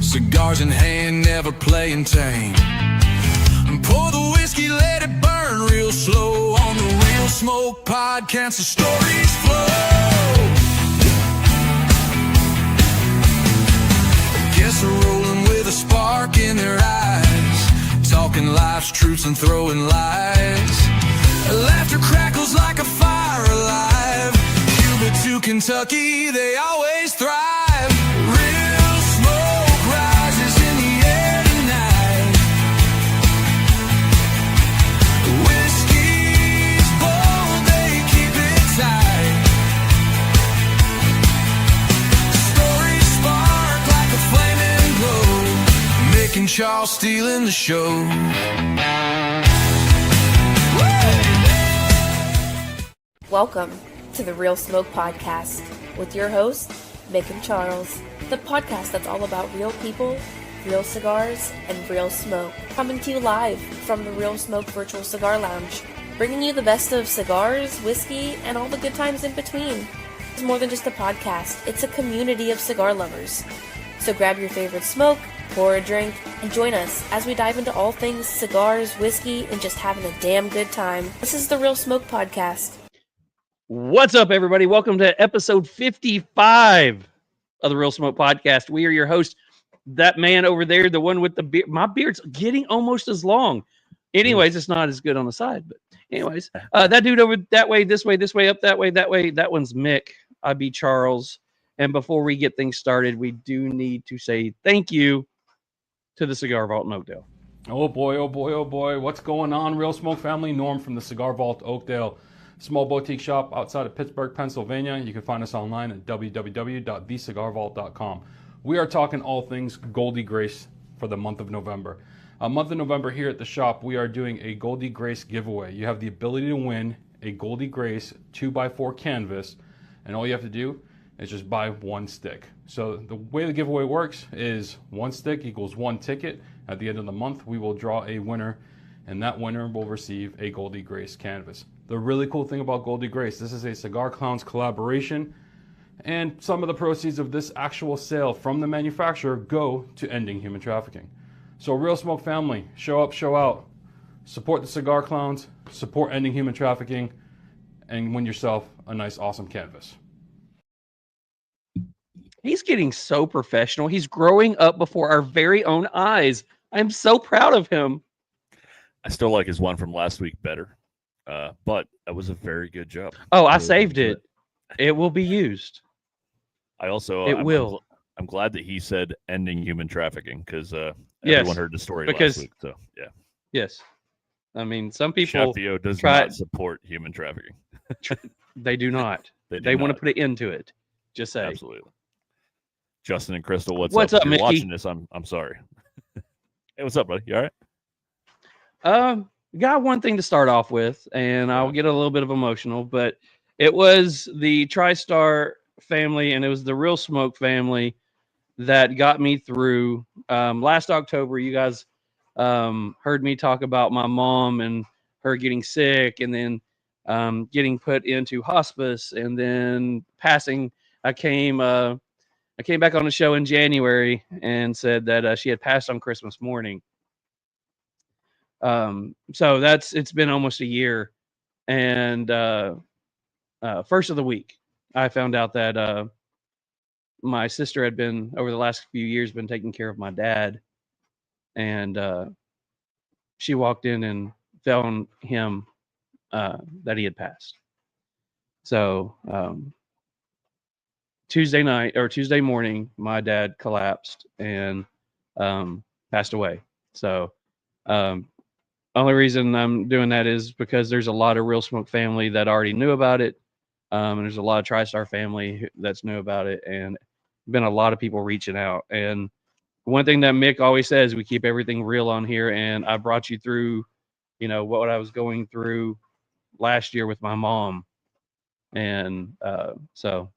Cigars in hand, never playing tame. Pour the whiskey, let it burn real slow. On the Real Smoke Podcast, the stories flow. Guess they're rolling with a spark in their eyes, talking life's truths and throwing lies. Laughter crackles like a fire alive. Cuba to Kentucky, they always thrive. Real smoke rises in the air tonight. Whiskey's bold, they keep it tight. Stories spark like a flaming glow. Mick and Charles stealing the show. Welcome to the Real Smoke Podcast with your hosts, Mick and Charles, the podcast that's all about real people, real cigars, and real smoke. Coming to you live from the Real Smoke Virtual Cigar Lounge, bringing you the best of cigars, whiskey, and all the good times in between. It's more than just a podcast, it's a community of cigar lovers. So grab your favorite smoke, pour a drink, and join us as we dive into all things cigars, whiskey, and just having a damn good time. This is the Real Smoke Podcast. What's up, everybody? Welcome to episode 55 of the Real Smoke Podcast. We are your hosts. That man over there, the one with the beard. My beard's getting almost as long. Anyways, it's not as good on the side. But anyways, that dude over that way, this way, up that way, that one's Mick. I be Charles. And before we get things started, we do need to say thank you to the Cigar Vault in Oakdale. Oh boy, oh boy, oh boy. What's going on, Real Smoke family? Norm from the Cigar Vault, Oakdale. Small boutique shop outside of Pittsburgh, Pennsylvania. You can find us online at www.thecigarvault.com. We are talking all things Goldie Grace for the month of November. Month of November here at the shop, we are doing a Goldie Grace giveaway. You have the ability to win a Goldie Grace 2x4 canvas, and all you have to do is just buy one stick. So the way the giveaway works is one stick equals one ticket. At the end of the month, we will draw a winner, and that winner will receive a Goldie Grace canvas. The really cool thing about Goldie Grace, this is a Cigar Clowns collaboration, and some of the proceeds of this actual sale from the manufacturer go to ending human trafficking. So Real Smoke family, show up, show out, support the Cigar Clowns, support ending human trafficking, and win yourself a nice, awesome canvas. He's getting so professional. He's growing up before our very own eyes. I'm so proud of him. I still like his one from last week better. But that was a very good job. Oh, I saved it. It will be used. I also, I'm glad that he said ending human trafficking because everyone heard the story last week. So yeah. Yes. I mean, some people Shafio does not support human trafficking. They do not. They want to put an end to it. Just say. Absolutely. Justin and Crystal, what's up? If you're Mickey? Watching this, I'm sorry. Hey, what's up, buddy? You all right? Got one thing to start off with, and I'll get a little bit of emotional, but it was the TriStar family and it was the Real Smoke family that got me through. Last October, you guys heard me talk about my mom and her getting sick and then getting put into hospice and then passing. I came back on the show in January and said that she had passed on Christmas morning. So it's been almost a year, and first of the week I found out that my sister had been over the last few years been taking care of my dad, and she walked in and found him that he had passed. So Tuesday morning my dad collapsed and passed away. So only reason I'm doing that is because there's a lot of Real Smoke family that already knew about it. And there's a lot of TriStar family that's knew about it, and been a lot of people reaching out. And one thing that Mick always says, we keep everything real on here. And I brought you through, what I was going through last year with my mom. And so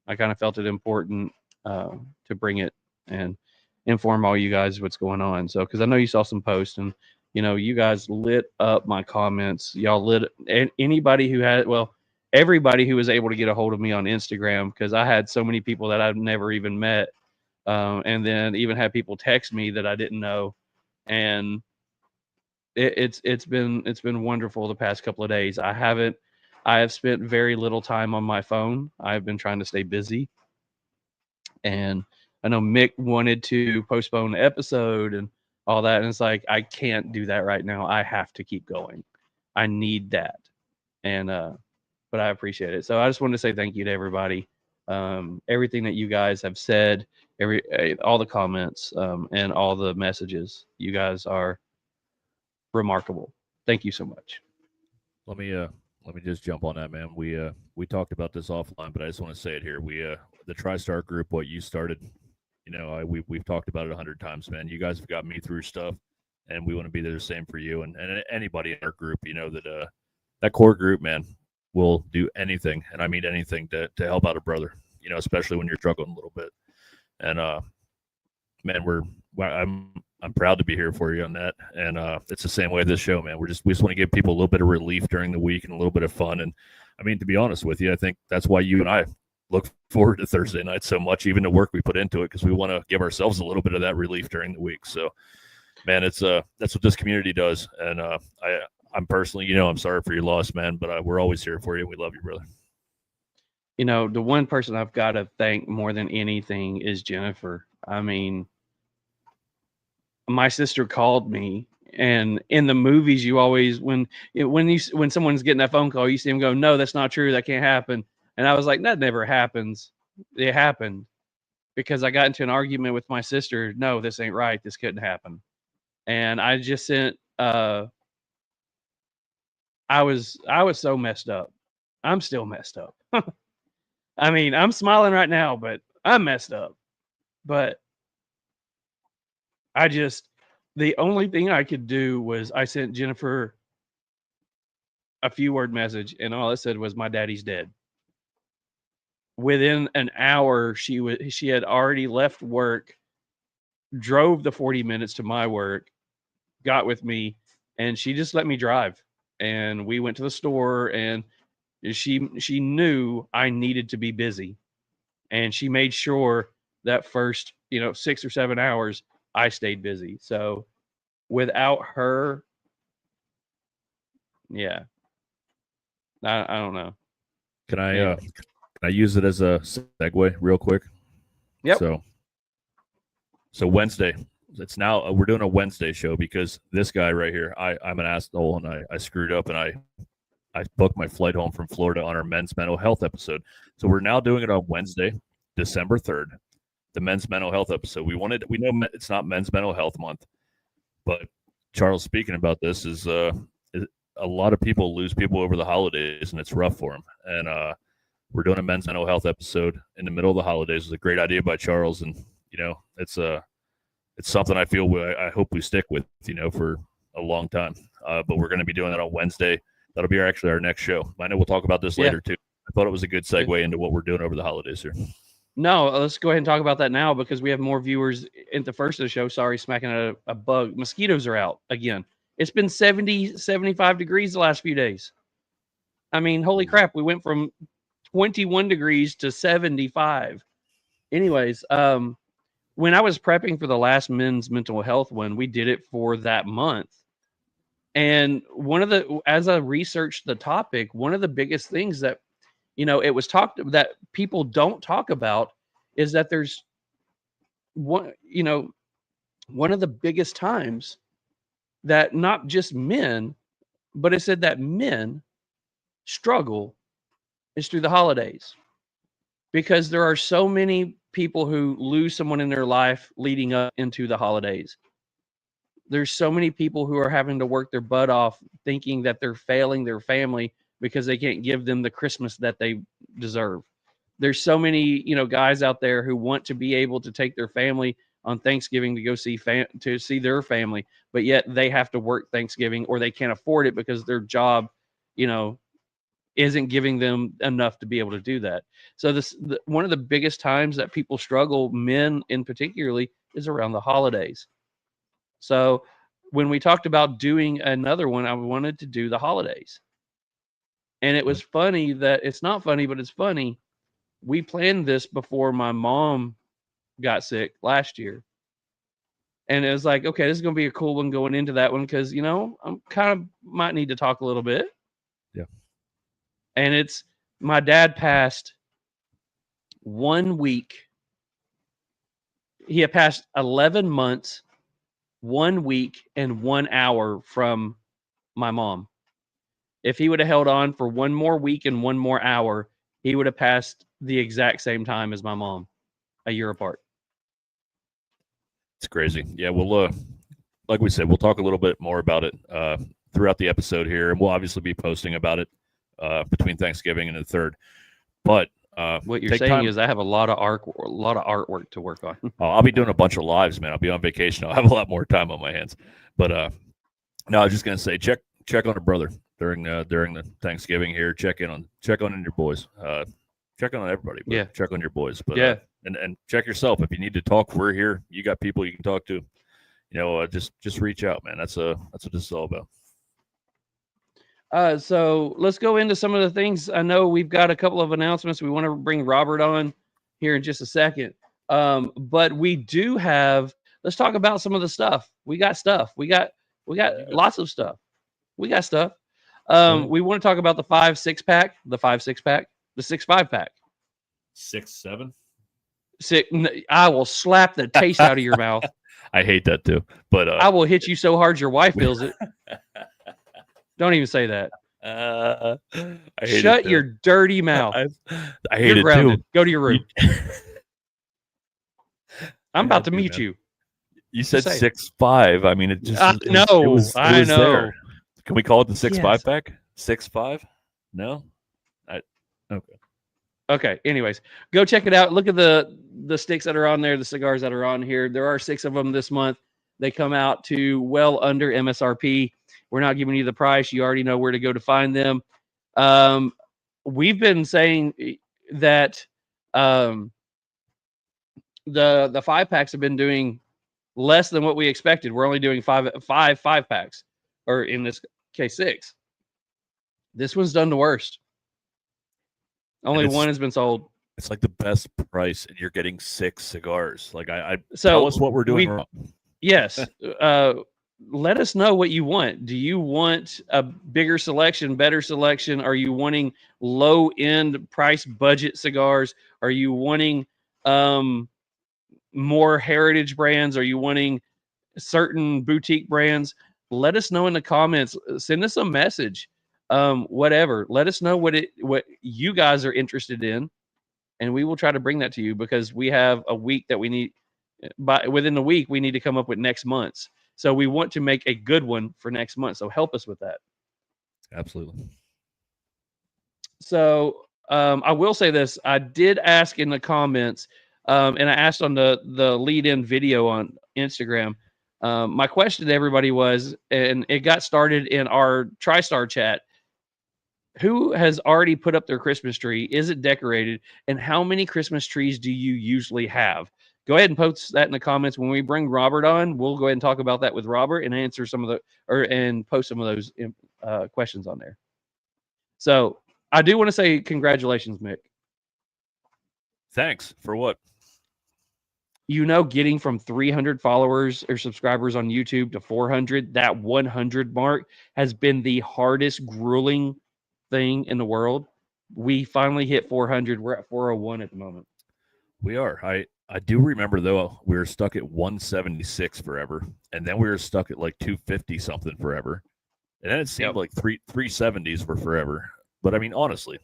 I kind of felt it important to bring it and inform all you guys what's going on. So, because I know you saw some posts and, you guys lit up my comments. Y'all lit anybody who had, everybody who was able to get a hold of me on Instagram, because I had so many people that I've never even met And then even had people text me that I didn't know. And it's been wonderful the past couple of days. I have spent very little time on my phone. I've been trying to stay busy. And I know Mick wanted to postpone the episode and all that. And it's like, I can't do that right now. I have to keep going. I need that. And, but I appreciate it. So I just wanted to say thank you to everybody. Everything that you guys have said, all the comments, and all the messages. You guys are remarkable. Thank you so much. Let me just jump on that, man. We talked about this offline, but I just want to say it here. The TriStar group, what you started, we've talked about it 100 times, man. You guys have got me through stuff, and we want to be there the same for you and anybody in our group. That core group, man, will do anything, and I mean anything to help out a brother. Especially when you're struggling a little bit. And man, I'm proud to be here for you on that. And it's the same way this show, man. We just want to give people a little bit of relief during the week and a little bit of fun. And I mean, to be honest with you, I think that's why you and I look forward to Thursday night so much, even the work we put into it, because we want to give ourselves a little bit of that relief during the week. So, man, that's what this community does. And I'm personally, I'm sorry for your loss, man, but we're always here for you. We love you, brother. The one person I've got to thank more than anything is Jennifer. I mean, my sister called me, and in the movies, you always when someone's getting that phone call, you see them go, "No, that's not true. That can't happen." And I was like, "That never happens." It happened because I got into an argument with my sister. No, this ain't right. This couldn't happen. And I just sent. I was so messed up. I'm still messed up. I mean, I'm smiling right now, but I'm messed up. But the only thing I could do was I sent Jennifer a few word message, and all it said was, "My daddy's dead." Within an hour, she had already left work, drove the 40 minutes to my work, got with me, and she just let me drive. And we went to the store, and she knew I needed to be busy, and she made sure that first 6 or 7 hours I stayed busy. So without her, yeah, I don't know. Can I use it as a segue real quick? Yep. So Wednesday, it's now we're doing a Wednesday show because this guy right here, I'm an asshole, and I screwed up, and I booked my flight home from Florida on our men's mental health episode. So we're now doing it on Wednesday, December 3rd, the men's mental health episode. We know it's not men's mental health month, but Charles, speaking about this, is a lot of people lose people over the holidays, and it's rough for them. And we're doing a men's mental health episode in the middle of the holidays. It was a great idea by Charles, and it's something I feel I hope we stick with, for a long time. But we're going to be doing that on Wednesday. That'll be our next show. I know we'll talk about this later too. I thought it was a good segue into what we're doing over the holidays here. No, let's go ahead and talk about that now because we have more viewers in the first of the show. Sorry, smacking a bug. Mosquitoes are out again. It's been 70, 75 degrees the last few days. I mean, holy crap. We went from 21 degrees to 75. Anyways, when I was prepping for the last men's mental health one, we did it for that month. And as I researched the topic, one of the biggest things that, it was that people don't talk about is that there's one of the biggest times that not just men, but it said that men struggle is through the holidays, because there are so many people who lose someone in their life leading up into the holidays. There's so many people who are having to work their butt off thinking that they're failing their family because they can't give them the Christmas that they deserve. There's so many, guys out there who want to be able to take their family on Thanksgiving to go see their family, but yet they have to work Thanksgiving, or they can't afford it because their job, isn't giving them enough to be able to do that. So one of the biggest times that people struggle, men in particularly, is around the holidays. So when we talked about doing another one, I wanted to do the holidays. And it was funny that it's not funny, but it's funny. We planned this before my mom got sick last year. And it was like, okay, this is going to be a cool one going into that one because, you know, I'm kind of might need to talk a little bit. Yeah. And it's my dad passed 1 week. He had passed 11 months, 1 week, and 1 hour from my mom. If he would have held on for 1 more week and 1 more hour, he would have passed the exact same time as my mom, a year apart. It's crazy. Yeah, we'll like we said, we'll talk a little bit more about it throughout the episode here, and we'll obviously be posting about it between Thanksgiving and the 3rd. But what you're saying is I have a lot of artwork to work on. Oh, I'll be doing a bunch of lives, man. I'll be on vacation. I'll have a lot more time on my hands. But no, I was just gonna say check on a brother during the Thanksgiving here. Check on your boys. Check on everybody. But yeah. Check on your boys. But yeah. And check yourself. If you need to talk, we're here. You got people you can talk to. You know, just reach out, man. That's what this is all about. So let's go into some of the things. I know we've got a couple of announcements. We want to bring Robert on here in just a second. But we do have, let's talk about some of the stuff. We got stuff. We got lots of stuff. We got stuff. We want to talk about the 5-6 pack, the 5-6 pack, the 6-5 pack. 6-7. I will slap the taste out of your mouth. I hate that too, but I will hit you so hard your wife feels it. Don't even say that. I hate Shut your dirty mouth. I hate You're it grounded. too. Go to your room. I'm about to meet you. You said 6-5. I mean, it just I know. there. Can we call it the 6-5 Yes. pack? 6-5? No. Okay. Okay. Anyways, go check it out. Look at the sticks that are on there, the cigars that are on here. There are 6 of them this month. They come out to well under MSRP. We're not giving you the price. You already know where to go to find them. We've been saying that the 5 packs have been doing less than what we expected. We're only doing five packs, or in this case 6. This one's done the worst. Only 1 has been sold. It's like the best price, and you're getting 6 cigars. Like so tell us what we're doing wrong. Yes. Let us know what you want. Do you want a bigger selection, better selection? Are you wanting low end price budget cigars? Are you wanting more heritage brands? Are you wanting certain boutique brands? Let us know in the comments. Send us a message. Whatever. Let us know what you guys are interested in, and we will try to bring that to you, because we have a week that we need. Within the week, we need to come up with next month's. So we want to make a good one for next month. So help us with that. Absolutely. So I will say this. I did ask in the comments, and I asked on the lead-in video on Instagram. My question to everybody was, and it got started in our TriStar chat, who has already put up their Christmas tree? Is it decorated? And how many Christmas trees do you usually have? Go ahead and post that in the comments. When we bring Robert on, we'll go ahead and talk about that with Robert and answer some of and post some of those questions on there. So I do want to say congratulations, Mick. Thanks. For what? Getting from 300 followers or subscribers on YouTube to 400, that 100 mark has been the hardest, grueling thing in the world. We finally hit 400. We're at 401 at the moment. We are. I do remember, though, we were stuck at 176 forever, and then we were stuck at like 250 something forever, and then it seemed like 370s were forever. But I mean, honestly,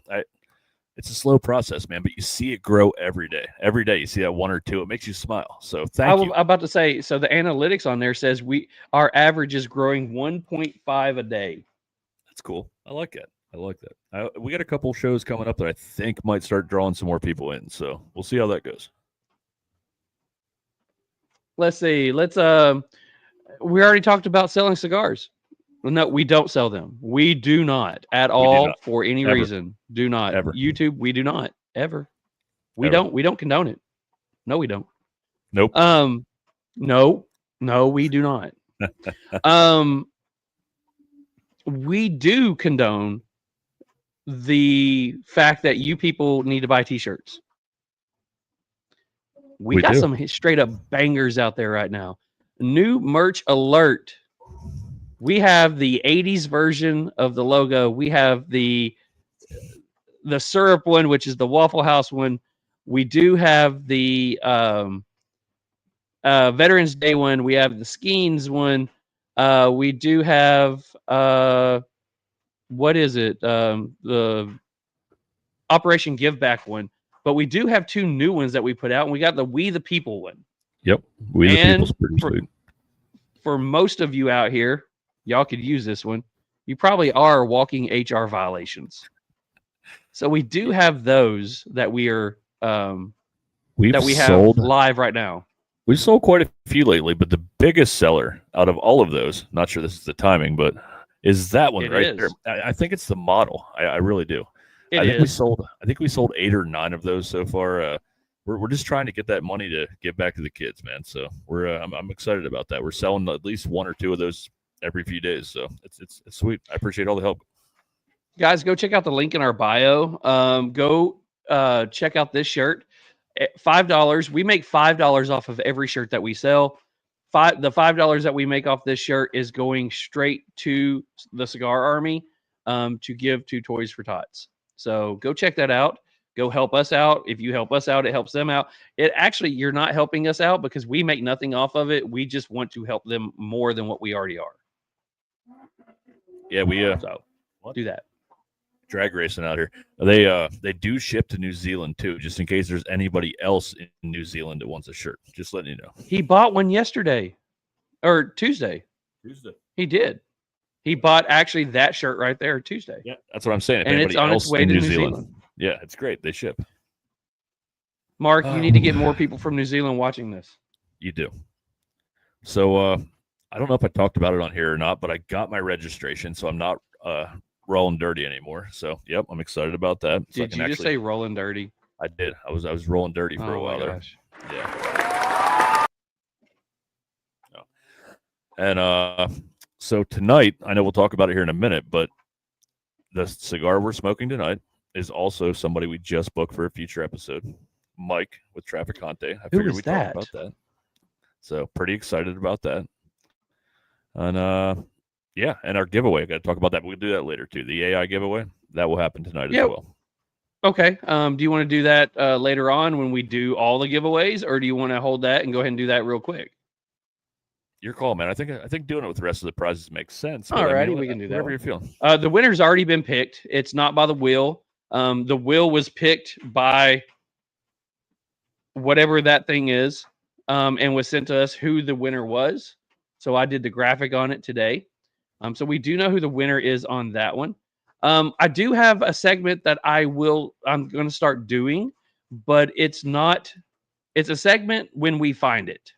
it's a slow process, man. But you see it grow every day. Every day you see that 1 or 2. It makes you smile. So thank you. I'm about to say, so the analytics on there says our average is growing 1.5 a day. That's cool. I like it. We got a couple shows coming up that I think might start drawing some more people in. So we'll see how that goes. Let's see. We already talked about selling cigars. No, we don't sell them. We do not at all for any reason. Do not. Ever. YouTube, we do not. Ever. We Ever. don't. We don't condone it. No, we don't. Nope. No, we do not. We do condone the fact that you people need to buy t-shirts. We We got do. some straight up bangers out there right now. New merch alert. We have the 80s version of the logo. We have the syrup one, which is the Waffle House one. We do have the Veterans Day one. We have the Skeens one. We do have what is it? The Operation Give Back one. But we do have 2 new ones that we put out, and we got the We the People one. Yep. We the And people's pretty sweet. For most of you out here, y'all could use this one. You probably are walking HR violations. So we do have those that we are We've that we have sold live right now. We've sold quite a few lately, but the biggest seller out of all of those, not sure this is the timing, but is that one It right is. there. I think it's the model. I really do. It I think is. I think we sold 8 or 9 of those so far. We're just trying to get that money to give back to the kids, man. So I'm excited about that. We're selling at least 1 or 2 of those every few days. So it's sweet. I appreciate all the help. Guys, go check out the link in our bio. Go check out this shirt. At $5. We make $5 off of every shirt that we sell. The $5 that we make off this shirt is going straight to the Cigar Army to give to Toys for Tots. So go check that out. Go help us out. If you help us out, it helps them out. It actually, you're not helping us out because we make nothing off of it. We just want to help them more than what we already are. Yeah, we So do that. drag racing out here. They do ship to New Zealand too, just in case there's anybody else in New Zealand that wants a shirt. Just letting you know. He bought one yesterday or Tuesday. He did. He bought actually that shirt right there Tuesday. Yeah, that's what I'm saying. If And it's anybody on its else way in to New New Zealand. Zealand. Yeah, it's great. They ship. Mark, you need to get more people from New Zealand watching this. You do. So I don't know if I talked about it on here or not, but I got my registration, so I'm not rolling dirty anymore. So yep, I'm excited about that. So Did you just say rolling dirty? I did. I was rolling dirty for a while there. Gosh. Yeah. No. And so tonight, I know we'll talk about it here in a minute, but the cigar we're smoking tonight is also somebody we just booked for a future episode. Mike with Traficante. I figured is we'd that? talk about that. So pretty excited about that. And yeah, and our giveaway. I got to talk about that. We'll do that later too. The AI giveaway that will happen tonight as well. Okay. Do you want to do that later on when we do all the giveaways, or do you want to hold that and go ahead and do that real quick? Your call, man. I think doing it with the rest of the prizes makes sense. All righty, we can do that. Whatever you're feeling. The winner's already been picked. It's not by the wheel. The wheel was picked by whatever that thing is, and was sent to us who the winner was. So I did the graphic on it today. So we do know who the winner is on that one. I do have a segment that I'm going to start doing, but it's a segment when we find it.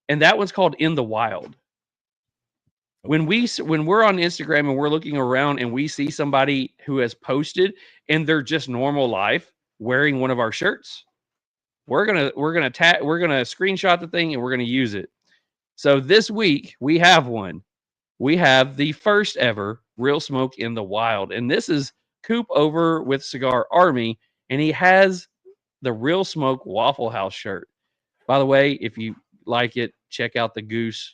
And that one's called In the Wild. When we're on Instagram and we're looking around and we see somebody who has posted in their just normal life wearing one of our shirts, we're gonna screenshot the thing and we're gonna use it. So this week we have one. We have the first ever Real Smoke in the Wild, and this is Coop over with Cigar Army, and he has the Real Smoke Waffle House shirt. By the way, if you like it, check out the goose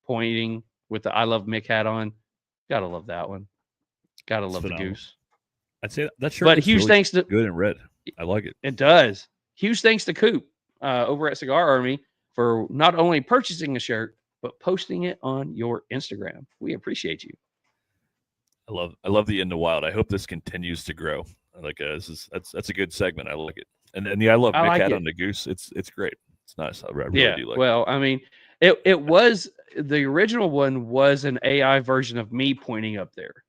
pointing with the I Love Mick hat on. Gotta love that one. Gotta love the goose. I'd say that shirt. But huge thanks to good and red. I like it. It does. Huge thanks to Coop over at Cigar Army for not only purchasing a shirt but posting it on your Instagram. We appreciate you. I love the In the Wild. I hope this continues to grow. Like that's a good segment. I like it. And the I Love Mick hat on the goose. It's great. It's nice. I really do like it. Well, I mean, it was the original one was an AI version of me pointing up there.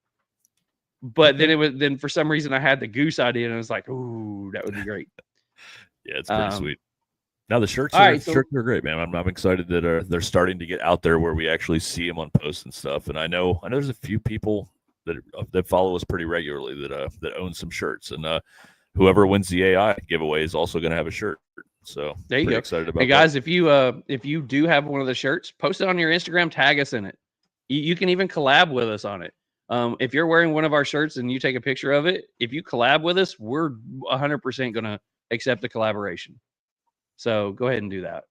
But then for some reason I had the goose idea and I was like, ooh, that would be great. Yeah, it's pretty sweet. Now the shirts shirts are great, man. I'm excited that they're starting to get out there where we actually see them on posts and stuff. And I know there's a few people that follow us pretty regularly that own some shirts, and whoever wins the AI giveaway is also going to have a shirt. So there you go. Excited about hey guys, that. If you do have one of the shirts, post it on your Instagram, tag us in it. You can even collab with us on it. If you're wearing one of our shirts and you take a picture of it, if you collab with us, we're 100% going to accept the collaboration. So go ahead and do that.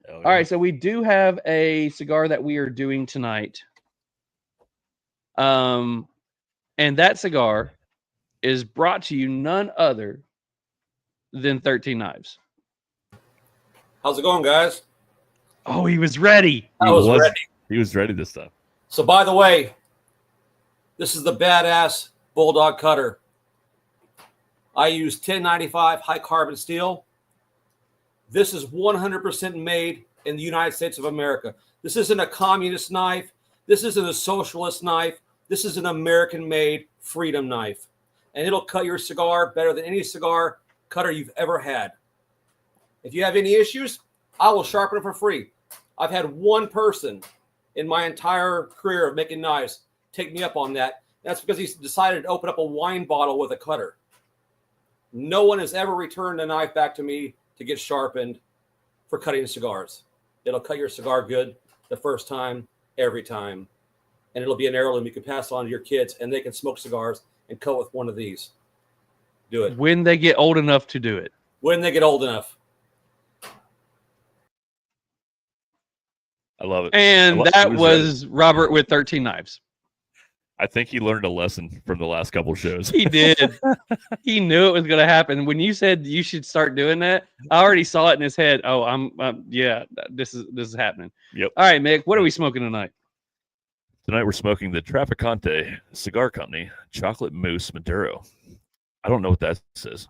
Oh, All right, so we do have a cigar that we are doing tonight. And that cigar is brought to you none other than 13 Knives. How's it going, guys? Oh, he was ready. I was ready. He was ready this time. So, by the way, this is the badass Bulldog cutter. I use 1095 high carbon steel. This is 100% made in the United States of America. This isn't a communist knife. This isn't a socialist knife. This is an American-made freedom knife. And it'll cut your cigar better than any cigar cutter you've ever had. If you have any issues, I will sharpen it for free. I've had one person in my entire career of making knives take me up on that. That's because he decided to open up a wine bottle with a cutter. No one has ever returned a knife back to me to get sharpened for cutting cigars. It'll cut your cigar good the first time, every time. And it'll be an heirloom you can pass on to your kids, and they can smoke cigars and cut with one of these. Do it. When they get old enough to do it. When they get old enough. I love it. And He that ready. was Robert with 13 Knives. I think he learned a lesson from the last couple shows. He did. He knew it was going to happen. When you said you should start doing that, I already saw it in his head. Oh, yeah, this is happening. Yep. All right, Mick, what are we smoking tonight? Tonight we're smoking the Traficante Cigar Company Chocolate Mousse Maduro. I don't know what that says.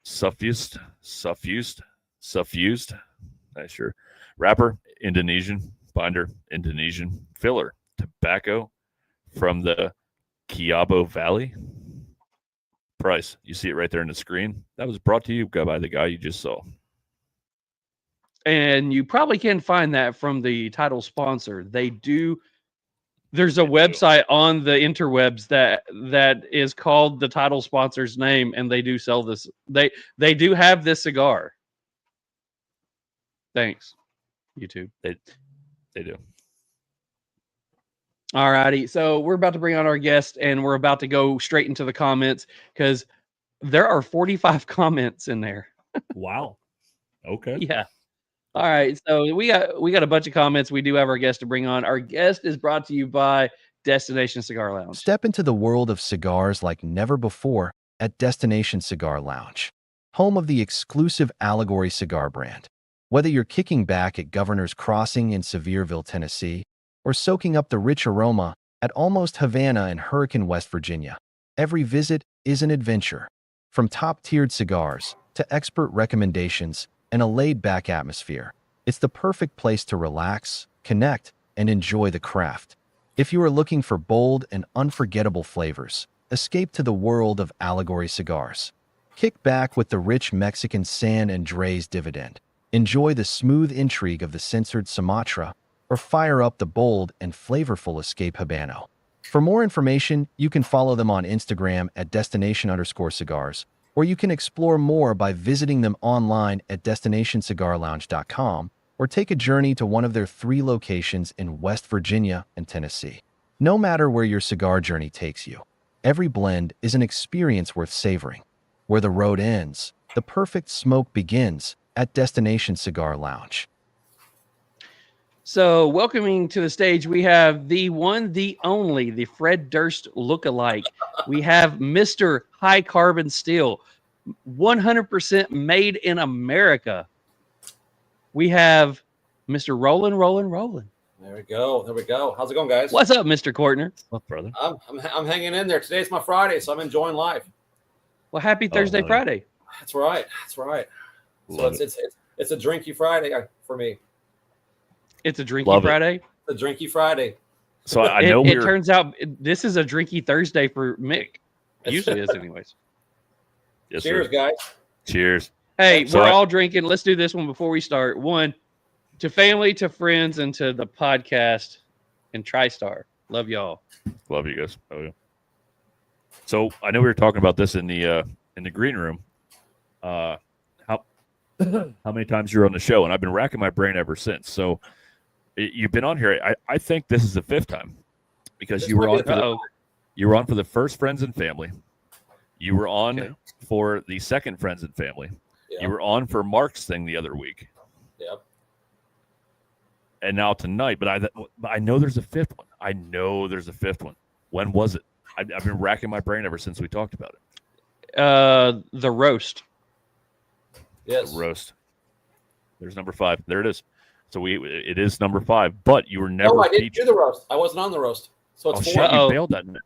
Suffused. Not sure. Wrapper, Indonesian. Binder, Indonesian. Filler, tobacco from the Quiabo Valley. Price, you see it right there on the screen. That was brought to you by the guy you just saw. And you probably can find that from the title sponsor. They do. There's a website on the interwebs that is called the title sponsor's name, and they do sell this. They do have this cigar. Thanks, YouTube. They do. All righty. So we're about to bring on our guest, and we're about to go straight into the comments because there are 45 comments in there. Wow. Okay. Yeah. All right. So we got a bunch of comments. We do have our guest to bring on. Our guest is brought to you by Destination Cigar Lounge. Step into the world of cigars like never before at Destination Cigar Lounge, home of the exclusive Allegory cigar brand. Whether you're kicking back at Governor's Crossing in Sevierville, Tennessee, or soaking up the rich aroma at Almost Havana in Hurricane, West Virginia, every visit is an adventure. From top-tiered cigars to expert recommendations and a laid-back atmosphere, it's the perfect place to relax, connect, and enjoy the craft. If you are looking for bold and unforgettable flavors, escape to the world of Allegory cigars. Kick back with the rich Mexican San Andres Dividend. Enjoy the smooth intrigue of the censored Sumatra, or fire up the bold and flavorful Escape Habano. For more information, you can follow them on Instagram at destination_cigars, or you can explore more by visiting them online at destinationcigarlounge.com, or take a journey to one of their 3 locations in West Virginia and Tennessee. No matter where your cigar journey takes you, every blend is an experience worth savoring. Where the road ends, the perfect smoke begins at Destination Cigar Lounge. So welcoming to the stage, we have the one, the only, the Fred Durst lookalike. We have Mr. High Carbon Steel, 100% made in America. We have Mr. Rollin'. There we go. How's it going, guys? What's up, Mr. Cortner? What's up, brother? I'm hanging in there. Today's my Friday, so I'm enjoying life. Well, happy Thursday, buddy. Friday. That's right. So Love it's a drinky Friday for me. It's a drinky Love it. Friday. It's a drinky Friday. So I know It turns out this is a drinky Thursday for Mick. Usually is, anyways. Yes, Cheers, sir. guys. Cheers. Hey, So we're I- all drinking. Let's do this one before we start. One, to family, to friends, and to the podcast and TriStar. Love y'all. Love you guys. Oh, yeah. So I know we were talking about this in the green room. How many times you're on the show, and I've been racking my brain ever since. So you've been on here. I think this is the 5th time because you were on for the first Friends and Family. You were on for the second Friends and Family. Yep. You were on for Mark's thing the other week. Yep. And now tonight, but I know there's a fifth one. I know there's a fifth one. When was it? I've been racking my brain ever since we talked about it. The roast. Yes. The roast. There's number 5. There it is. So it is number 5. But you were never. No, I didn't featured. do the roast. I wasn't on the roast. So it's 4. Shit, you bailed that night.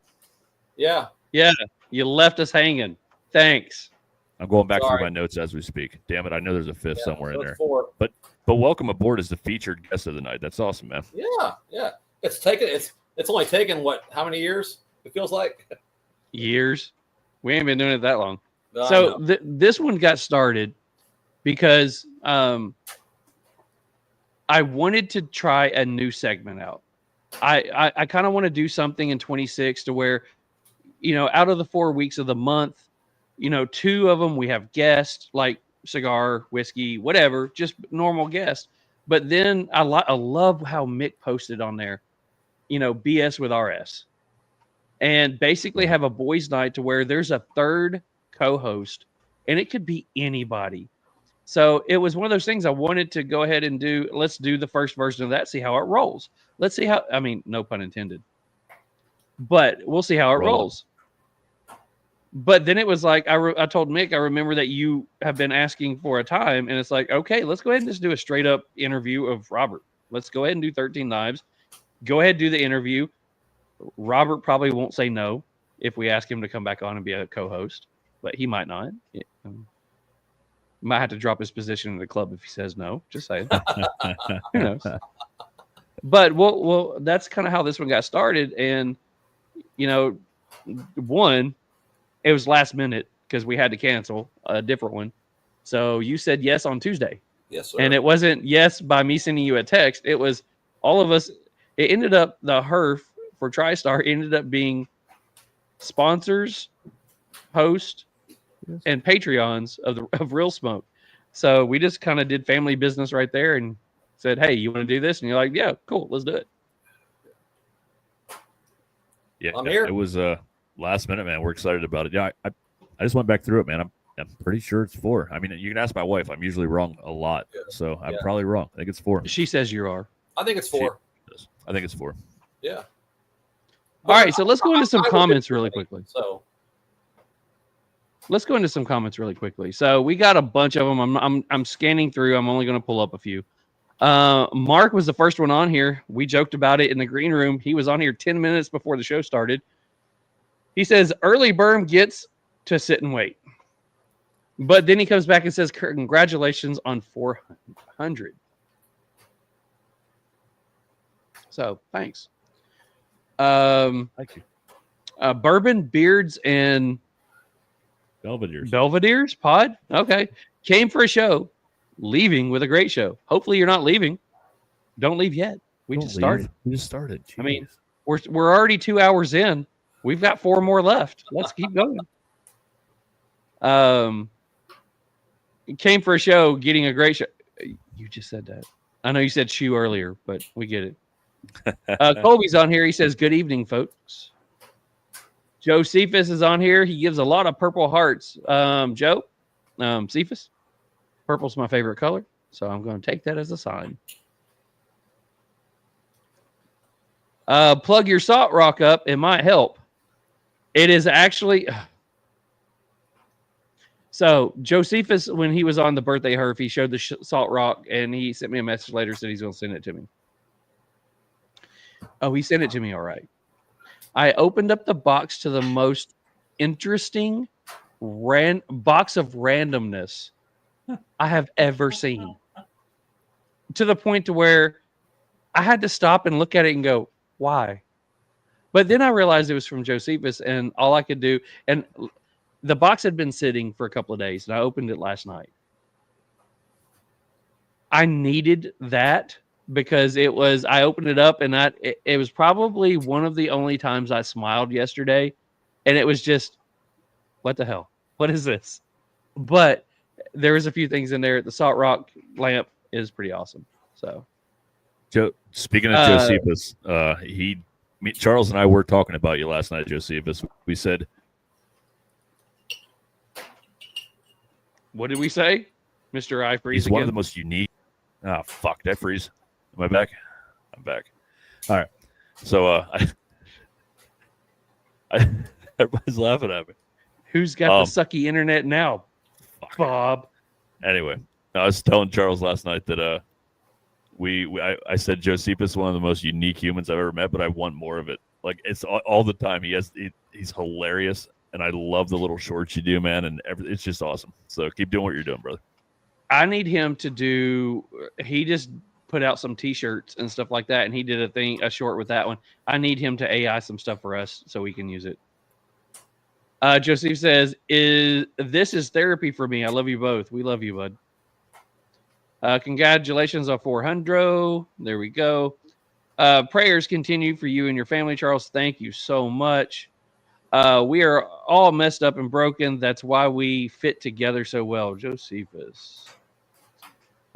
Yeah. Yeah, you left us hanging. Thanks. I'm going back Sorry. through my notes as we speak. Damn it, I know there's a fifth somewhere so in it's there. 4. But welcome aboard as the featured guest of the night. That's awesome, man. Yeah. Yeah. It's only taken how many years? It feels like. Years. We ain't been doing it that long. I So know. this one got started because I wanted to try a new segment out. I kind of want to do something in 26 to where, out of the 4 weeks of the month, 2 of them we have guests like cigar, whiskey, whatever, just normal guests. But then I love how Mick posted on there, BS with RS, and basically have a boys' night to where there's a third co-host, and it could be anybody. So it was one of those things I wanted to go ahead and do. Let's do the first version of that, see how it rolls. Let's see how, no pun intended, but we'll see how it rolls. But then it was like, I told Mick, I remember that you have been asking for a time, and it's like, okay, let's go ahead and just do a straight up interview of Robert. Let's go ahead and do 13 Knives. Go ahead, do the interview. Robert probably won't say no if we ask him to come back on and be a co-host, but he might not. Might have to drop his position in the club if he says no. Just saying. Who knows? But well, that's kind of how this one got started. And, one, it was last minute because we had to cancel a different one. So you said yes on Tuesday. Yes, sir. And it wasn't yes by me sending you a text. It was all of us. It ended up, the Herf for TriStar ended up being sponsors, host, and Patreons of Real Smoke. So we just kind of did family business right there and said, hey, you want to do this? And you're like, yeah, cool, let's do it. Yeah, I'm here. It was last minute, man. We're excited about it. Yeah, I just went back through it, man. I'm pretty sure it's 4. I mean, you can ask my wife. I'm usually wrong a lot, so I'm probably wrong. I think it's 4. She says you are. I think it's 4. I think it's 4. Yeah. All right, so let's go into some comments really quickly. So let's go into some comments really quickly. So we got a bunch of them. I'm scanning through. I'm only going to pull up a few. Mark was the first one on here. We joked about it in the green room. He was on here 10 minutes before the show started. He says early berm gets to sit and wait, but then he comes back and says congratulations on 400. So thanks. Thank you. Bourbon, beards, and Belvedere's pod. Okay. Came for a show, leaving with a great show. Hopefully you're not leaving. Don't leave yet. We just started. We just started. Jeez. I mean, we're already 2 hours in. We've got 4 more left. Let's keep going. Came for a show, getting a great show. You just said that. I know you said shoe earlier, but we get it. Colby's on here. He says, good evening, folks. Joe Cephas is on here. He gives a lot of purple hearts. Joe, Cephas, purple's my favorite color, so I'm going to take that as a sign. Plug your salt rock up. It might help. It is actually... So Josephus, when he was on the birthday Herf, he showed the salt rock, and he sent me a message later, said he's going to send it to me. Oh, he sent it to me. All right. I opened up the box to the most interesting box of randomness I have ever seen, to the point to where I had to stop and look at it and go, why? But then I realized it was from Josephus, and all I could do, and the box had been sitting for a couple of days, and I opened it last night. I needed that because I opened it up, and it was probably one of the only times I smiled yesterday. And it was just, what the hell? What is this? But there was a few things in there. The salt rock lamp is pretty awesome. So, Joe, speaking of Josephus, Charles and I were talking about you last night, Josephus. We said, what did we say? Mr. I freeze He's again. one of the most unique. Ah, fuck! Did I freeze? Am I back? I'm back. All right. So everybody's laughing at me. Who's got the sucky internet now? Fuck. Bob. Anyway, I was telling Charles last night that I said Josephus is one of the most unique humans I've ever met, but I want more of it. Like it's all the time. He's hilarious, and I love the little shorts you do, man. And it's just awesome. So keep doing what you're doing, brother. I need him to do. He just put out some T-shirts and stuff like that, and he did a short with that one. I need him to AI some stuff for us so we can use it. Joseph says, this is therapy for me. I love you both. We love you, bud. Congratulations on 400. There we go. Prayers continue for you and your family, Charles. Thank you so much. We are all messed up and broken. That's why we fit together so well. Josephus.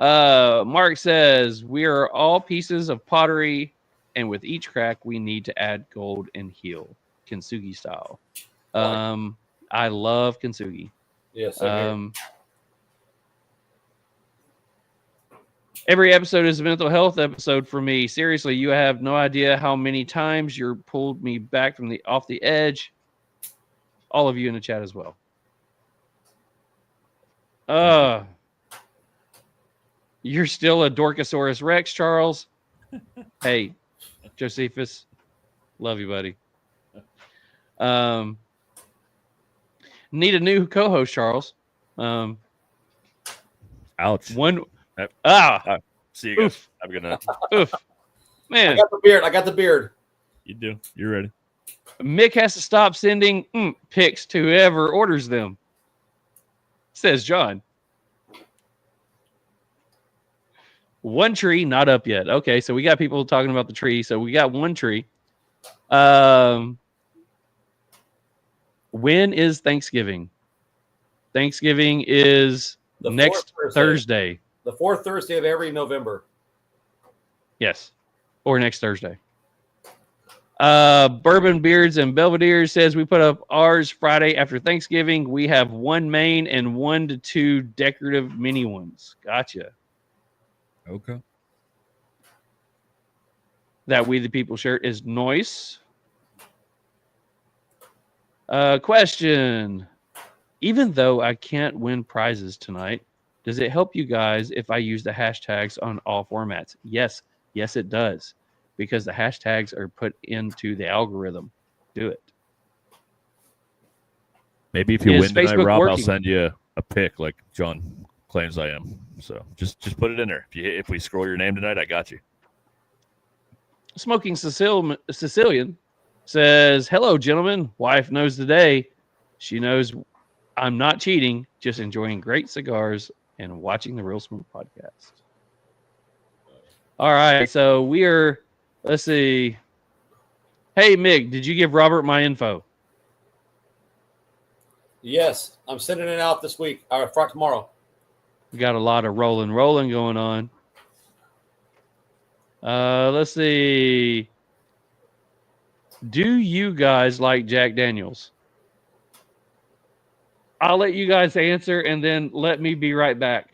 Mark says, we are all pieces of pottery, and with each crack, we need to add gold and heal. Kintsugi style. I love Kintsugi. Yes. Every episode is a mental health episode for me. Seriously, you have no idea how many times you pulled me back from off the edge. All of you in the chat as well. You're still a Dorkosaurus Rex, Charles. Hey, Josephus, love you, buddy. Need a new co-host, Charles. Ouch. One. See you guys. Have a good night. Oof. Man. I got the beard. You do. You're ready. Mick has to stop sending pics to whoever orders them, says John. One tree, not up yet. Okay, so we got people talking about the tree. So we got one tree. When is Thanksgiving? Thanksgiving is next Thursday. The fourth Thursday of every November. Yes, or next Thursday. Bourbon Beards and Belvedere says we put up ours Friday after Thanksgiving. We have one main and 1 to 2 decorative mini ones. Gotcha. Okay. That We the People shirt is nice. Question. Even though I can't win prizes tonight, does it help you guys if I use the hashtags on all formats? Yes. Yes, it does. Because the hashtags are put into the algorithm. Do it. Maybe if you win tonight, Facebook Rob, working? I'll send you a pic like John claims I am. So just put it in there. If we scroll your name tonight, I got you. Smoking Sicilian says, hello, gentlemen. Wife knows the day. She knows I'm not cheating, just enjoying great cigars and watching the Real Smoke podcast. All right, so we are, let's see. Hey, Mick, did you give Robert my info? Yes, I'm sending it out this week or for tomorrow. We got a lot of rolling going on. Let's see. Do you guys like Jack Daniels? I'll let you guys answer and then let me be right back.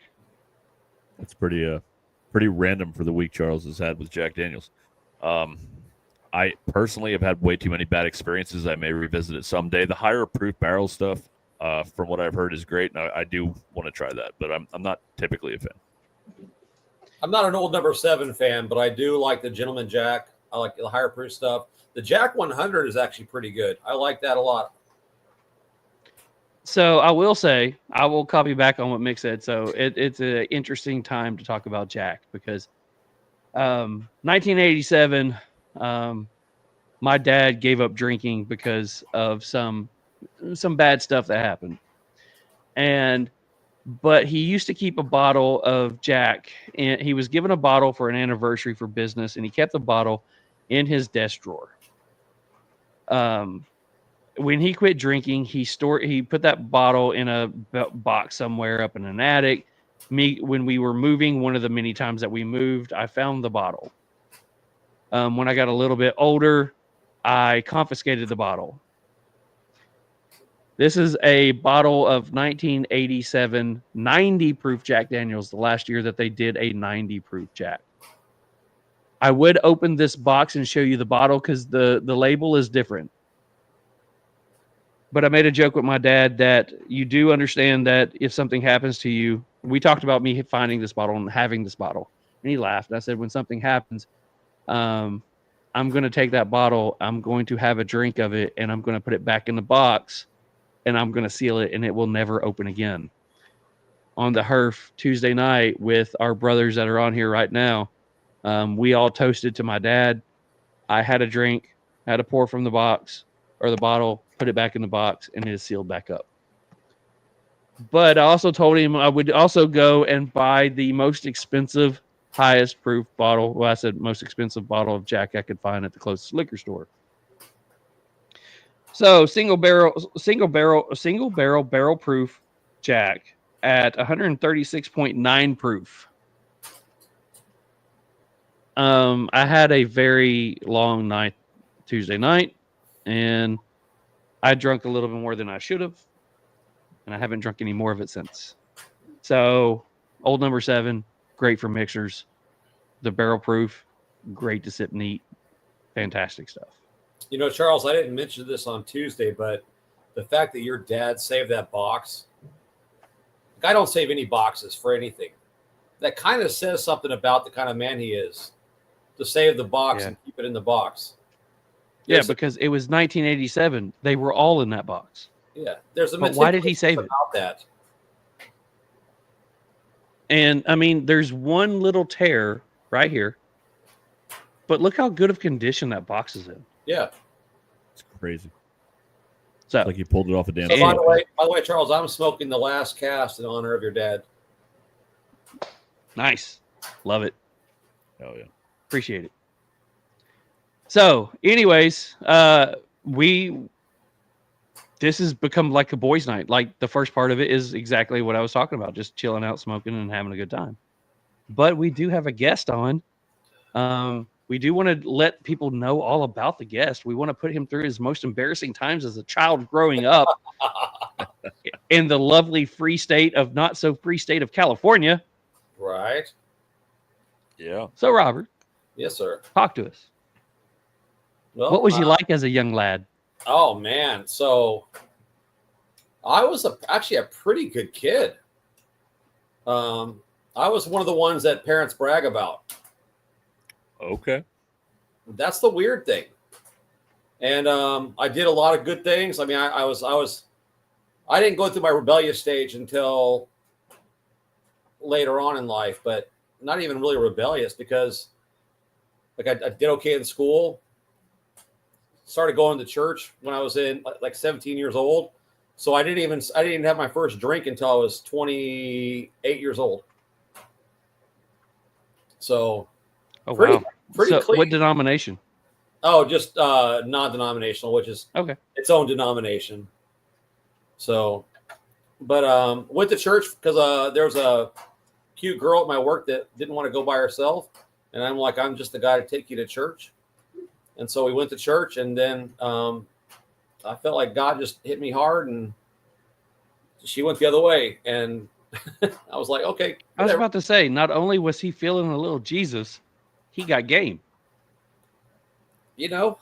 That's pretty random for the week Charles has had with Jack Daniels. I personally have had way too many bad experiences. I may revisit it someday. The higher proof barrel stuff, from what I've heard, is great, and I do want to try that. But I'm not typically a fan. I'm not an old number 7 fan, but I do like the Gentleman Jack. I like the higher proof stuff. The Jack 100 is actually pretty good. I like that a lot. So I will say, I will copy back on what Mick said. So it's an interesting time to talk about Jack because 1987, my dad gave up drinking because of some bad stuff that happened. But he used to keep a bottle of Jack, and he was given a bottle for an anniversary for business, and he kept the bottle in his desk drawer. When he quit drinking, he put that bottle in a box somewhere up in an attic. When we were moving, one of the many times that we moved, I found the bottle. When I got a little bit older, I confiscated the bottle. This is a bottle of 1987 90 proof Jack Daniels, the last year that they did a 90 proof Jack. I would open this box and show you the bottle because the label is different. But I made a joke with my dad that you do understand that if something happens to you, we talked about me finding this bottle and having this bottle. And he laughed. I said, when something happens, I'm going to take that bottle, I'm going to have a drink of it, and I'm going to put it back in the box, and I'm going to seal it, and it will never open again. On the Herf Tuesday night with our brothers that are on here right now, we all toasted to my dad. I had a drink, had a pour from the box or the bottle, put it back in the box, and it is sealed back up. But I also told him I would also go and buy the most expensive, highest proof bottle. Well, I said most expensive bottle of Jack I could find at the closest liquor store. So single barrel proof Jack at 136.9 proof. I had a very long night Tuesday night, and I drank a little bit more than I should have, and I haven't drunk any more of it since. So old number 7, great for mixers. The barrel proof, great to sip neat, fantastic stuff. You know, Charles, I didn't mention this on Tuesday, but the fact that your dad saved that box, I don't save any boxes for anything. That kind of says something about the kind of man he is, to save the box and keep it in the box. Yeah, because it was 1987. They were all in that box. Yeah, there's a. But why did he save it? About that. And I mean, there's one little tear right here, but look how good of condition that box is in. Yeah, It's crazy. So, It's like you pulled it off a damn. so by the way, Charles, I'm smoking the last cast in honor of your dad. nice, love it, Oh yeah. appreciate it. So, anyways, this has become like a boys' night. Like the first part of it is exactly what I was talking about, just chilling out, smoking, and having a good time. But we do have a guest on. We do want to let people know all about the guest. We want to put him through his most embarrassing times as a child growing up in the lovely free state of not so free state of California. Right. Yeah. So, Robert, Yes, sir. talk to us. Well, What was you like as a young lad? Oh man, so I was actually a pretty good kid. I was one of the ones that parents brag about. Okay. That's the weird thing. And I did a lot of good things. I mean, I didn't go through my rebellious stage until later on in life, but not even really rebellious because like I did okay in school. Started going to church when I was in like 17 years old. So I didn't even have my first drink until I was 28 years old. So pretty So clean. what denomination? Oh, just non-denominational, which is Okay. its own denomination. So, but went to church because there was a cute girl at my work that didn't want to go by herself, and I'm like, I'm just the guy to take you to church. And so we went to church, and then I felt like God just hit me hard, and she went the other way, and I was like, okay. I was about to say, not only was he feeling a little Jesus, he got game. You know,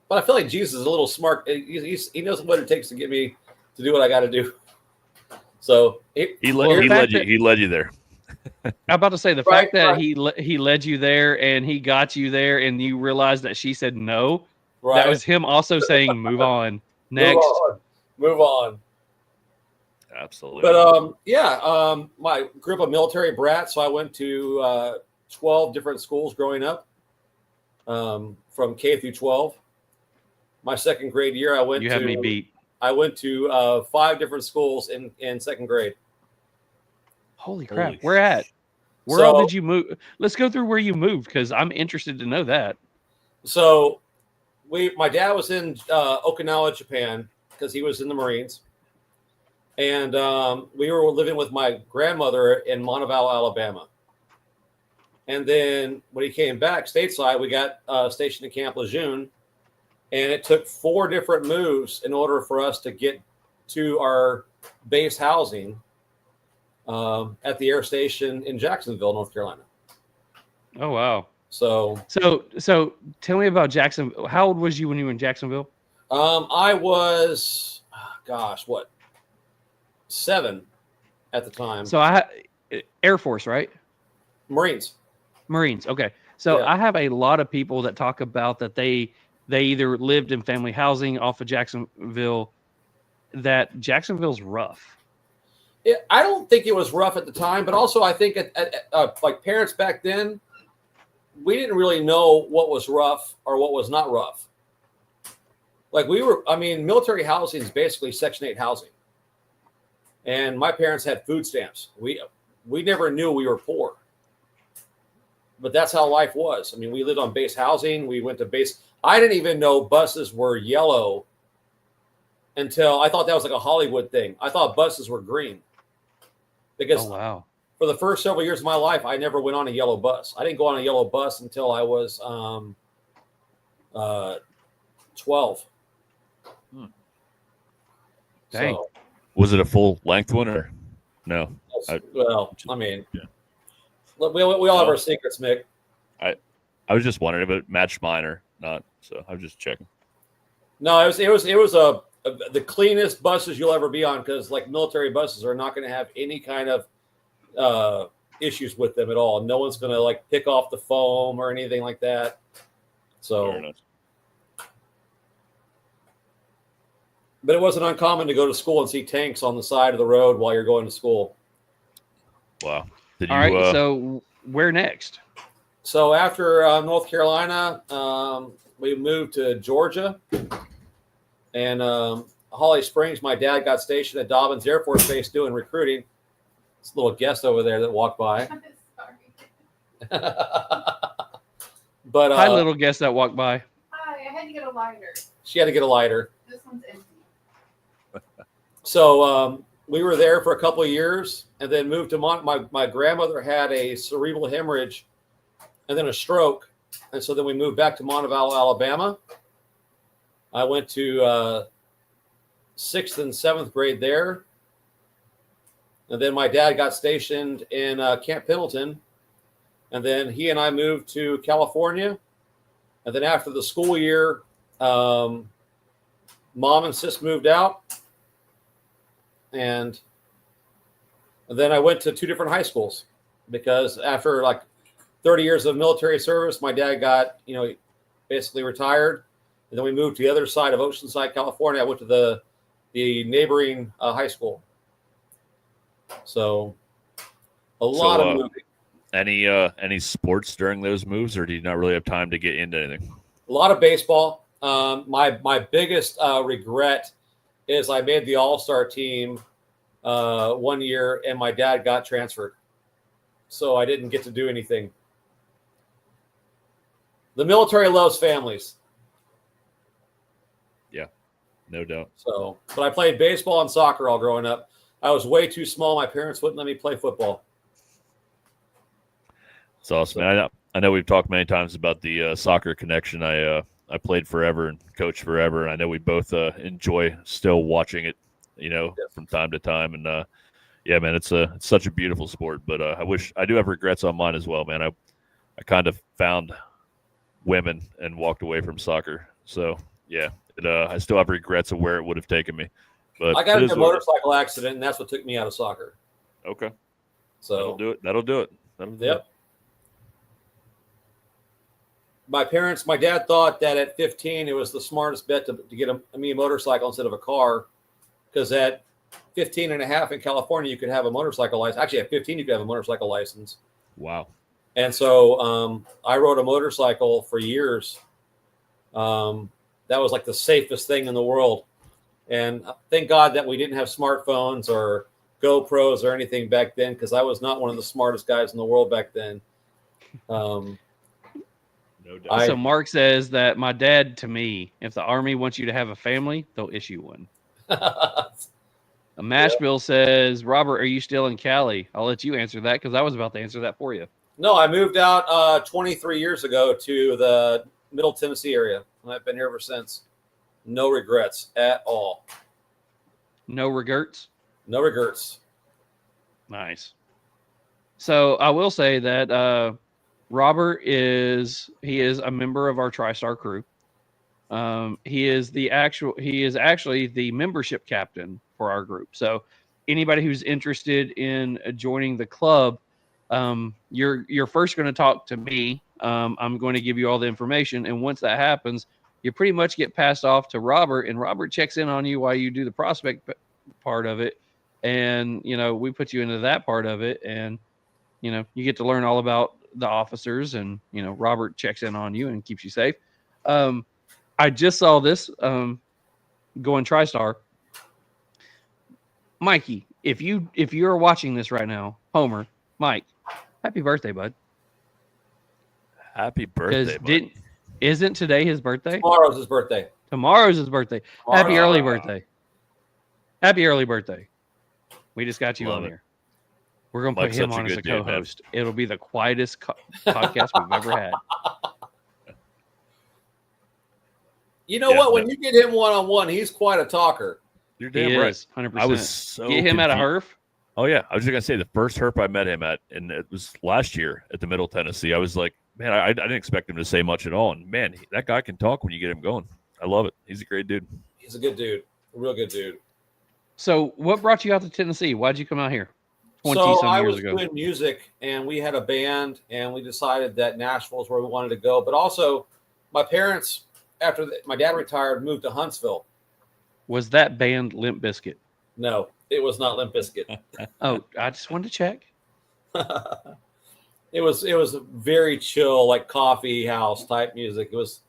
but I feel like Jesus is a little smart. He knows what it takes to get me to do what I got to do. So He led you there. I'm about to say the Right, fact that right. he led you there and he got you there and you realized that she said no. right. That was him also saying move on. Next. Move on. Absolutely. But my grew up a military brat, so I went to 12 different schools growing up, from K through 12. My second grade year, I went me beat. I went to 5 different schools in second grade. Holy crap. Holy Where at? Where So- all did you move? Let's go through where you moved because I'm interested to know that. So my dad was in Okinawa, Japan, because he was in the Marines. And we were living with my grandmother in Montevallo, Alabama. And then when he came back stateside, we got stationed at Camp Lejeune. And it took 4 different moves in order for us to get to our base housing at the air station in Jacksonville, North Carolina. Oh wow. So tell me about Jacksonville. How old was you when you were in Jacksonville? I was, gosh, what, 7 at the time. So Air Force, right? Marines. Okay. So Yeah. I have a lot of people that talk about that they either lived in family housing off of Jacksonville, that Jacksonville's rough. I don't think it was rough at the time, but also I think like parents back then, we didn't really know what was rough or what was not rough. Like military housing is basically Section 8 housing. And my parents had food stamps. We never knew we were poor. But that's how life was. I mean, we lived on base housing. We went to base. I didn't even know buses were yellow until I thought that was like a Hollywood thing. I thought buses were green. Because wow. For the first several years of my life, I never went on a yellow bus. I didn't go on a yellow bus until I was 12. Dang. So, Was it a full length one or no? we all have our secrets, Mick. I was just wondering if it matched mine or not, so I was just checking. No, it was the cleanest buses you'll ever be on, because like military buses are not going to have any kind of issues with them at all. No one's going to like pick off the foam or anything like that. So, but it wasn't uncommon to go to school and see tanks on the side of the road while you're going to school. Wow. All right. So where next? So after North Carolina, we moved to Georgia, and Holly Springs. My dad got stationed at Dobbins Air Force Base doing recruiting. It's a little guest over there that walked by. But hi, little guest that walked by. Hi, I had to get a lighter. She had to get a lighter. This one's empty. So we were there for a couple of years, and then moved to my grandmother had a cerebral hemorrhage and then a stroke. And so then we moved back to Montevallo, Alabama. I went to 6th and 7th grade there. And then my dad got stationed in Camp Pendleton. And then he and I moved to California. And then after the school year, Mom and Sis moved out. And then I went to 2 different high schools, because after like 30 years of military service, my dad got, basically retired. And then we moved to the other side of Oceanside, California. I went to the neighboring high school. So a lot of moving. Any sports during those moves, or do you not really have time to get into anything? A lot of baseball. My biggest regret is I made the All-Star team one year, and my dad got transferred, so I didn't get to do anything. The military loves families. Yeah, no doubt. So, but I played baseball and soccer all growing up. I was way too small. My parents wouldn't let me play football. It's awesome, man. I know we've talked many times about the soccer connection. I played forever and coached forever, and I know we both enjoy still watching it, from time to time. And yeah, man, it's such a beautiful sport. But I do have regrets on mine as well, man. I kind of found women and walked away from soccer. So yeah, I still have regrets of where it would have taken me. But I got into a motorcycle accident, and that's what took me out of soccer. Okay, so That'll do it. Yep. My dad thought that at 15, it was the smartest bet to get me a motorcycle instead of a car, because at 15 and a half in California, you could have a motorcycle license. Actually, at 15, you could have a motorcycle license. Wow. And so I rode a motorcycle for years. That was like the safest thing in the world. And thank God that we didn't have smartphones or GoPros or anything back then, because I was not one of the smartest guys in the world back then. No doubt. So Mark says that my dad, to me, if the Army wants you to have a family, they'll issue one. A Mashbill says, Robert, are you still in Cali? I'll let you answer that, because I was about to answer that for you. No, I moved out 23 years ago to the Middle Tennessee area. and I've been here ever since. No regrets at all. No regrets. No regrets. Nice. So I will say that Robert is a member of our TriStar crew. He is actually the membership captain for our group. So anybody who's interested in joining the club, you're first going to talk to me. I'm going to give you all the information, and once that happens, you pretty much get passed off to Robert, and Robert checks in on you while you do the prospect part of it, and we put you into that part of it, and you get to learn all about the officers, and Robert checks in on you and keeps you safe. I just saw this going TriStar. Mikey, if you're watching this right now, Homer, Mike, happy birthday, bud. Happy birthday, bud. Isn't today his birthday? Tomorrow's his birthday. Tomorrow's his birthday. Happy early birthday. Happy early birthday. We just got you Love on it. here. We're going to put Mike's him such a on as good a dude, man. co-host. It'll be the quietest podcast we've ever had. You know Yeah, what? When you get him one-on-one, he's quite a talker. You're He damn right. is, 100%. I was so Get him at a confused. Herf. Oh yeah, I was just gonna say the first Herp I met him at, and it was last year at the Middle Tennessee. I was like, man, I didn't expect him to say much at all, and man, that guy can talk when you get him going. I love it. He's a great dude. He's a good dude. A real good dude. So what brought you out to Tennessee? Why'd you come out here 20 So some I years was ago? doing music, and we had a band, and we decided that Nashville is where we wanted to go. But also, my parents, after my dad retired, moved to Huntsville. Was that band Limp Bizkit? No, it was not Limp Bizkit. Oh, I just wanted to check. It was very chill, like coffee house type music. It was,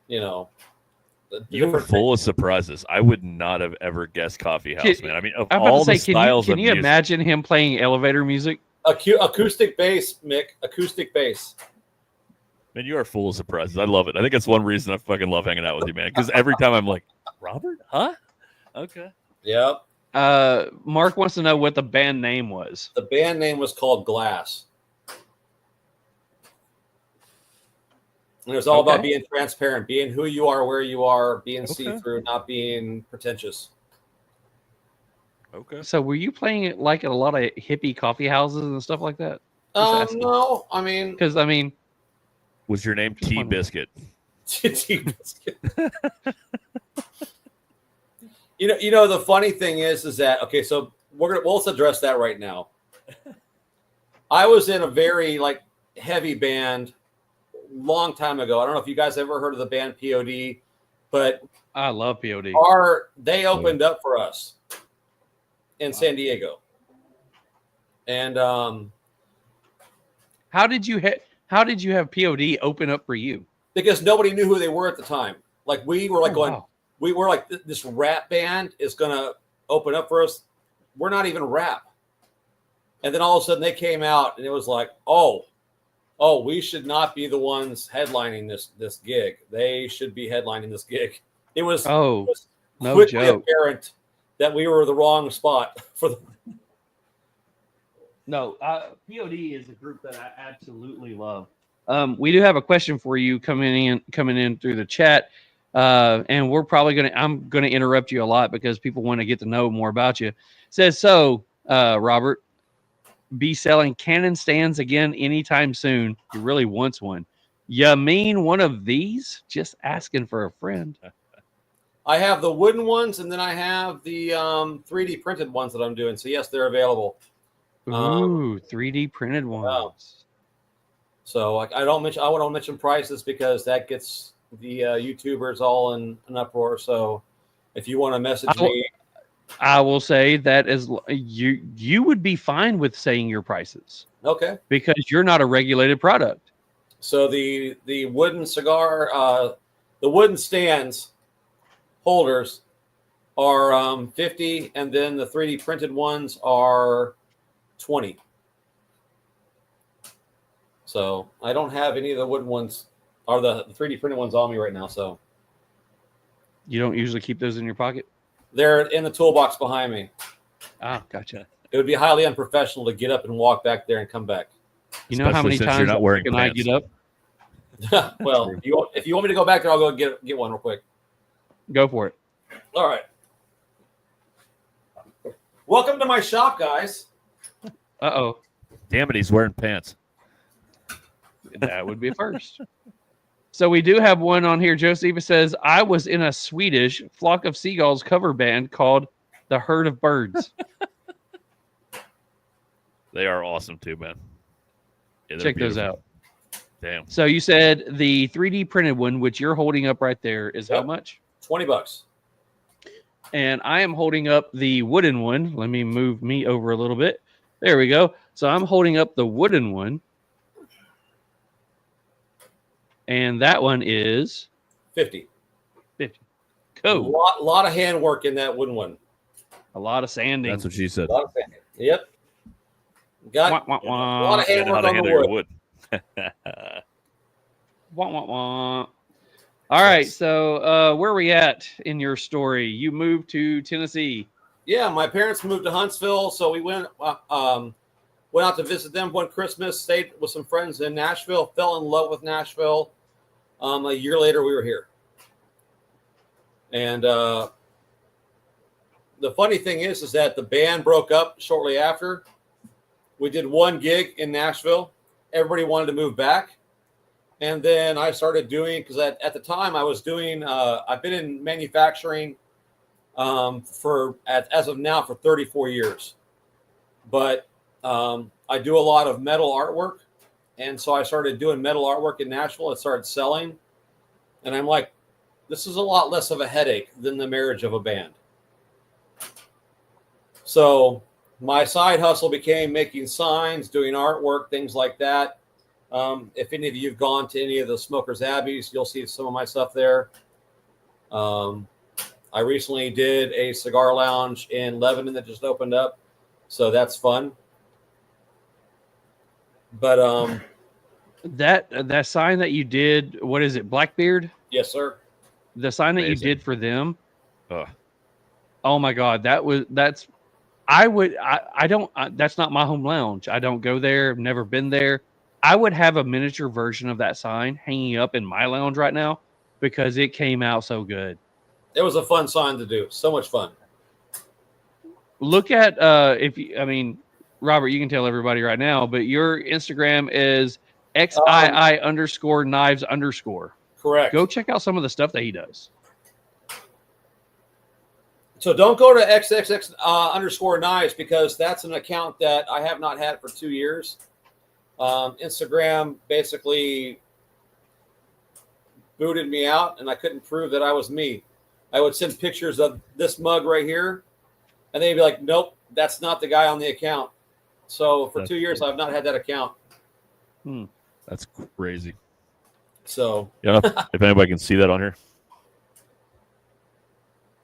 You were full of surprises. I would not have ever guessed coffee house, man. I mean, of I'm about all to the say, styles can of you music, imagine him playing elevator music? Acoustic bass, Mick. Acoustic bass. man, you are full of surprises. I love it. I think that's one reason I fucking love hanging out with you, man. Because every time I'm like, Robert, huh? Okay. Yep. Mark wants to know what the band name was. The band name was called Glass. And it was all about being transparent, being who you are, where you are, being see-through, not being pretentious. Okay. So were you playing it like at a lot of hippie coffee houses and stuff like that? Just asking. No, I mean, Because Was your name T Biscuit? you know, the funny thing is that okay, so let's address that right now. I was in a very heavy band long time ago. I don't know if you guys ever heard of the band POD, but I love POD. They opened up for us in San Diego. And How did you have POD open up for you? because nobody knew who they were at the time. Like we were Wow. we were like, this rap band is gonna open up for us. We're not even rap. And then all of a sudden they came out and it was like, oh, we should not be the ones headlining this gig. They should be headlining this gig. It was, Oh, no quickly joke. apparent that we were the wrong spot for the. No, POD is a group that I absolutely love. We do have a question for you coming in through the chat, and I'm gonna interrupt you a lot because people want to get to know more about you. It says so, Robert, be selling cannon stands again anytime soon. He really wants one. You mean one of these? Just asking for a friend. I have the wooden ones, and then I have the 3D printed ones that I'm doing. So yes, they're available. Ooh, 3D printed ones. Wow. So I don't mention prices because that gets the YouTubers all in an uproar. So if you want to message me, I will say that as you would be fine with saying your prices okay. because you're not a regulated product. So the wooden cigar, the wooden stands holders are 50, and then the 3D printed ones are 20. So I don't have any of the wooden ones or the 3D printed ones on me right now. So You don't usually keep those in your pocket? they're in the toolbox behind me. Ah, gotcha. It would be highly unprofessional to get up and walk back there and come back. You know how Especially many since times you're not wearing Mike and I pants. get up? Well, if you want me to go back there, I'll go get one real quick. Go for it. All right. Welcome to my shop, guys. Uh-oh. Damn it, he's wearing pants. That would be a first. So we do have one on here. Joseph says, I was in a Swedish Flock of Seagulls cover band called The Herd of Birds. They are awesome too, man. Yeah, they're Check those beautiful. out. Damn. So you said the 3D printed one, which you're holding up right there, is how Yep. much? $20. And I am holding up the wooden one. Let me move me over a little bit. There we go. So I'm holding up the wooden one. And that one is 50. 50. Cool. Lot of handwork in that wooden one. A lot of sanding. That's what she said. A lot of sanding. Yep. Got Wah, wah, wah. a lot of They know how handwork to on the handle wood. your wood. Wah, wah, wah. All right. So where are we at in your story? You moved to Tennessee. Yeah, my parents moved to Huntsville, so we went out to visit them one Christmas, stayed with some friends in Nashville, fell in love with Nashville. A year later, we were here. And the funny thing is that the band broke up shortly after. We did one gig in Nashville. Everybody wanted to move back. And then I started doing, because at the time I was doing, I've been in manufacturing as of now for 34 years. But I do a lot of metal artwork. And so I started doing metal artwork in Nashville. It started selling. And I'm like, this is a lot less of a headache than the marriage of a band. So my side hustle became making signs, doing artwork, things like that. If any of you have gone to any of the Smokers Abbeys, you'll see some of my stuff there. I recently did a cigar lounge in Lebanon that just opened up. So that's fun. But That sign that you did, what is it, Blackbeard? yes, sir. The sign that Amazing. you did for them. Oh, Oh my God, that's not my home lounge. I don't go there. Never been there. I would have a miniature version of that sign hanging up in my lounge right now because it came out so good. It was a fun sign to do. So much fun. Look at Robert, you can tell everybody right now, but your Instagram is XII_knives_. Correct. Go check out some of the stuff that he does. So don't go to XXX_knives because that's an account that I have not had for 2 years. Instagram basically booted me out and I couldn't prove that I was me. I would send pictures of this mug right here and they'd be like, nope, that's not the guy on the account. So for 2 years, I've not had that account. that's crazy. So Yeah, if anybody can see that on here.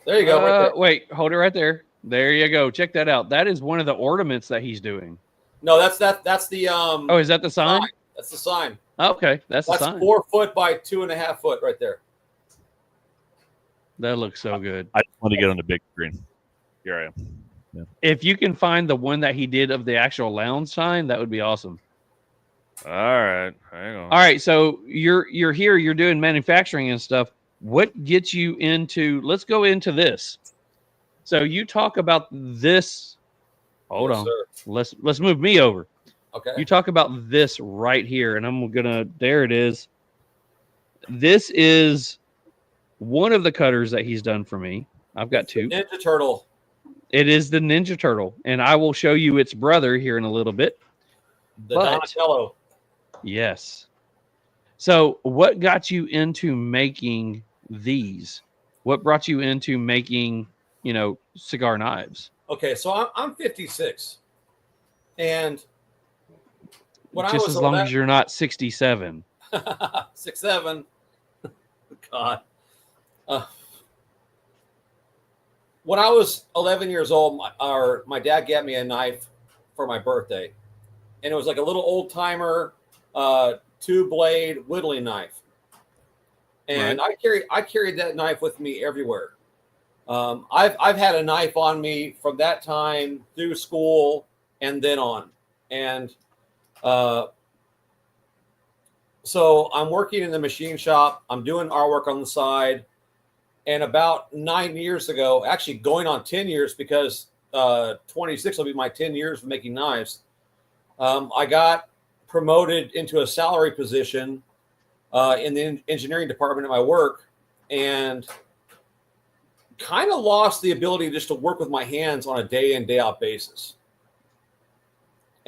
there you go. Right there. Wait, hold it right there. There you go. Check that out. That is one of the ornaments that he's doing. No, that's the Oh, is that the sign? That's the sign. Okay, that's the That's sign. 4 foot by 2.5 foot right there. That looks so good. I just want to get on the big screen. Here I am. If you can find the one that he did of the actual lounge sign, that would be awesome. All right, hang on. All right, so you're here, you're doing manufacturing and stuff. What gets you into? Let's go into this. So you talk about this. Hold Yes, on. sir. Let's move me over. Okay. You talk about this right here, and I'm gonna. There it is. This is one of the cutters that he's done for me. I've got two. Ninja Turtle. It is the Ninja Turtle, and I will show you its brother here in a little bit. The But- Donatello. Yes. So, what got you into making these? What brought you into making, cigar knives? Okay, so I'm 56. And when Just I was as long as you're not 67. 6'7". God. When I was 11 years old, my dad got me a knife for my birthday. And it was like a little old timer, 2-blade whittling knife. And I carried that knife with me everywhere. I've had a knife on me from that time through school and then on. And So I'm working in the machine shop. I'm doing artwork on the side. And about 9 years ago, actually going on 10 years, because 26 will be my 10 years of making knives, I got promoted into a salary position in the engineering department at my work, and kind of lost the ability just to work with my hands on a day in, day out basis.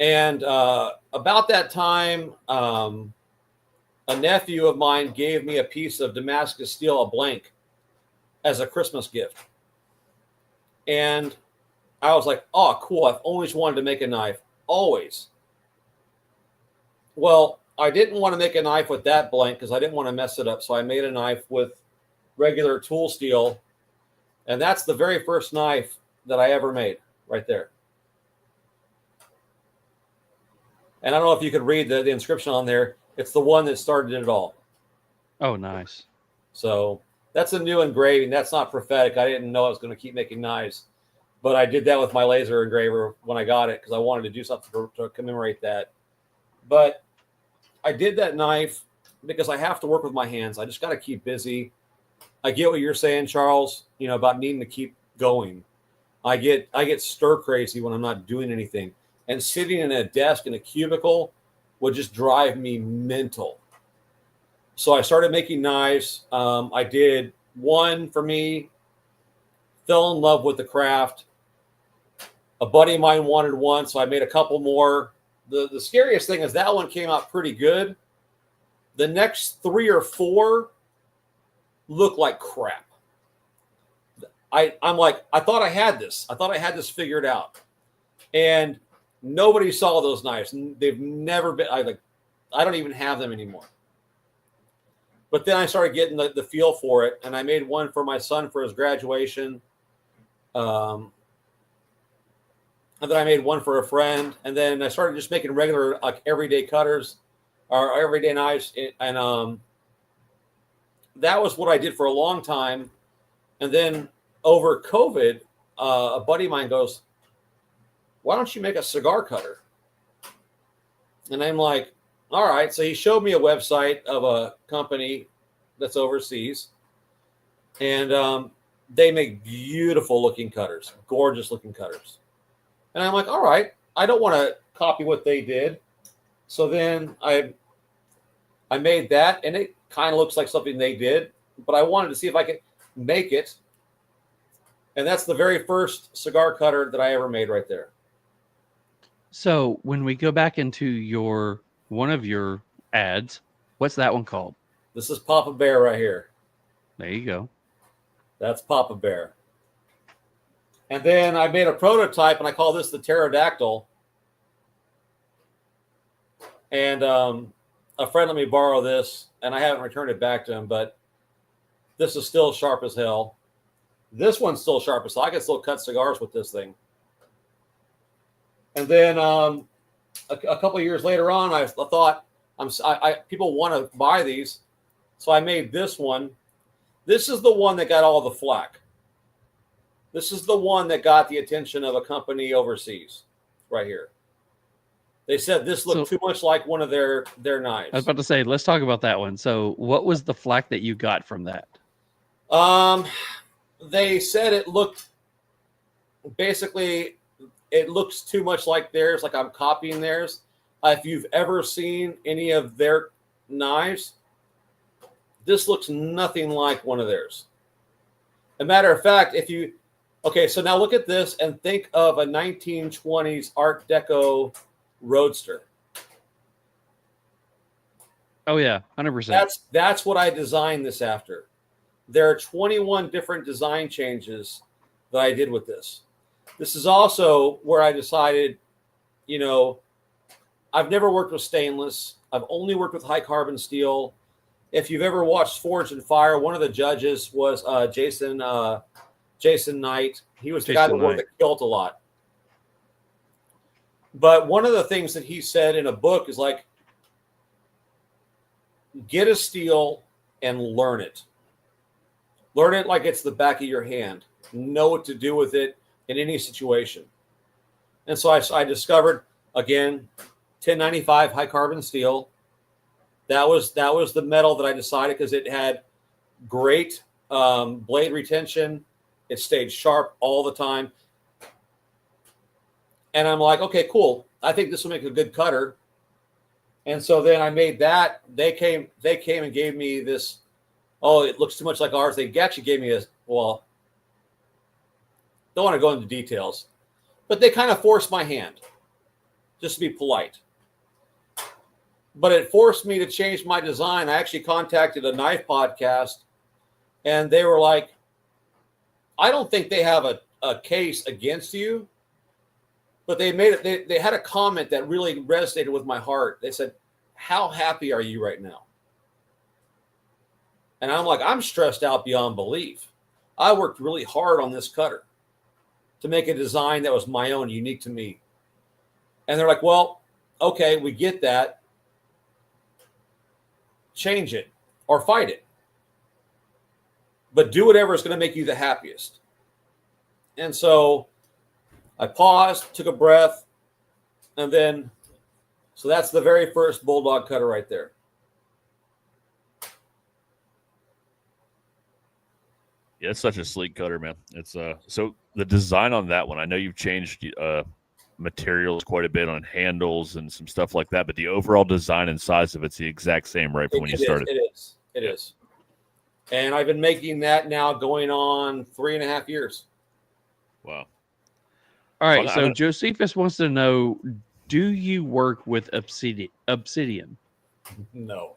And about that time, a nephew of mine gave me a piece of Damascus steel, a blank, as a Christmas gift. And I was like, oh, cool. I've always wanted to make a knife. Always. Well, I didn't want to make a knife with that blank because I didn't want to mess it up. So I made a knife with regular tool steel. And that's the very first knife that I ever made right there. And I don't know if you could read the inscription on there. It's the one that started it all. Oh, nice. So that's a new engraving. That's not prophetic. I didn't know I was going to keep making knives. But I did that with my laser engraver when I got it because I wanted to do something to commemorate that. But I did that knife because I have to work with my hands. I just got to keep busy. I get what you're saying, Charles, about needing to keep going. I get stir crazy when I'm not doing anything. And sitting in a desk in a cubicle would just drive me mental. So I started making knives. I did one for me, fell in love with the craft. A buddy of mine wanted one, so I made a couple more. The scariest thing is that one came out pretty good. The next 3 or 4 look like crap. I'm like, I thought I had this. I thought I had this figured out. And nobody saw those knives. They've never been, I don't even have them anymore. But then I started getting the feel for it, and I made one for my son for his graduation. And then I made one for a friend, and then I started just making regular, everyday cutters or everyday knives. And that was what I did for a long time. And then over COVID, a buddy of mine goes, "Why don't you make a cigar cutter?" And I'm like, all right. So he showed me a website of a company that's overseas, and they make beautiful looking cutters, gorgeous looking cutters. And I'm like, all right, I don't want to copy what they did. So then I made that, and it kind of looks like something they did, but I wanted to see if I could make it. And that's the very first cigar cutter that I ever made right there. So when we go back into one of your ads, what's that one called? This is Papa Bear right here. There you go. That's Papa Bear. And then I made a prototype, and I call this the pterodactyl. And a friend let me borrow this, and I haven't returned it back to him, but this is still sharp as hell. This one's still sharp as hell. I can still cut cigars with this thing. And then a couple of years later on, I thought, people want to buy these. So I made this one. This is the one that got all the flack. This is the one that got the attention of a company overseas right here. They said this looked too much like one of their knives. I was about to say, let's talk about that one. So what was the flack that you got from that? They said it looks too much like theirs, like I'm copying theirs. If you've ever seen any of their knives, this looks nothing like one of theirs. As a matter of fact, so now look at this and think of a 1920s Art Deco Roadster. Oh yeah, 100%. That's what I designed this after. There are 21 different design changes that I did with this. This is also where I decided, I've never worked with stainless. I've only worked with high carbon steel. If you've ever watched Forged in Fire, one of the judges was Jason Knight. He was the guy that wore the kilt a lot. But one of the things that he said in a book is like, get a steel and learn it. Learn it like it's the back of your hand. Know what to do with it in any situation. And so I discovered, again, 1095 high carbon steel. That was the metal that I decided because it had great blade retention. It stayed sharp all the time. And I'm like, okay, cool. I think this will make a good cutter. And so then I made that. They came and gave me this. Oh, it looks too much like ours. They actually gave me don't want to go into details, but they kind of forced my hand, just to be polite. But it forced me to change my design. I actually contacted a knife podcast, and they were like, I don't think they have a case against you, but they made it. They had a comment that really resonated with my heart. They said, how happy are you right now? And I'm like, I'm stressed out beyond belief. I worked really hard on this cutter to make a design that was my own, unique to me. And they're like, well, okay, we get that. Change it or fight it. But do whatever is going to make you the happiest. And so I paused, took a breath, and then, so that's the very first Bulldog cutter right there. Yeah, it's such a sleek cutter, man. It's so the design on that one, I know you've changed materials quite a bit on handles and some stuff like that, but the overall design and size of it's the exact same right from when you started. It is. And I've been making that now going on 3.5 years. Wow. All right, so Josephus wants to know, do you work with obsidian? No.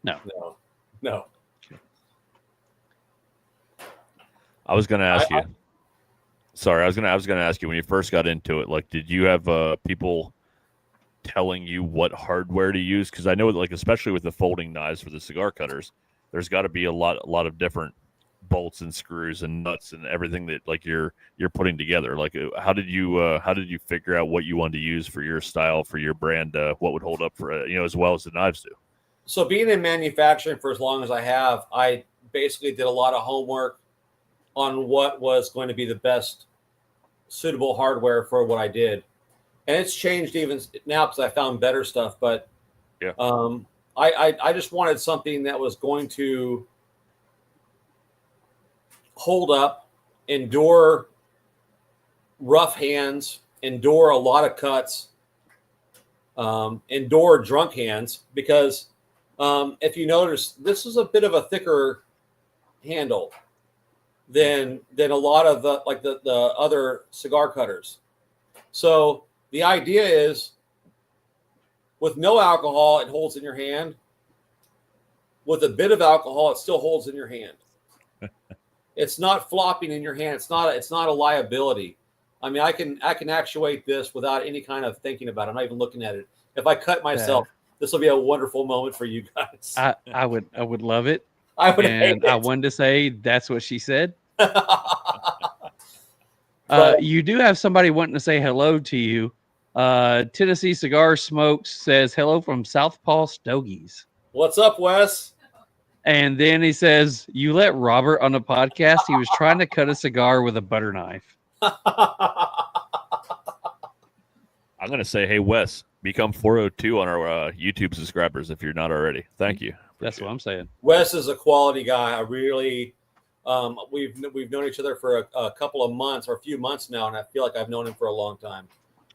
No. I was going to ask you. Sorry, I was going to ask you when you first got into it. Like, did you have people telling you what hardware to use? Because I know, like, especially with the folding knives for the cigar cutters, there's got to be a lot of different bolts and screws and nuts and everything that like you're putting together. Like, how did you figure out what you wanted to use for your style, for your brand? What would hold up for as well as the knives do? So, being in manufacturing for as long as I have, I basically did a lot of homework on what was going to be the best suitable hardware for what I did. And it's changed even now because I found better stuff. But yeah, I just wanted something that was going to hold up, endure rough hands, endure a lot of cuts, endure drunk hands. Because if you notice, this is a bit of a thicker handle than a lot of the other cigar cutters. So the idea is, with no alcohol, it holds in your hand. With a bit of alcohol, it still holds in your hand. It's not flopping in your hand. It's not a liability. I mean, I can actuate this without any kind of thinking about it. I'm not even looking at it. If I cut myself, this will be a wonderful moment for you guys. I would love it. I wanted to say that's what she said. But, you do have somebody wanting to say hello to you. Tennessee Cigar Smokes says hello from Southpaw Stogies. what's up, Wes? And then he says, you let Robert on the podcast. He was trying to cut a cigar with a butter knife. I'm going to say, hey, Wes, become 402 on our YouTube subscribers if you're not already. Thank you. That's what I'm saying. Wes is a quality guy. I really, we've known each other for a couple of months or a few months now, and I feel like I've known him for a long time.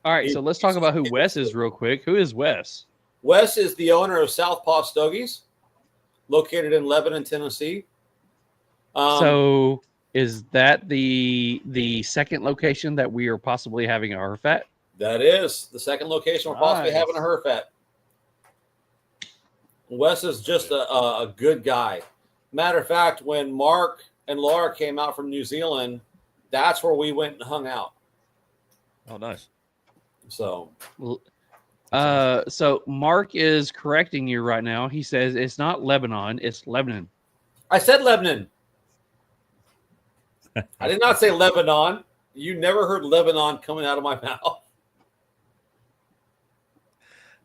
All right, so let's talk about who Wes is real quick. Who is Wes? Wes is the owner of Southpaw Stogies, located in Lebanon, Tennessee. So is that the second location that we are possibly having a Herf at? That is the second location we're possibly having a Herf at. Wes is just a good guy. Matter of fact, when Mark and Laura came out from New Zealand, that's where we went and hung out. Oh, nice. So Mark is correcting you right now. He says it's not Lebanon, it's Lebanon. I said Lebanon. I did not say Lebanon. You never heard Lebanon coming out of my mouth.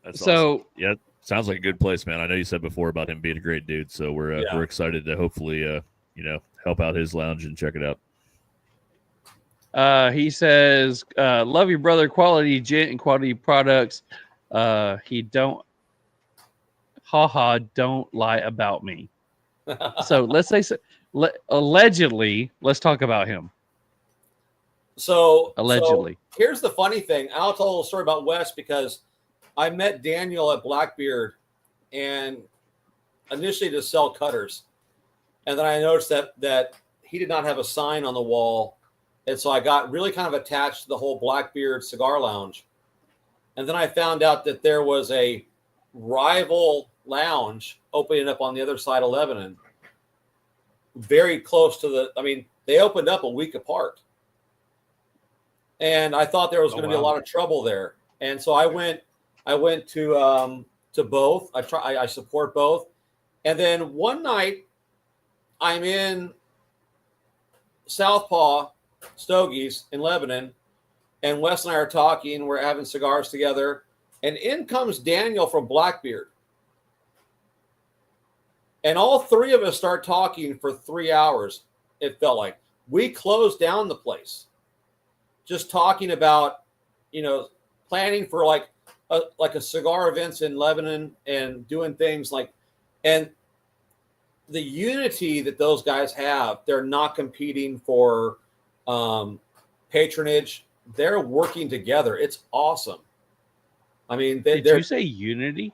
That's awesome. Yeah, sounds like a good place, man. I know you said before about him being a great dude, so we're excited to hopefully help out his lounge and check it out. He says, love your brother, quality gent and quality products. He don't haha, don't lie about me. So let's say, allegedly, let's talk about him. So Allegedly. here's the funny thing. I'll tell a little story about Wes because I met Daniel at Blackbeard and initially to sell cutters. And then I noticed that he did not have a sign on the wall. And so I got really kind of attached to the whole Blackbeard cigar lounge. And then I found out that there was a rival lounge opening up on the other side of Lebanon, very close to they opened up a week apart. And I thought there was going to be a lot of trouble there. And so I went to both. I support both. And then one night I'm in Southpaw Stogies in Lebanon, and Wes and I are talking. We're having cigars together, and in comes Daniel from Blackbeard. And all three of us start talking for 3 hours. It felt like we closed down the place, just talking about, planning for like a cigar events in Lebanon and doing things and the unity that those guys have. They're not competing for patronage. They're working together. It's awesome. I mean, did you say unity?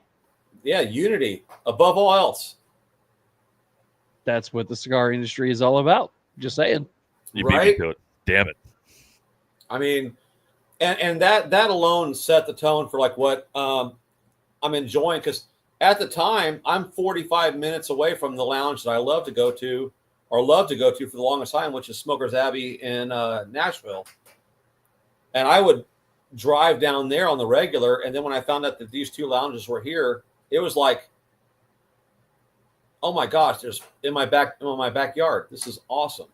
Yeah, unity above all else. That's what the cigar industry is all about. Just saying. You beat me to it. Damn it. I mean, and that alone set the tone for like what I'm enjoying, because at the time I'm 45 minutes away from the lounge that I love to go to for the longest time, which is Smoker's Abbey in Nashville. And I would drive down there on the regular. And then when I found out that these two lounges were here, it was like, oh my gosh, there's in my backyard. This is awesome.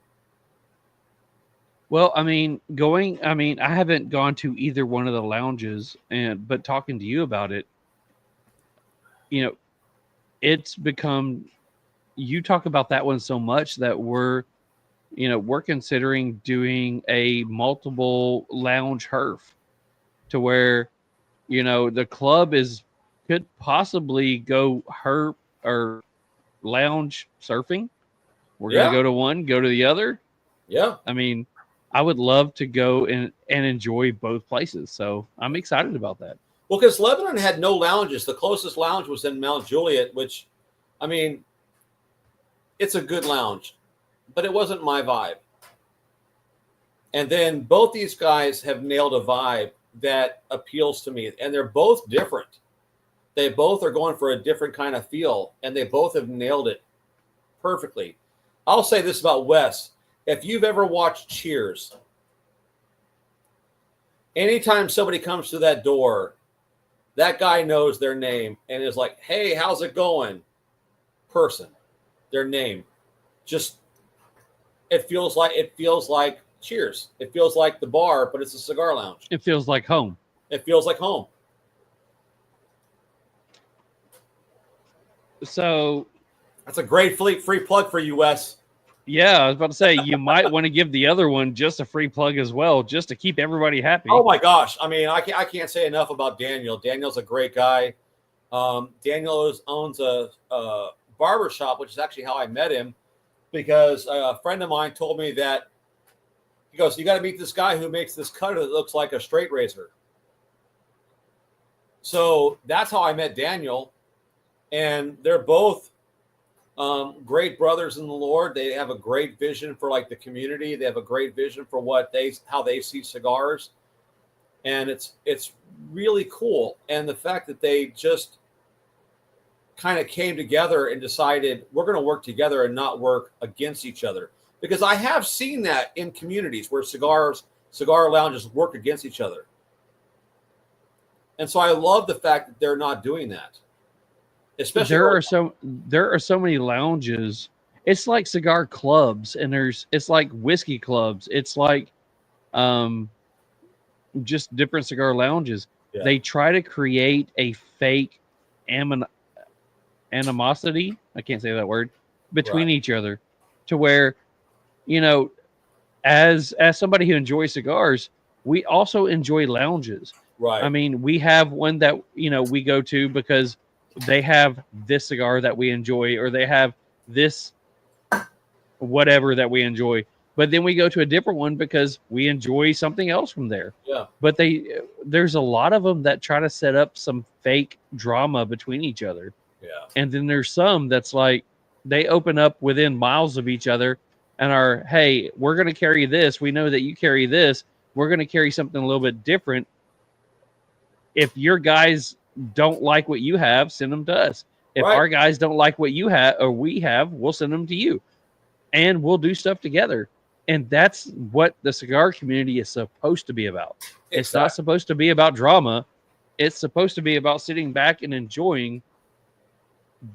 Well, I haven't gone to either one of the lounges, but talking to you about it, it's become, you talk about that one so much that we're considering doing a multiple lounge Herf to where, the club could possibly go Herf or lounge surfing. We're going to go to one, go to the other. Yeah. I mean, I would love to go and enjoy both places. So I'm excited about that. Well, because Lebanon had no lounges. The closest lounge was in Mount Juliet, which, I mean, it's a good lounge, but it wasn't my vibe. And then both these guys have nailed a vibe that appeals to me. And they're both different. They both are going for a different kind of feel, and they both have nailed it perfectly. I'll say this about Wes. If you've ever watched Cheers, anytime somebody comes to that door, that guy knows their name and is like, hey, how's it going? Person, their name. Just, it feels like Cheers. It feels like the bar, but it's a cigar lounge. It feels like home. It feels like home. So that's a great free plug for you, Wes. Yeah, I was about to say, you might want to give the other one just a free plug as well, just to keep everybody happy. Oh my gosh. I mean, I can't say enough about Daniel. Daniel's a great guy. Daniel owns a barber shop, which is actually how I met him, because a friend of mine told me that, he goes, you got to meet this guy who makes this cutter that looks like a straight razor. So that's how I met Daniel. And they're both great brothers in the Lord. They have a great vision for like the community. They have a great vision for how they see cigars, and it's really cool. And the fact that they just kind of came together and decided we're going to work together and not work against each other, because I have seen that in communities where cigar lounges work against each other, and so I love the fact that they're not doing that. Especially there are so many lounges. It's like cigar clubs, and it's like whiskey clubs. It's like just different cigar lounges. Yeah. They try to create a fake animosity. I can't say that word between each other, to where, as somebody who enjoys cigars, we also enjoy lounges. Right. I mean, we have one that we go to because they have this cigar that we enjoy, or they have this whatever that we enjoy. But then we go to a different one because we enjoy something else from there. Yeah. But there's a lot of them that try to set up some fake drama between each other. Yeah. And then there's some that's like they open up within miles of each other and are, hey, we're going to carry this. We know that you carry this. We're going to carry something a little bit different. If your guys don't like what you have, send them to us. If Right. our guys don't like what you have or we have, we'll send them to you. And we'll do stuff together. And that's what the cigar community is supposed to be about. It's not supposed to be about drama. It's supposed to be about sitting back and enjoying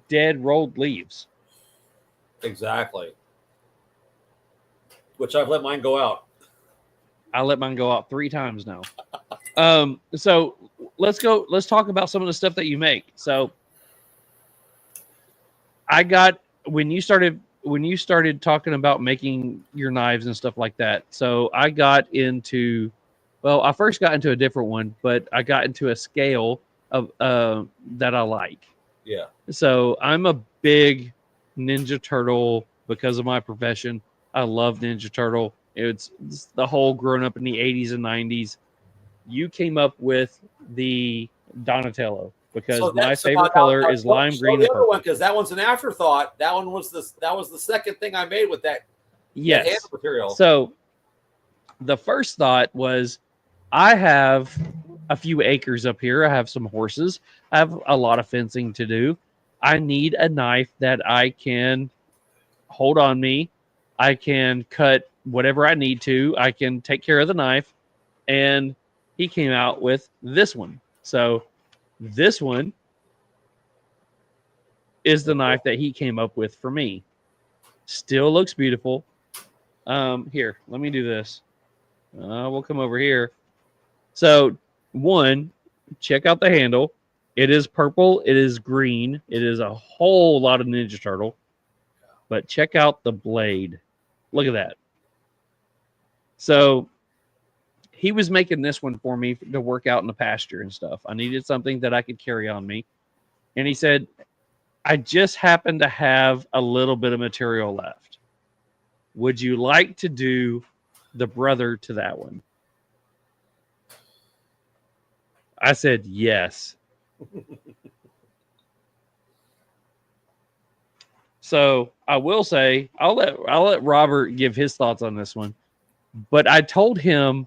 dead rolled leaves. Exactly. Which I've let mine go out. I let mine go out 3 times now. So let's talk about some of the stuff that you make. So I got when you started talking about making your knives and stuff like that. So I got into, I first got into a different one, but I got into a scale of that I like. Yeah. So I'm a big Ninja Turtle because of my profession. I love Ninja Turtle. It's the whole growing up in the 80s and 90s. You came up with the Donatello because my favorite color is lime green. The other one, because that one's an afterthought. That was the second thing I made with that. Yes. That hand material. So the first thought was, I have a few acres up here. I have some horses. I have a lot of fencing to do. I need a knife that I can hold on me. I can cut whatever I need to. I can take care of the knife. And he came out with this one. So this one is the knife that he came up with for me. Still looks beautiful. Here, let me do this. We'll come over here. So, one, check out the handle. It is purple. It is green. It is a whole lot of Ninja Turtle. But check out the blade. Look at that. So, he was making this one for me to work out in the pasture and stuff. I needed something that I could carry on me. And he said, I just happen to have a little bit of material left. Would you like to do the brother to that one? I said, yes. So I will say, I'll let Robert give his thoughts on this one. But I told him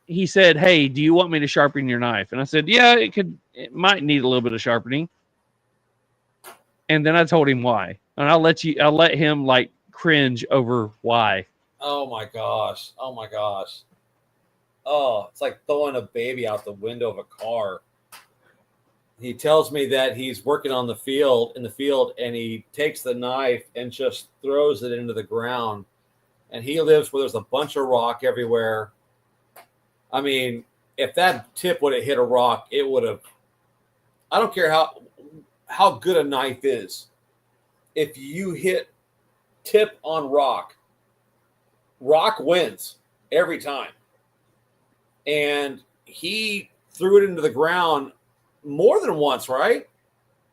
he said, hey, do you want me to sharpen your knife? And I said, yeah, it might need a little bit of sharpening. And then I told him why. And I'll let him like cringe over why. Oh my gosh. Oh my gosh. Oh, it's like throwing a baby out the window of a car. He tells me that he's working in the field, and he takes the knife and just throws it into the ground. And he lives where there's a bunch of rock everywhere. I mean, if that tip would have hit a rock, it would have. I don't care how good a knife is. If you hit tip on rock wins every time. And he threw it into the ground more than once, right?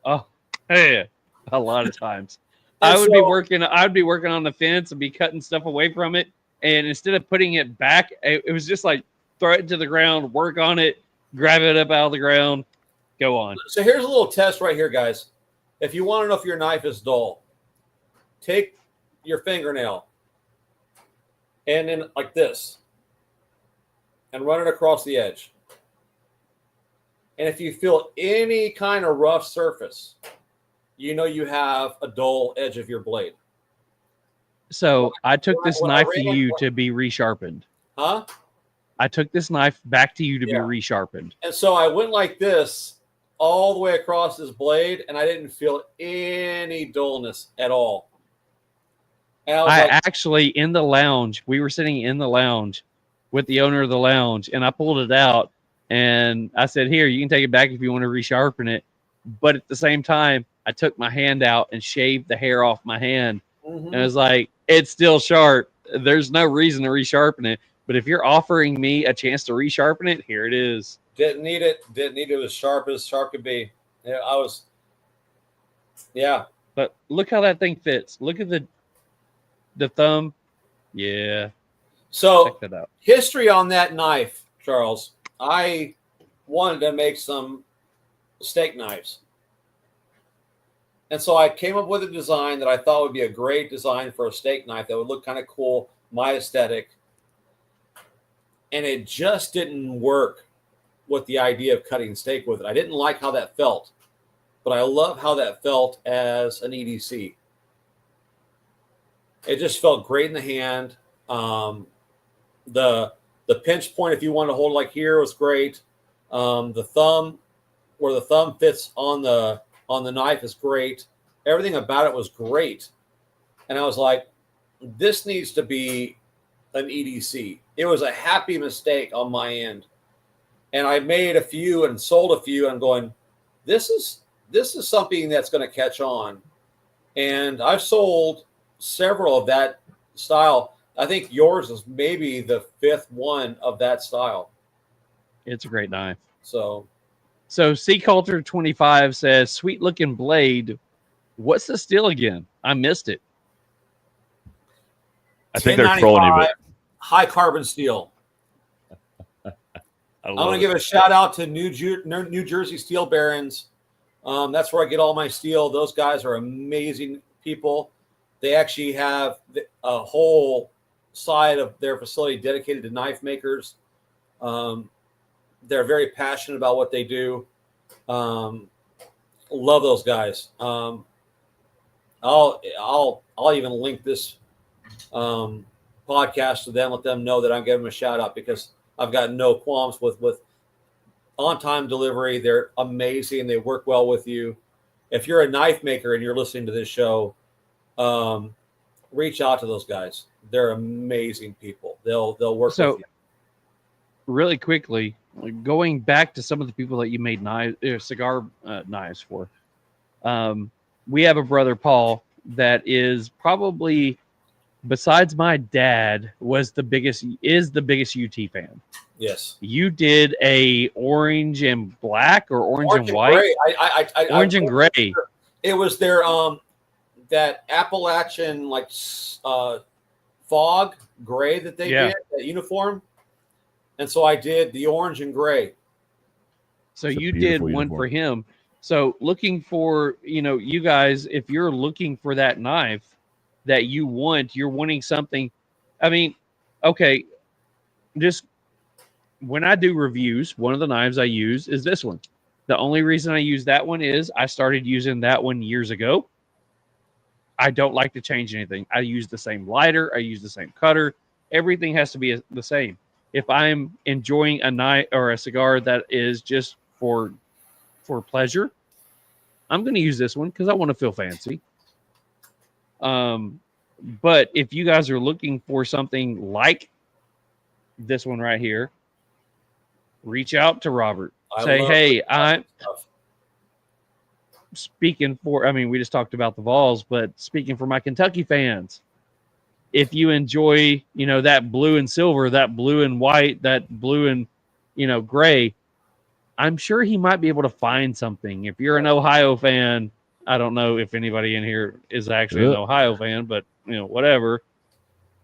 Oh, hey, a lot of times. I would be working on the fence and be cutting stuff away from it. And instead of putting it back, it was just like throw it to the ground, work on it, grab it up out of the ground, go on. So here's a little test right here, guys. If you want to know if your knife is dull, take your fingernail and then like this and run it across the edge. And if you feel any kind of rough surface, you know you have a dull edge of your blade. So I took this knife to you to be resharpened. Huh? I took this knife back to you to be resharpened. And so I went like this all the way across this blade, and I didn't feel any dullness at all. And I actually, in the lounge, we were sitting in the lounge with the owner of the lounge, and I pulled it out, and I said, here, you can take it back if you want to resharpen it. But at the same time, I took my hand out and shaved the hair off my hand. And I was like, it's still sharp. There's no reason to resharpen it. But if you're offering me a chance to resharpen it, here it is. Didn't need it. Didn't need it. As sharp could be. Yeah, Yeah. But look how that thing fits. Look at the thumb. Yeah. So Check that out. history on that knife, Charles. I wanted to make some steak knives. And so I came up with a design that I thought would be a great design for a steak knife that would look kind of cool, my aesthetic. And it just didn't work with the idea of cutting steak with it. I didn't like how that felt, but I love how that felt as an EDC. It just felt great in the hand. The pinch point, if you want to hold like here, was great. The thumb, where the thumb fits on the knife, is great. Everything about it was great. And I was like, this needs to be an EDC. It was a happy mistake on my end. And I made a few and sold a few. And I'm going, this is something that's going to catch on. And I've sold several of that style. I think yours is maybe the 5th one of that style. It's a great knife. So Sea Culture 25 says, sweet looking blade. What's the steel again? I missed it. I think they're trolling you, but high carbon steel. I'm going to give a shout out to New Jersey Steel Barons. That's where I get all my steel. Those guys are amazing people. They actually have a whole side of their facility dedicated to knife makers. They're very passionate about what they do. Love those guys. I'll even link this podcast to them, let them know that I'm giving them a shout out, because I've got no qualms with on-time delivery. They're amazing. They work well with you. If you're a knife maker and you're listening to this show, reach out to those guys. They're amazing people. They'll work with you. Really quickly, going back to some of the people that you made cigar knives for, we have a brother, Paul, that is probably, besides my dad, is the biggest UT fan. Yes. You did a orange and black or orange and white? Gray. Orange and gray. It was their that Appalachian fog gray that they did, that uniform. And so I did the orange and gray. So you did one for him. So looking for, you guys, if you're looking for that knife that you're wanting something. I mean, okay, just when I do reviews, one of the knives I use is this one. The only reason I use that one is I started using that one years ago. I don't like to change anything. I use the same lighter. I use the same cutter. Everything has to be the same. If I'm enjoying a knife or a cigar that is just for pleasure, I'm going to use this one because I want to feel fancy. But if you guys are looking for something like this one right here, reach out to Robert. Say, hey, I'm speaking for, we just talked about the Vols, but speaking for my Kentucky fans, if you enjoy, that blue and silver, that blue and white, that blue and, gray, I'm sure he might be able to find something. If you're an Ohio fan, I don't know if anybody in here is actually an Ohio fan, but, whatever,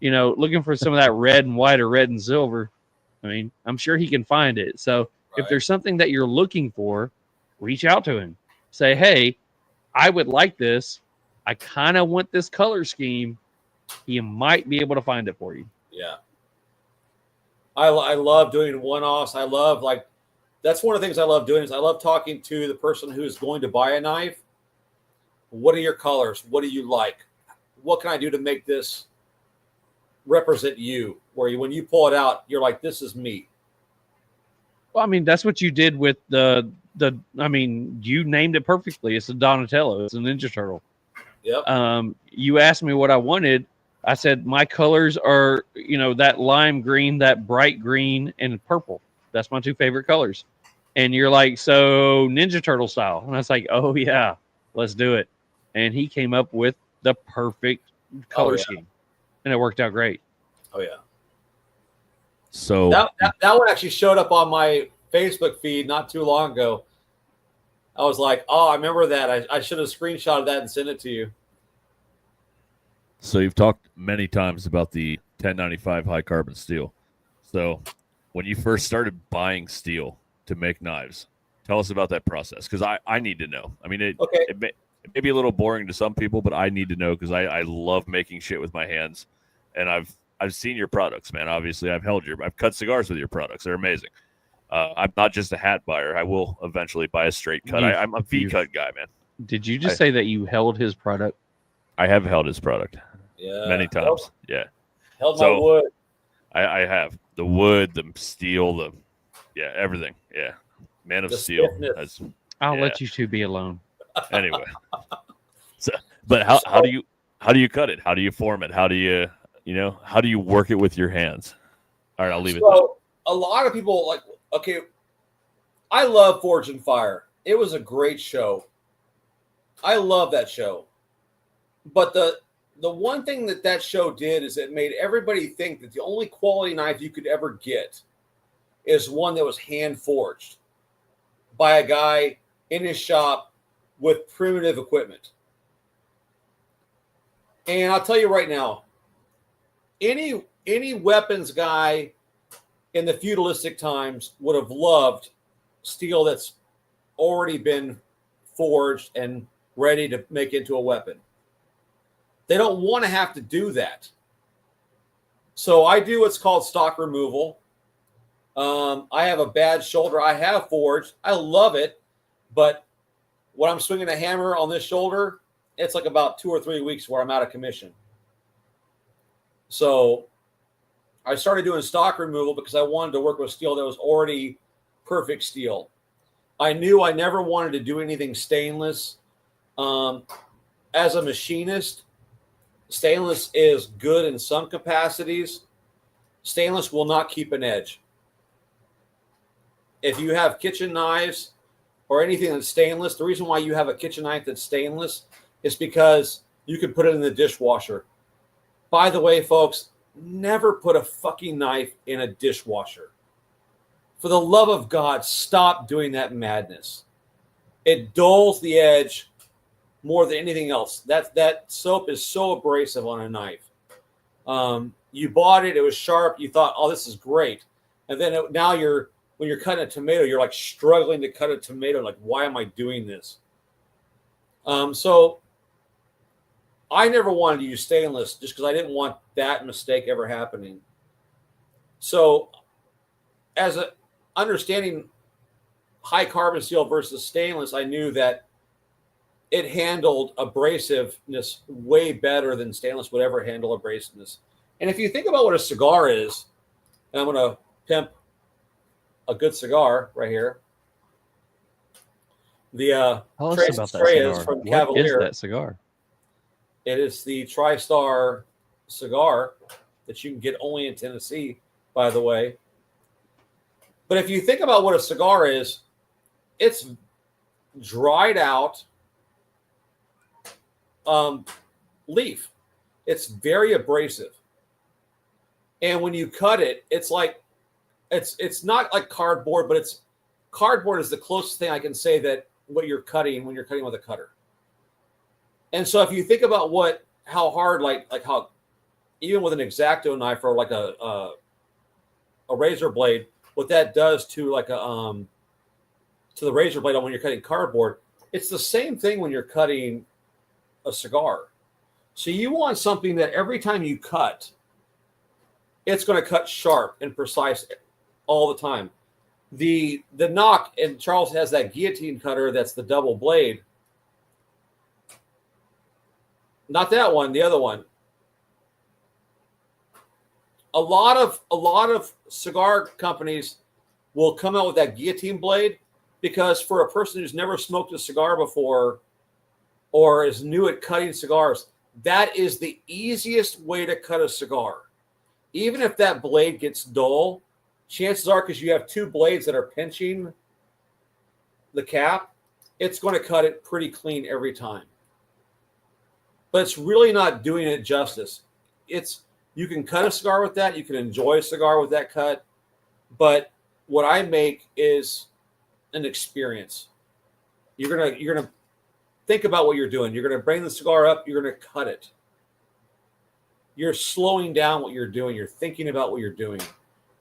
looking for some of that red and white or red and silver, I'm sure he can find it. So if there's something that you're looking for, reach out to him. Say, hey, I would like this. I kind of want this color scheme. He might be able to find it for you. Yeah. I love doing one-offs. I love, that's one of the things I love doing is I love talking to the person who's going to buy a knife. What are your colors? What do you like? What can I do to make this represent you? Where when you pull it out, you're like, this is me. Well, that's what you did with you named it perfectly. It's a Donatello. It's a Ninja Turtle. Yep. You asked me what I wanted. I said, my colors are, that lime green, that bright green, and purple. That's my 2 favorite colors. And you're like, so Ninja Turtle style. And I was like, oh yeah, let's do it. And he came up with the perfect color scheme. And it worked out great. Oh yeah. So that one actually showed up on my Facebook feed not too long ago. I was like, oh, I remember that. I should have screenshotted that and sent it to you. So you've talked many times about the 1095 high carbon steel. So when you first started buying steel to make knives, tell us about that process, because I need to know. I mean, it may be a little boring to some people, but I need to know because I love making shit with my hands, and I've seen your products, man. Obviously, I've cut cigars with your products. They're amazing. I'm not just a hat buyer. I will eventually buy a straight cut. I'm a V-cut guy, man. Did you just say that you held his product? I have held his product many times. Held my wood. I have the wood, the steel, everything. Yeah, man of steel. I'll let you two be alone. Anyway, but how do you cut it? How do you form it? How do you how do you work it with your hands? All right, I'll leave it there. A lot of people I love Forge and Fire. It was a great show. I love that show. But the one thing that show did is it made everybody think that the only quality knife you could ever get is one that was hand forged by a guy in his shop with primitive equipment. And I'll tell you right now, any weapons guy in the feudalistic times would have loved steel that's already been forged and ready to make into a weapon. They don't want to have to do that. So I do what's called stock removal. I have a bad shoulder. I have forged. I love it. But when I'm swinging a hammer on this shoulder, it's like about 2 or 3 weeks where I'm out of commission. So I started doing stock removal because I wanted to work with steel that was already perfect steel. I knew I never wanted to do anything stainless. As a machinist, stainless is good in some capacities. Stainless will not keep an edge. If you have kitchen knives or anything that's stainless, the reason why you have a kitchen knife that's stainless is because you can put it in the dishwasher. By the way, folks, never put a fucking knife in a dishwasher. For the love of God, stop doing that madness. It dulls the edge more than anything else. That soap is so abrasive on a knife. You bought it, it was sharp, you thought, oh, this is great. And then now when you're cutting a tomato, you're like struggling to cut a tomato. Like, why am I doing this? So I never wanted to use stainless just because I didn't want that mistake ever happening. So as a understanding high carbon steel versus stainless, I knew that it handled abrasiveness way better than stainless would ever handle abrasiveness. And if you think about what a cigar is, and I'm going to pimp a good cigar right here. The Tell us Tres about that Estrellas cigar. from What Cavalier. is that cigar? It is the TriStar cigar that you can get only in Tennessee, by the way. But if you think about what a cigar is, it's dried out leaf. It's very abrasive. And when you cut it, it's like it's not like cardboard, but cardboard is the closest thing I can say that what you're cutting when you're cutting with a cutter. And so if you think about how hard, like how even with an X-Acto knife or like a razor blade, what that does to to the razor blade when you're cutting cardboard, it's the same thing when you're cutting a cigar. So you want something that every time you cut, it's going to cut sharp and precise all the time. The knock, and Charles has that guillotine cutter that's the double blade. Not that one, the other one. A lot of cigar companies will come out with that guillotine blade because for a person who's never smoked a cigar before or is new at cutting cigars, that is the easiest way to cut a cigar. Even if that blade gets dull, chances are, because you have two blades that are pinching the cap, it's going to cut it pretty clean every time. But it's really not doing it justice. You can cut a cigar with that. You can enjoy a cigar with that cut. But what I make is an experience. You're gonna think about what you're doing. You're gonna bring the cigar up. You're gonna cut it. You're slowing down what you're doing. You're thinking about what you're doing.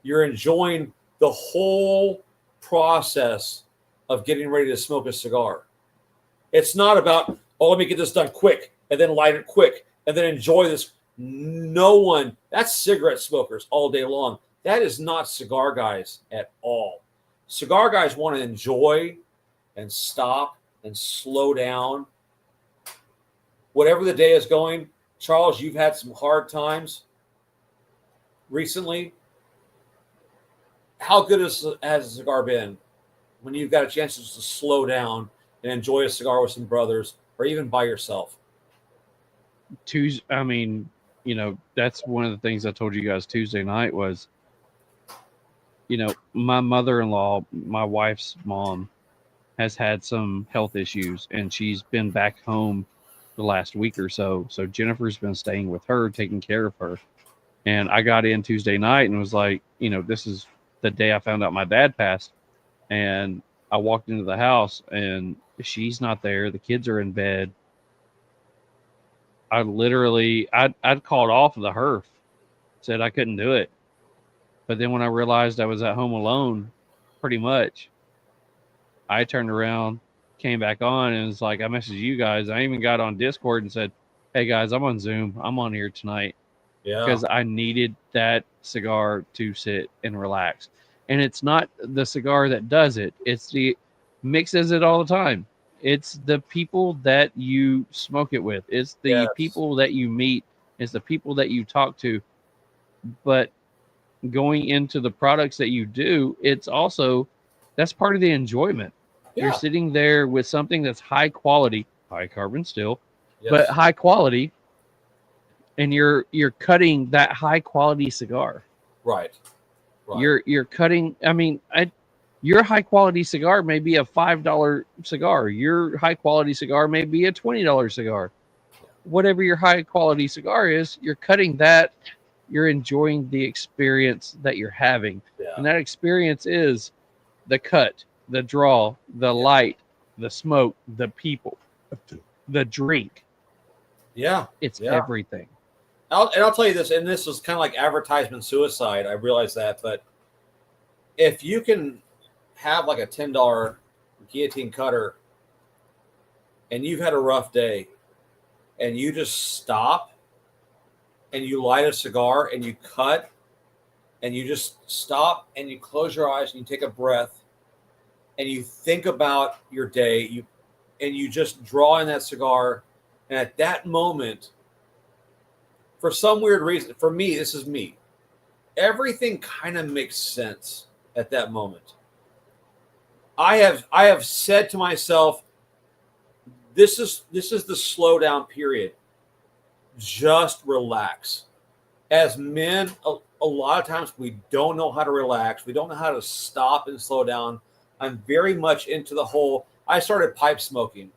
You're enjoying the whole process of getting ready to smoke a cigar. It's not about, oh, let me get this done quick and then light it quick and then enjoy this. No one, that's cigarette smokers all day long. That is not cigar guys at all. Cigar guys want to enjoy and stop and slow down. Whatever the day is going, Charles, you've had some hard times recently. How good has a cigar been when you've got a chance just to slow down and enjoy a cigar with some brothers or even by yourself? Tuesday, I mean, you know, that's one of the things I told you guys Tuesday night was, you know, my mother-in-law, my wife's mom, has had some health issues, and she's been back home the last week or so. So Jennifer's been staying with her, taking care of her. And I got in Tuesday night and was like, you know, this is the day I found out my dad passed. And I walked into the house and she's not there. The kids are in bed. I'd called off the Herf, said I couldn't do it. But then when I realized I was at home alone, pretty much, I turned around, came back on, and was like, I messaged you guys. I even got on Discord and said, hey guys, I'm on Zoom. I'm on here tonight. Yeah. Because I needed that cigar to sit and relax. And it's not the cigar that does it. It's the Mick says it all the time. It's the people that you smoke it with. It's the people that you meet. It's the people that you talk to. But going into the products that you do, it's also, that's part of the enjoyment. Yeah. You're sitting there with something that's high quality, high carbon still, but high quality, and you're cutting that high quality cigar. Right. Right. You're cutting. I mean, your high quality cigar may be a $5 cigar. Your high quality cigar may be a $20 cigar. Whatever your high quality cigar is, you're cutting that. You're enjoying the experience that you're having, and that experience is the cut, the draw, the light, the smoke, the people, the drink. Yeah, it's everything. I'll tell you this, and this is kind of like advertisement suicide. I realize that, but if you can have like a $10 guillotine cutter and you've had a rough day and you just stop and you light a cigar and you cut and you just stop and you close your eyes and you take a breath and you think about your day, you just draw in that cigar, and at that moment, for some weird reason, for me, this is me, everything kind of makes sense at that moment. I have said to myself, this is the slow down period. Just relax. As men, a lot of times we don't know how to relax. We don't know how to stop and slow down. I'm very much into the whole, I started pipe smoking,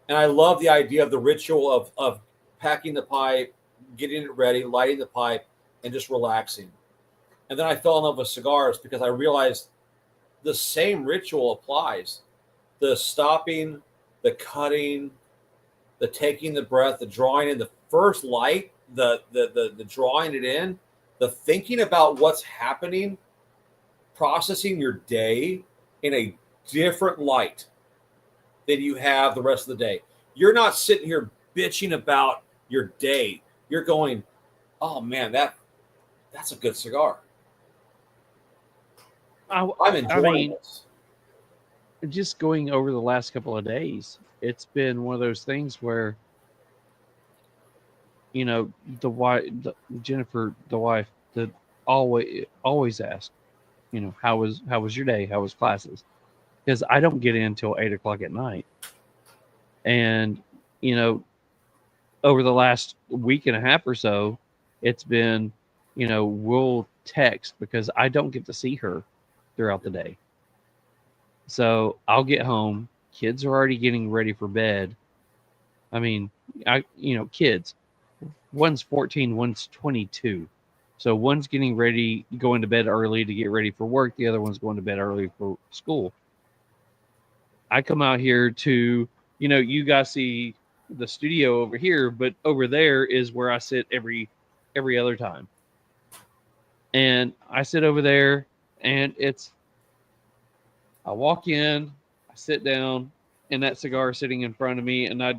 and I love the idea of the ritual of packing the pipe, getting it ready, lighting the pipe, and just relaxing. And then I fell in love with cigars because I realized the same ritual applies. The stopping, the cutting, the taking the breath, the drawing in, the first light, the drawing it in, the thinking about what's happening, processing your day in a different light than you have the rest of the day. You're not sitting here bitching about your day. You're going, oh man, that's a good cigar. I'm enjoying this. Just going over the last couple of days, it's been one of those things where, you know, Jennifer, the wife, that always ask, you know, how was your day? How was classes? Because I don't get in until 8 o'clock at night. And, you know, over the last week and a half or so, it's been, you know, we'll text because I don't get to see her throughout the day. So I'll get home. Kids are already getting ready for bed. I mean, kids. One's 14, one's 22. So one's getting ready, going to bed early to get ready for work. The other one's going to bed early for school. I come out here to, you guys see the studio over here, but over there is where I sit every other time. And I sit over there, and I walk in, I sit down, and that cigar is sitting in front of me, and I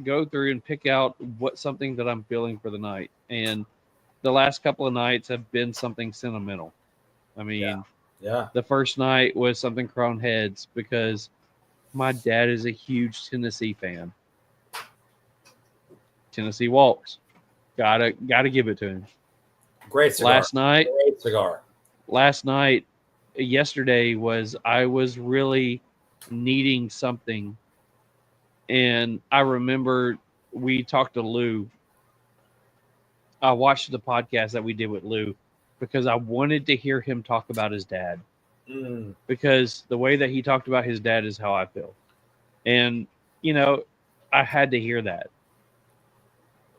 go through and pick out something that I'm feeling for the night. And the last couple of nights have been something sentimental. I mean, Yeah. the first night was something Crown Heads, because my dad is a huge Tennessee fan. Tennessee Waltz. Gotta give it to him. Great cigar. Great cigar. Yesterday I was really needing something. And I remember we talked to Lou. I watched the podcast that we did with Lou because I wanted to hear him talk about his dad. Because the way that he talked about his dad is how I feel. And, I had to hear that.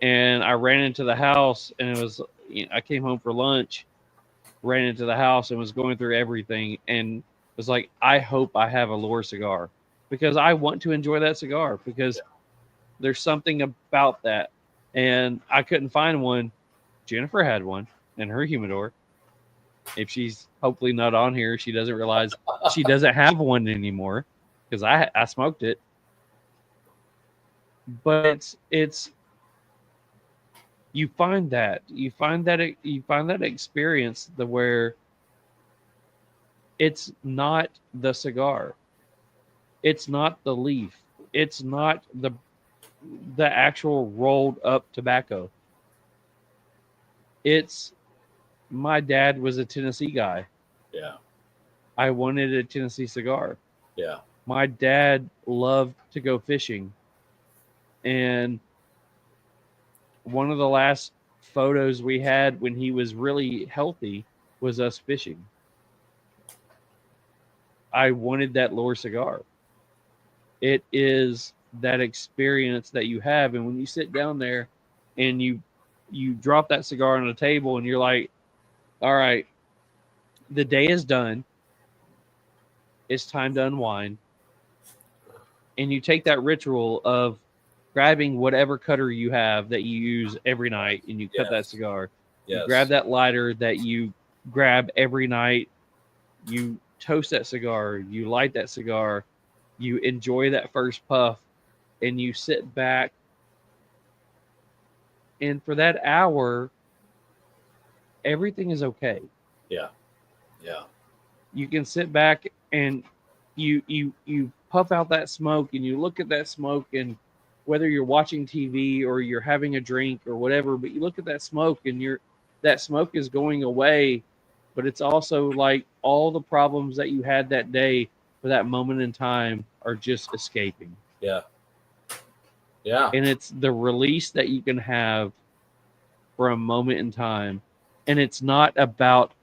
And I ran into the house, and it was, I came home for lunch, ran into the house and was going through everything, and was like, I hope I have a Lure cigar, because I want to enjoy that cigar, because there's something about that. And I couldn't find one. Jennifer had one in her humidor. If she's hopefully not on here, she doesn't realize she doesn't have one anymore, because I smoked it. But it's you find that experience where it's not the cigar, it's not the leaf, it's not the actual rolled up tobacco. It's my dad was a Tennessee guy. Yeah. I wanted a Tennessee cigar. Yeah. My dad loved to go fishing. And one of the last photos we had when he was really healthy was us fishing. I wanted that Lure cigar. It is that experience that you have. And when you sit down there and you drop that cigar on the table and you're like, all right, the day is done. It's time to unwind. And you take that ritual of grabbing whatever cutter you have that you use every night, and you cut that cigar. Yes. You grab that lighter that you grab every night. You toast that cigar. You light that cigar. You enjoy that first puff, and you sit back. And for that hour, everything is okay. Yeah. Yeah. You can sit back and you puff out that smoke, and you look at that smoke, and whether you're watching TV or you're having a drink or whatever, but you look at that smoke, and that smoke is going away, but it's also like all the problems that you had that day for that moment in time are just escaping. Yeah. Yeah. And it's the release that you can have for a moment in time. And it's not about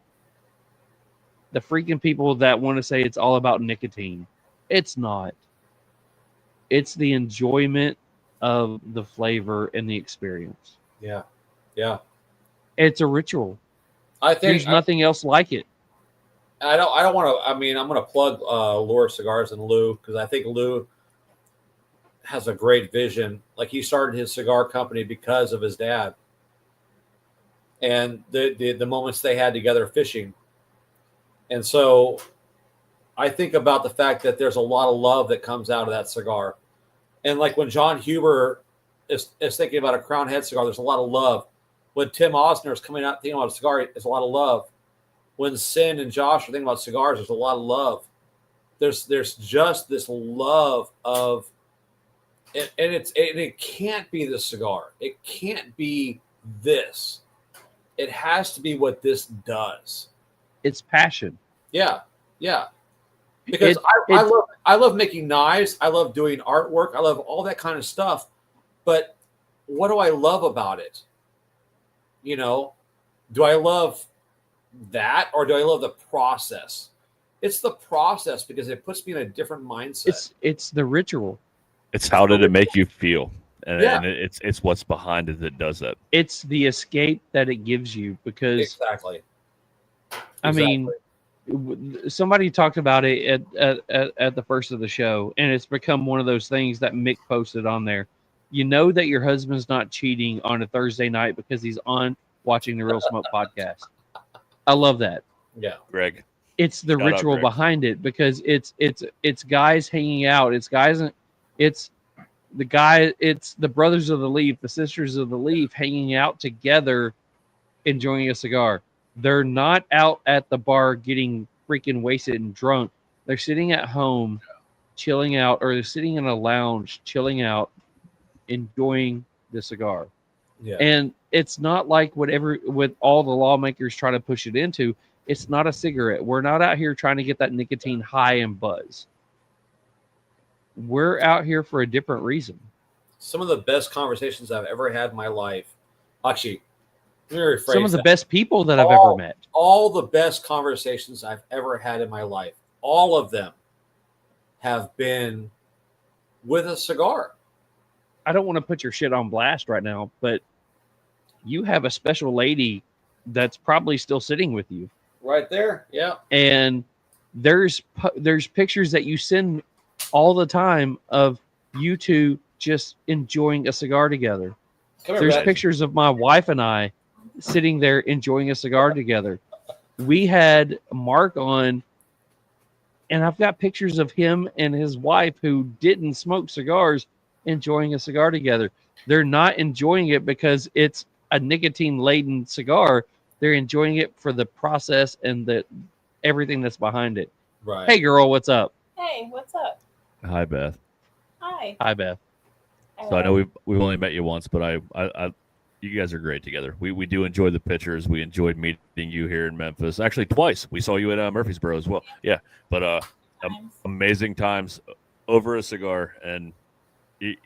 the freaking people that want to say it's all about nicotine. It's not. It's the enjoyment of the flavor and the experience. Yeah. Yeah. It's a ritual. I think there's nothing else like it. I don't want to. I mean, I'm going to plug Lure Cigars and Lou, because I think Lou has a great vision. Like, he started his cigar company because of his dad, and the moments they had together fishing. And so I think about the fact that there's a lot of love that comes out of that cigar. And like when John Huber is thinking about a Crown Head cigar, there's a lot of love. When Tim Osner is coming out thinking about a cigar, there's a lot of love. When Sin and Josh are thinking about cigars, there's a lot of love. There's just this love of, and it can't be the cigar. It can't be this. It has to be what this does. It's passion. Yeah, yeah. Because I love making knives. I love doing artwork. I love all that kind of stuff. But what do I love about it? Do I love that, or do I love the process? It's the process, because it puts me in a different mindset. It's the ritual. It's how did it make you feel? and it's what's behind it that does that. It's the escape that it gives you, because Exactly. I mean, somebody talked about it at the first of the show, and it's become one of those things that Mick posted on there. You know that your husband's not cheating on a Thursday night because he's on watching the Real Smoke podcast. I love that. Yeah. Greg, It's the Shout out, ritual Greg. behind it, because it's guys hanging out. It's the brothers of the leaf, the sisters of the leaf hanging out together, enjoying a cigar. They're not out at the bar getting freaking wasted and drunk. They're sitting at home, chilling out, or they're sitting in a lounge, chilling out, enjoying the cigar. Yeah. And it's not like whatever with all the lawmakers try to push it into. It's not a cigarette. We're not out here trying to get that nicotine high and buzz. We're out here for a different reason. Some of the best conversations I've ever had in my life. Actually, let me rephrase Some of the that. best people that I've ever met. All the best conversations I've ever had in my life, all of them have been with a cigar. I don't want to put your shit on blast right now, but you have a special lady that's probably still sitting with you. Right there. Yeah. And there's pictures that you send all the time of you two just enjoying a cigar together. Come here, There's Brad. pictures of my wife and I sitting there enjoying a cigar together. We had Mark on, and I've got pictures of him and his wife who didn't smoke cigars enjoying a cigar together. They're not enjoying it because it's a nicotine-laden cigar. They're enjoying it for the process and the everything that's behind it. Right. Hey, girl, what's up? Hey, what's up? Hi Beth. Hi. Hi, Beth. So I know we've only met you once, but I you guys are great together. We do enjoy the pictures. We enjoyed meeting you here in Memphis. Actually, twice. We saw you at Murfreesboro as well. Yeah, but amazing times over a cigar, and a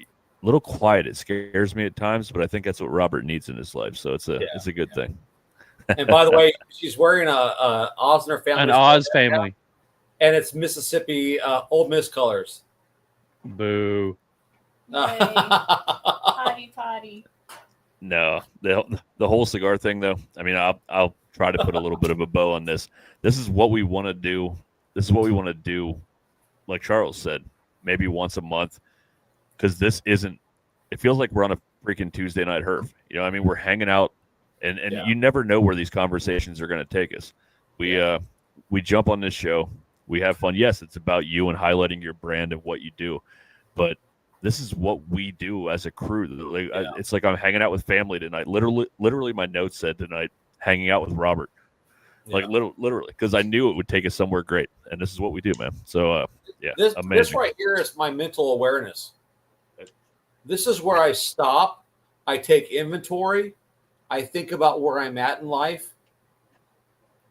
little quiet. It scares me at times, but I think that's what Robert needs in his life. So it's a good thing. And by the way, she's wearing a Osner family. An Oz family. And it's Mississippi Old Miss colors. Boo. Yay. Potty potty. No, the whole cigar thing, though. I mean, I'll try to put a little bit of a bow on this. This is what we want to do. This is what we want to do. Like Charles said, maybe once a month, because this isn't. It feels like we're on a freaking Tuesday night Herf. You know, I mean, we're hanging out, and you never know where these conversations are going to take us. We jump on this show. We have fun. Yes, it's about you and highlighting your brand and what you do, but this is what we do as a crew. It's like I'm hanging out with family tonight. Literally, my notes said tonight, hanging out with Robert. Like literally, because I knew it would take us somewhere great, and this is what we do, man. So This amazing. right here is my mental awareness. This is where I stop. I take inventory. I think about where I'm at in life.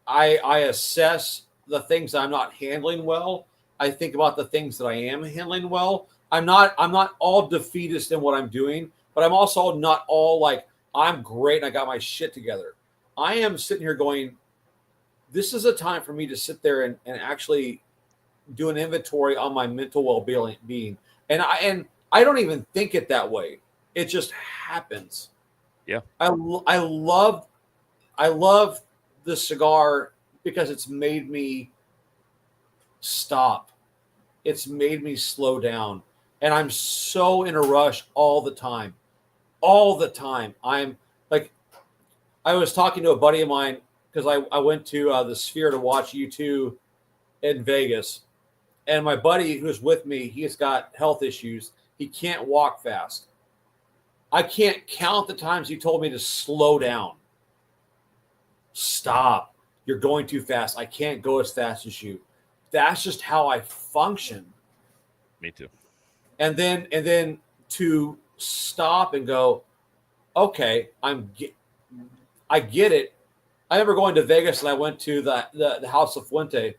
I assess the things I'm not handling well. I think about the things that I am handling well. I'm not all defeatist in what I'm doing, but I'm also not all like I'm great and I got my shit together. I am sitting here going, this is a time for me to sit there and actually do an inventory on my mental well-being. And I don't even think it that way. It just happens. Yeah. I love the cigar because it's made me stop. It's made me slow down. And I'm so in a rush all the time. All the time. I'm like, I was talking to a buddy of mine because I went to the Sphere to watch U2 in Vegas. And my buddy who's with me, he's got health issues. He can't walk fast. I can't count the times he told me to slow down. Stop. You're going too fast. I can't go as fast as you. That's just how I function. Me too. And then to stop and go, okay, I get it. I remember going to Vegas and I went to the House of Fuente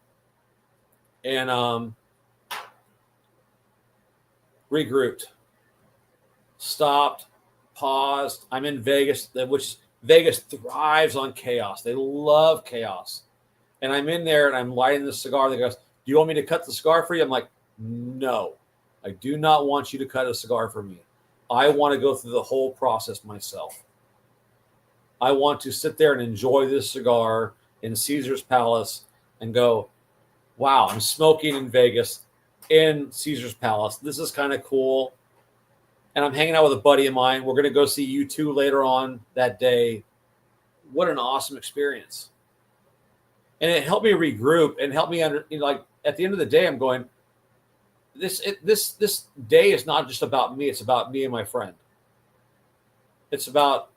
and regrouped, stopped, paused. I'm in Vegas, which Vegas thrives on chaos. They love chaos. And I'm in there and I'm lighting the cigar. They goes, do you want me to cut the cigar for you? I'm like, no, I do not want you to cut a cigar for me. I want to go through the whole process myself. I want to sit there and enjoy this cigar in Caesar's Palace and go, wow, I'm smoking in Vegas in Caesar's Palace. This is kind of cool. And I'm hanging out with a buddy of mine. We're going to go see U2 later on that day. What an awesome experience. And it helped me regroup and helped me like at the end of the day, I'm going, this day is not just about me. It's about me and my friend. It's about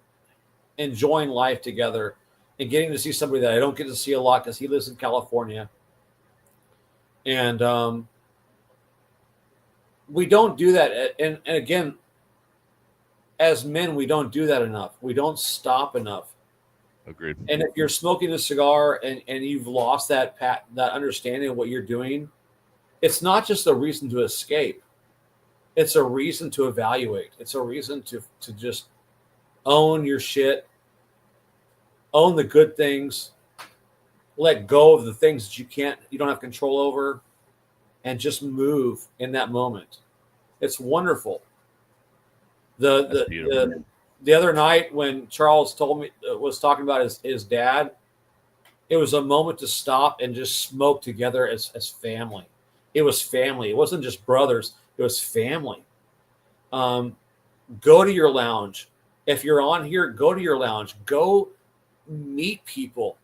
enjoying life together and getting to see somebody that I don't get to see a lot because he lives in California. And we don't do that. And again, as men, we don't do that enough. We don't stop enough. Agreed. And if you're smoking a cigar and you've lost that understanding of what you're doing, it's not just a reason to escape. It's a reason to evaluate. It's a reason to just own your shit, own the good things, let go of the things that you don't have control over, and just move in that moment. It's wonderful. The other night when Charles was talking about his dad, it was a moment to stop and just smoke together as family. It was family. It wasn't just brothers. It was family. Go to your lounge. If you're on here, go to your lounge. Go meet people.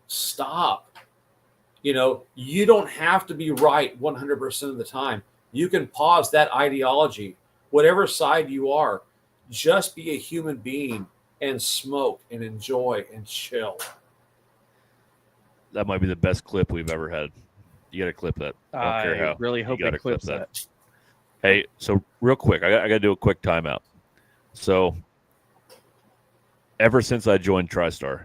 Stop. You don't have to be right 100% of the time. You can pause that ideology, whatever side you are. Just be a human being and smoke and enjoy and chill. That might be the best clip we've ever had. You got to clip that. I don't care how. Really hope it clips that. Hey, so real quick, I got to do a quick timeout. So ever since I joined TriStar,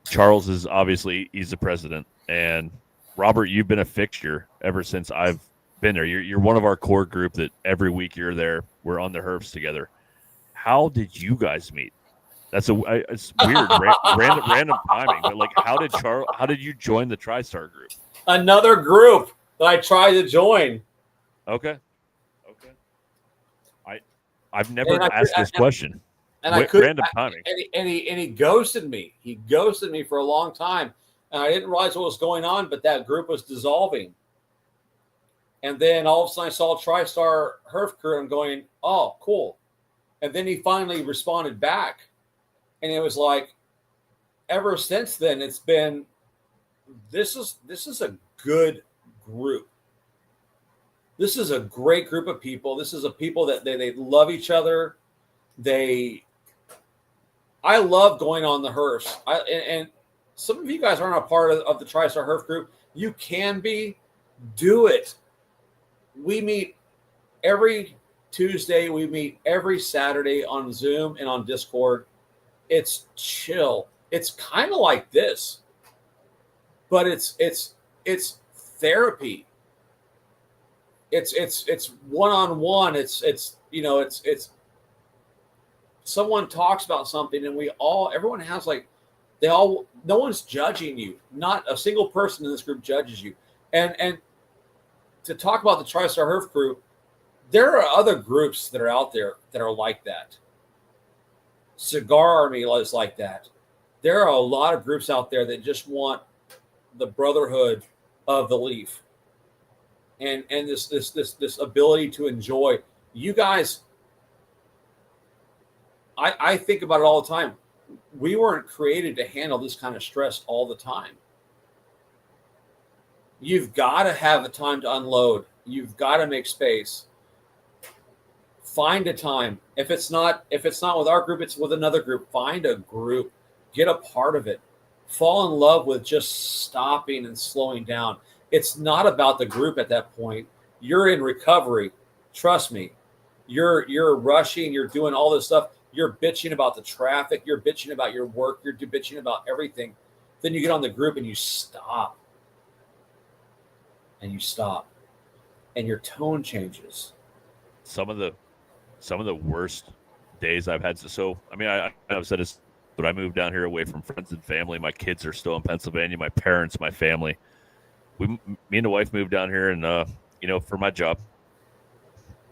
Charles is obviously, he's the president, and Robert, you've been a fixture ever since I've been there. You're one of our core group that every week you're there. We're on the Herfs together. How did you guys meet? It's weird, random timing. But like, how did you join the TriStar group? Another group that I tried to join. Okay. I've never asked this question. And I couldn't. Random timing. And he ghosted me. He ghosted me for a long time, and I didn't realize what was going on. But that group was dissolving. And then all of a sudden, I saw TriStar Herf Crew. I'm going, oh, cool. And then he finally responded back, and it was like, ever since then, it's been, this is a good group. This is a great group of people. This is a people that they love each other. I love going on the Herfs. And some of you guys aren't a part of the TriStar Herf group. You can be. Do it. We meet every Tuesday. We meet every Saturday on Zoom and on Discord. It's chill. It's kind of like this, but it's therapy. It's one-on-one. It's someone talks about something and everyone has no one's judging you. Not a single person in this group judges you. And to talk about the TriStar Herf Crew, there are other groups that are out there that are like that. Cigar Army is like that. There are a lot of groups out there that just want the brotherhood of the leaf and this ability to enjoy. You guys, I think about it all the time. We weren't created to handle this kind of stress all the time. You've got to have a time to unload. You've got to make space. Find a time. If it's not with our group, it's with another group. Find a group. Get a part of it. Fall in love with just stopping and slowing down. It's not about the group at that point. You're in recovery. Trust me. You're rushing. You're doing all this stuff. You're bitching about the traffic. You're bitching about your work. You're bitching about everything. Then you get on the group and you stop. And you stop. And your tone changes. Some of the worst days I've had. So I mean, I've said this, but I moved down here away from friends and family. My kids are still in Pennsylvania. My parents, my family. Me and the wife moved down here, and for my job.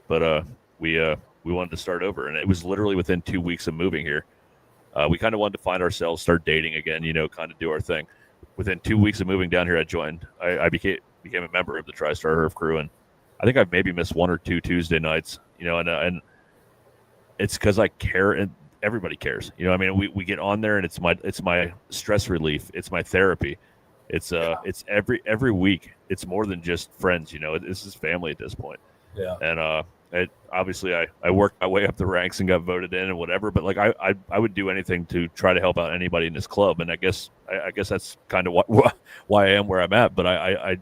But we wanted to start over, and it was literally within 2 weeks of moving here. We kind of wanted to find ourselves, start dating again, kind of do our thing. Within 2 weeks of moving down here, I became a member of the TriStar Herf Crew, and I think I've maybe missed 1 or 2 Tuesday nights, and it's because I care, and everybody cares. We get on there, and it's my stress relief, it's my therapy, it's every week. It's more than just friends, this is family at this point. Yeah. And obviously I worked my way up the ranks and got voted in and whatever, but like I would do anything to try to help out anybody in this club, and I guess that's kind of why I am where I'm at. But I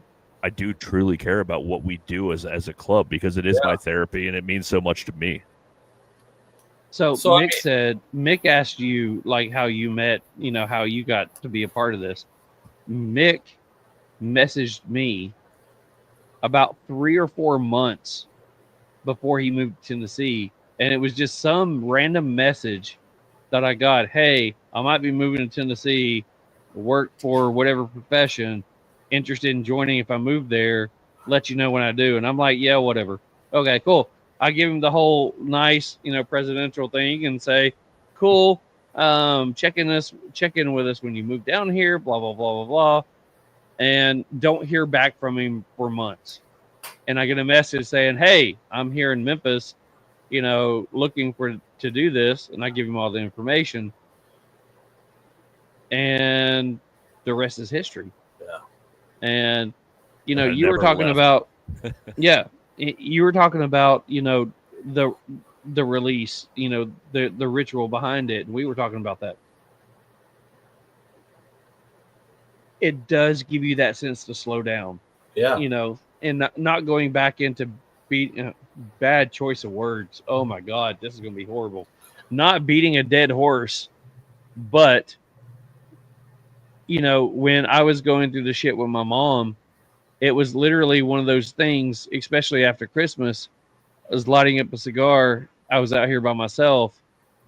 do truly care about what we do as a club, because it is my therapy and it means so much to me. So Mick asked you like how you met, how you got to be a part of this. Mick messaged me about 3 or 4 months before he moved to Tennessee, and it was just some random message that I got. Hey, I might be moving to Tennessee, work for whatever profession, interested in joining if I move there, let you know when I do. And I'm like, yeah, whatever. Okay, cool. I give him the whole nice, presidential thing and say, cool, check in with us when you move down here, blah, blah, blah, blah, blah. And don't hear back from him for months. And I get a message saying, hey, I'm here in Memphis, looking to do this. And I give him all the information. And the rest is history. Yeah. And, you were talking about, you were talking about, the release, the ritual behind it. And we were talking about that. It does give you that sense to slow down. Yeah. And not going back into bad choice of words. Oh my God, this is going to be horrible. Not beating a dead horse, but when I was going through the shit with my mom, it was literally one of those things, especially after Christmas. I was lighting up a cigar. I was out here by myself,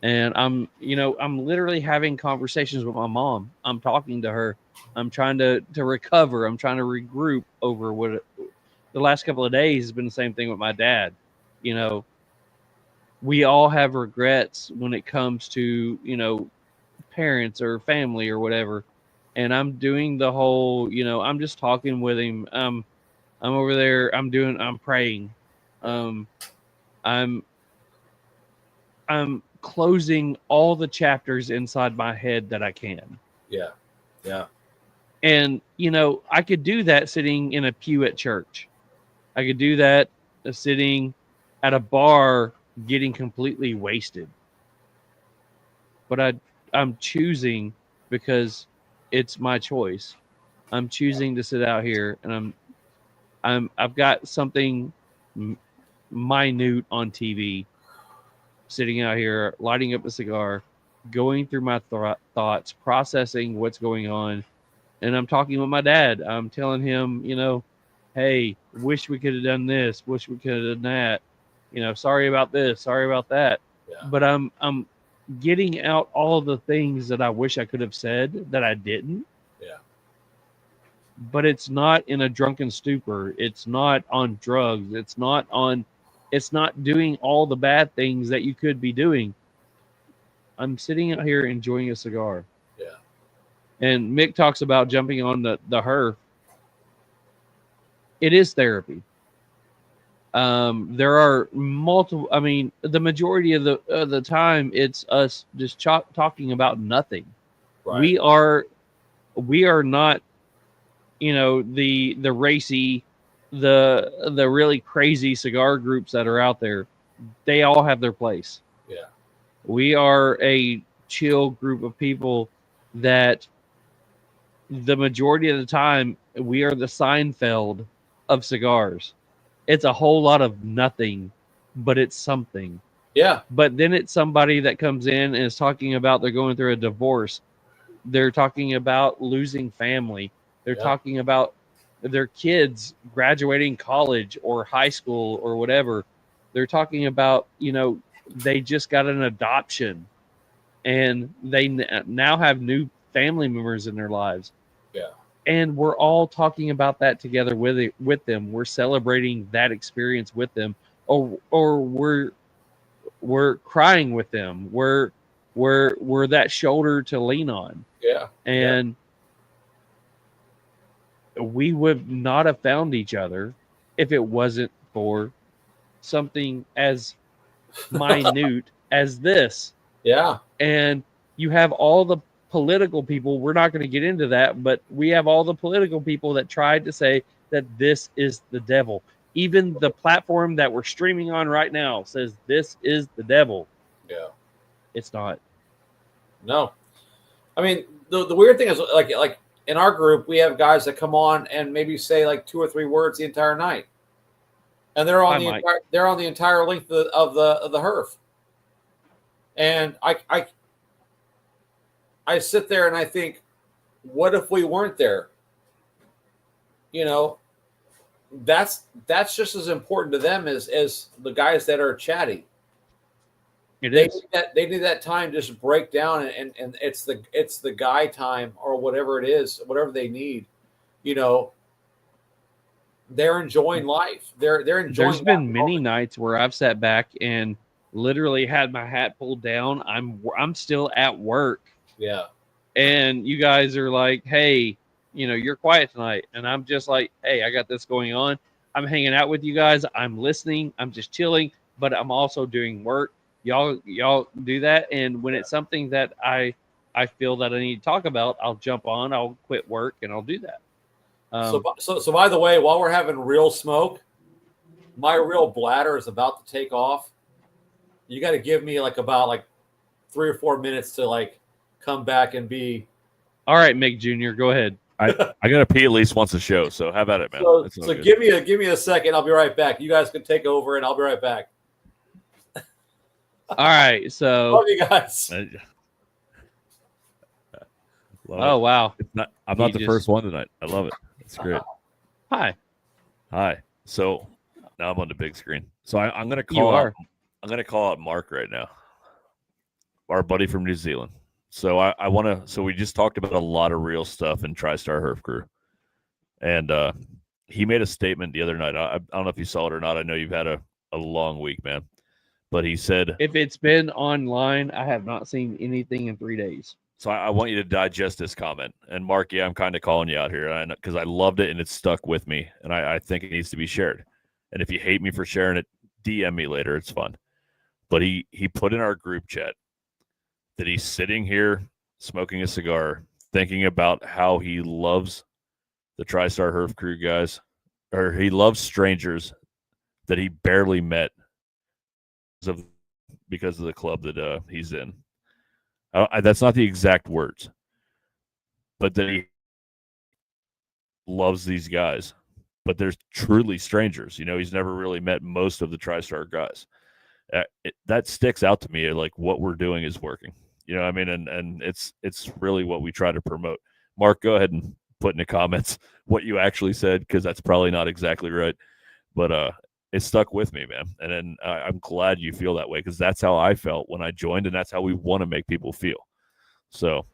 and I'm literally having conversations with my mom. I'm talking to her. I'm trying to recover. I'm trying to regroup over what the last couple of days has been the same thing with my dad. We all have regrets when it comes to, parents or family or whatever. And I'm doing the whole, I'm just talking with him. I'm over there. I'm praying. I'm closing all the chapters inside my head that I can. Yeah. Yeah. And, I could do that sitting in a pew at church. I could do that sitting at a bar getting completely wasted. But I'm choosing, because it's my choice. I'm choosing to sit out here, and I've got something minute on TV, sitting out here, lighting up a cigar, going through my thoughts, processing what's going on. And I'm talking with my dad. I'm telling him, hey, wish we could have done this, wish we could have done that. Sorry about this, sorry about that. Yeah. But I'm getting out all the things that I wish I could have said that I didn't. Yeah. But it's not in a drunken stupor. It's not on drugs. It's not doing all the bad things that you could be doing. I'm sitting out here enjoying a cigar. Yeah. And Mick talks about jumping on the Herf. It is therapy. There are multiple. I mean, the majority of the time, it's us just talking about nothing. Right. We are not, the racy, the really crazy cigar groups that are out there. They all have their place. Yeah. We are a chill group of people that the majority of the time, we are the Seinfeld of cigars. It's a whole lot of nothing, but it's something. Yeah. But then it's somebody that comes in and is talking about they're going through a divorce. They're talking about losing family. They're talking about their kids graduating college or high school or whatever. They're talking about, they just got an adoption and they now have new family members in their lives. Yeah. And we're all talking about that together with them. We're celebrating that experience with them, or we're we're crying with them. We're that shoulder to lean on. Yeah. And we would not have found each other if it wasn't for something as minute as this. Yeah. And you have all the political people. We're not going to get into that, but we have all the political people that tried to say that this is the devil. Even the platform that we're streaming on right now says this is the devil. Yeah. It's not. No. I mean, the weird thing is like in our group, we have guys that come on and maybe say like 2 or 3 words the entire night. And they're on the entire length of the Herf. And I sit there and I think, what if we weren't there? You know, that's just as important to them as the guys that are chatty. It is. They need that time to just break down and it's the guy time or whatever it is, whatever they need. You know, they're enjoying life. They're enjoying. There's been many nights where I've sat back and literally had my hat pulled down. I'm still at work. Yeah. And you guys are like, hey, you're quiet tonight. And I'm just like, hey, I got this going on. I'm hanging out with you guys. I'm listening. I'm just chilling, but I'm also doing work. Y'all do that. And when it's something that I feel that I need to talk about, I'll jump on, I'll quit work and I'll do that. So by the way, while we're having real smoke, my real bladder is about to take off. You got to give me about 3 or 4 minutes to come back and be. All right, Mick Jr., go ahead. I gotta pee at least once a show, so how about it, man? So give me a second. I'll be right back. You guys can take over, and I'll be right back. All right, so Love you guys. Oh wow! I'm not the first one tonight. I love it. It's great. Hi. So now I'm on the big screen. So I'm gonna call out Mark right now, our buddy from New Zealand. So I want to. So we just talked about a lot of real stuff in TriStar Herf Crew, and he made a statement the other night. I don't know if you saw it or not. I know you've had a long week, man. But he said, if it's been online, I have not seen anything in 3 days. So I want you to digest this comment. And Mark, yeah, I'm kind of calling you out here because I loved it and it stuck with me. And I think it needs to be shared. And if you hate me for sharing it, DM me later. It's fun. But he put in our group chat that he's sitting here smoking a cigar, thinking about how he loves the TriStar Herf Crew guys, or he loves strangers that he barely met because of the club that he's in. That's not the exact words, but that he loves these guys, but they're truly strangers. He's never really met most of the TriStar guys. That sticks out to me. Like what we're doing is working. I mean, and it's really what we try to promote. Mark, go ahead and put in the comments what you actually said, because that's probably not exactly right, but it stuck with me, man. And then I'm glad you feel that way, because that's how I felt when I joined, and that's how we want to make people feel. So,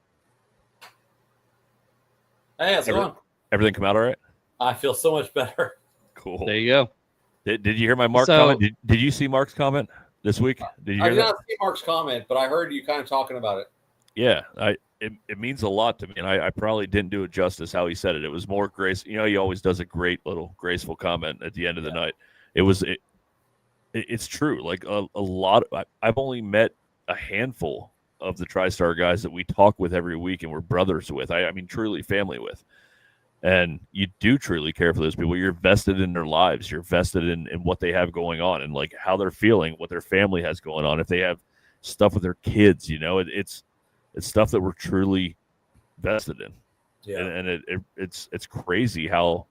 hey, how's it going? Everything come out all right? I feel so much better. Cool. There you go. Did you hear my Mark comment? Did you see Mark's comment this week? Did you hear I did not see Mark's comment, but I heard you kind of talking about it. Yeah, it means a lot to me, and I probably didn't do it justice how he said it. It was more grace. He always does a great little graceful comment at the end of the night. It's true. Like a lot. I've only met a handful of the TriStar guys that we talk with every week and we're brothers with. I mean, truly family with. And you do truly care for those people. You're vested in their lives. You're vested in what they have going on and like how they're feeling, what their family has going on. If they have stuff with their kids, it's stuff that we're truly vested in. Yeah. And it's crazy how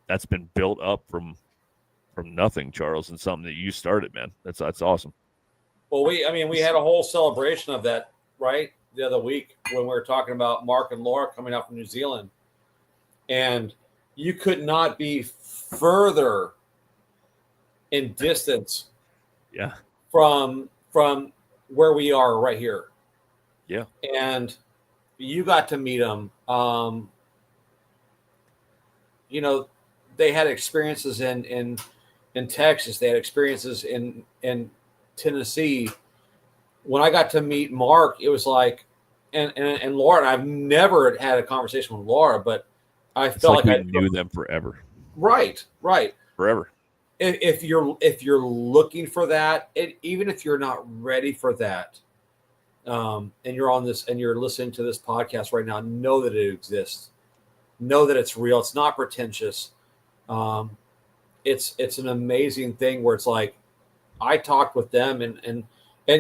that's been built up from nothing, Charles, and something that you started, man. That's awesome. Well, we had a whole celebration of that, right? The other week when we were talking about Mark and Laura coming out from New Zealand. And you could not be further in distance from where we are right here. Yeah. And you got to meet them. They had experiences in Texas. They had experiences in Tennessee, when I got to meet Mark, it was like, and Laura, and I've never had a conversation with Laura, but I It's felt like like we knew them forever. right. Forever. If you're looking for that, even if you're not ready for that, and you're on this and you're listening to this podcast right now, know that it exists. Know that it's real. It's not pretentious. It's an amazing thing where it's like I talked with them and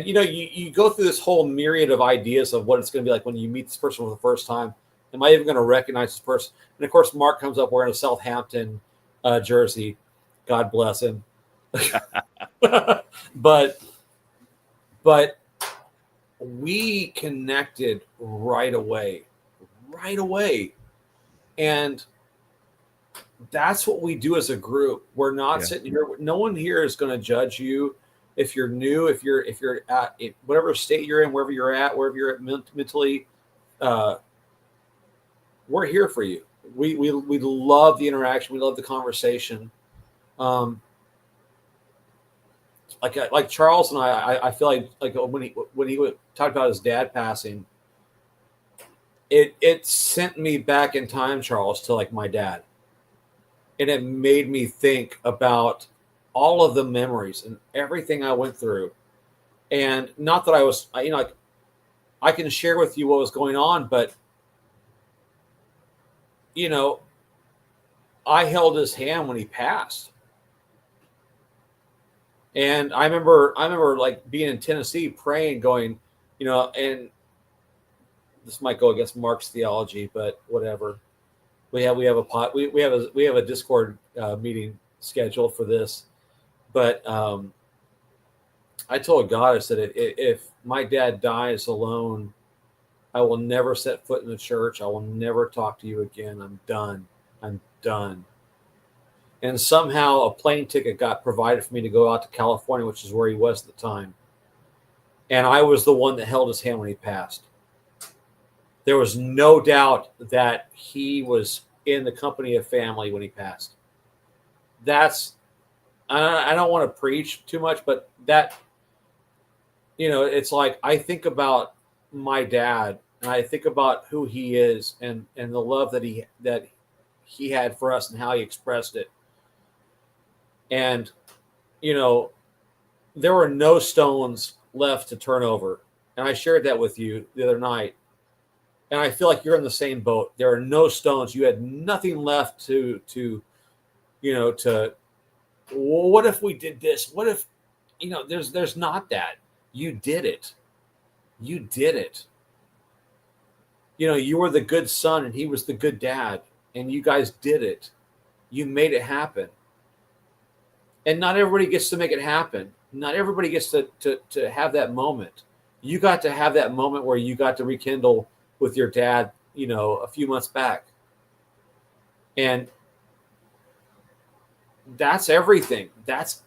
you know you go through this whole myriad of ideas of what it's going to be like when you meet this person for the first time. Am I even going to recognize this person? And of course, Mark comes up wearing a Southampton jersey. God bless him. but we connected right away. And that's what we do as a group. We're not sitting here. No one here is going to judge you if you're new, if you're at whatever state you're in, wherever you're at mentally. We're here for you. We love the interaction. We love the conversation. Like Charles and I feel like when he talked about his dad passing, it sent me back in time, Charles, to like my dad, and it made me think about all of the memories and everything I went through, and not that I was, like I can share with you what was going on, but I held his hand when he passed. And I remember like being in Tennessee praying, going, and this might go against Mark's theology, but whatever. We have a Discord meeting scheduled for this, but I told God, I said, if my dad dies alone, I will never set foot in the church. I will never talk to you again. I'm done. And somehow a plane ticket got provided for me to go out to California, which is where he was at the time. And I was the one that held his hand when he passed. There was no doubt that he was in the company of family when he passed. I don't want to preach too much, but that, it's like I think about my dad and I think about who he is and the love that he had for us and how he expressed it. And, there were no stones left to turn over. And I shared that with you the other night. And I feel like you're in the same boat. There are no stones. You had nothing left to well, what if we did this? What if, there's not that. You did it. You were the good son and he was the good dad. And you guys did it. You made it happen. And not everybody gets to make it happen. Not everybody gets to have that moment. You got to have that moment where you got to rekindle with your dad, a few months back. And that's everything. That's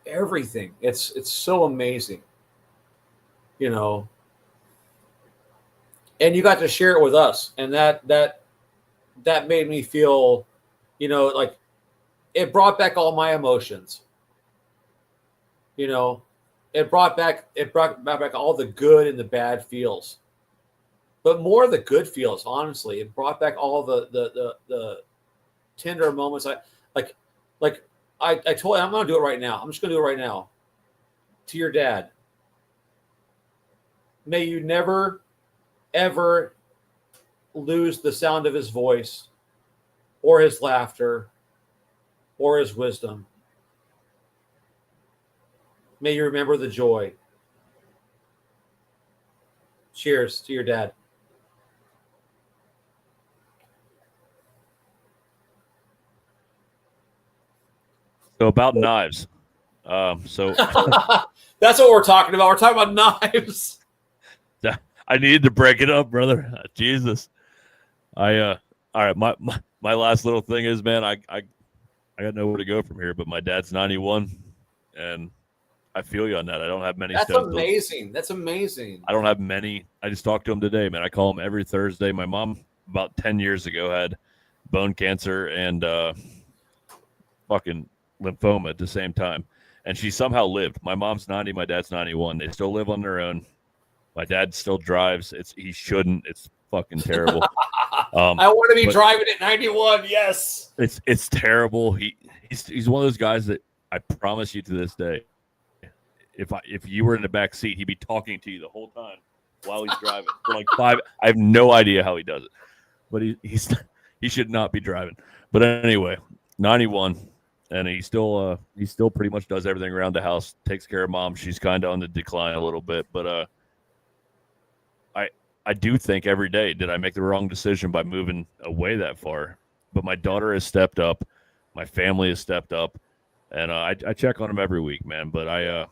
everything. It's so amazing. And you got to share it with us. And that made me feel, like it brought back all my emotions. It brought back all the good and the bad feels. But more of the good feels, honestly. It brought back all the tender moments. I told you, I'm going to do it right now. I'm just going to do it right now. To your dad. May you never, ever lose the sound of his voice or his laughter or his wisdom. May you remember the joy. Cheers to your dad. So about knives. So that's what we're talking about. We're talking about knives. I needed to break it up, brother. Jesus. All right. My last little thing is, man, I got nowhere to go from here, but my dad's 91 and I feel you on that. I don't have many. That's amazing. That's amazing. I don't have many. I just talked to him today, man. I call him every Thursday. My mom about 10 years ago had bone cancer and fucking lymphoma at the same time. and she somehow lived. My mom's 90, my dad's 91. They still live on their own. My dad still drives. He shouldn't. It's fucking terrible. I want to be driving at 91. Yes. It's terrible. He's one of those guys that I promise you to this day, if you were in the back seat, he'd be talking to you the whole time while he's driving for like 5. I have no idea how he does it, but he should not be driving. But anyway, 91, and he still pretty much does everything around the house. Takes care of mom. She's kind of on the decline a little bit, but I do think every day, did I make the wrong decision by moving away that far? But my daughter has stepped up, my family has stepped up, and I check on them every week, man. But I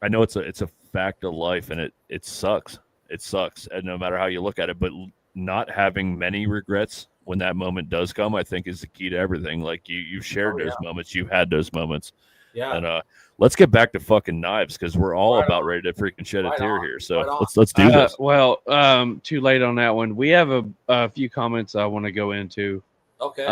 know it's a fact of life, and it sucks. It sucks, and no matter how you look at it. But not having many regrets when that moment does come, I think, is the key to everything. Like you've shared those moments, you've had those moments. Yeah. And let's get back to fucking knives, because we're all about ready to freaking shed a tear here. So let's do this. Well, too late on that one. We have a few comments I want to go into. Okay.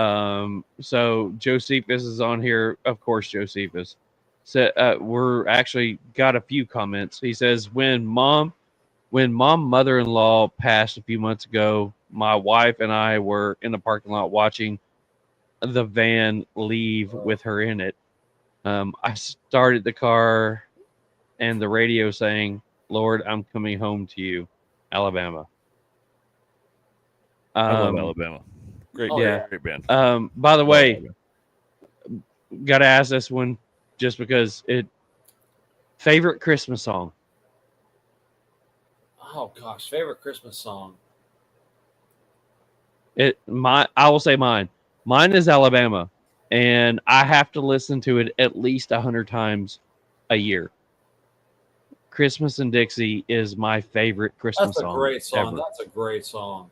So Josephus is on here. Of course, Josephus. So, we're actually got a few comments. He says, when mom mother-in-law passed a few months ago, my wife and I were in the parking lot watching the van leave with her in it. I started the car and the radio saying, "Lord, I'm coming home to you, Alabama." I love Alabama. Great, great band. By the way, got to ask this one just because favorite Christmas song. Oh gosh, favorite Christmas song. I will say mine. Mine is Alabama, and I have to listen to it at least 100 times a year. Christmas in Dixie is my favorite Christmas song. That's a great song. Ever. That's a great song.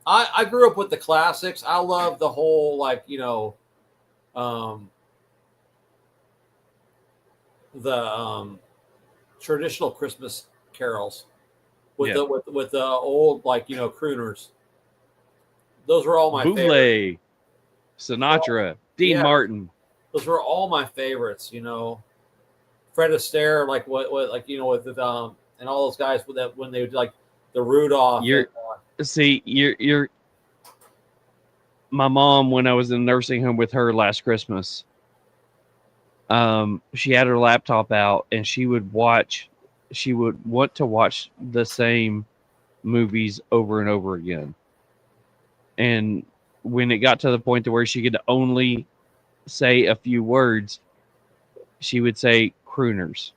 I grew up with the classics. I love the whole, like, the traditional Christmas carols with the old, like, crooners. Those were all my favorites. Buble, Sinatra, Dean Martin. Those were all my favorites. Fred Astaire, like with and all those guys with that when they would like the Rudolph. You're my mom, when I was in the nursing home with her last Christmas, she had her laptop out and she would want to watch the same movies over and over again. And when it got to the point to where she could only say a few words, she would say crooners.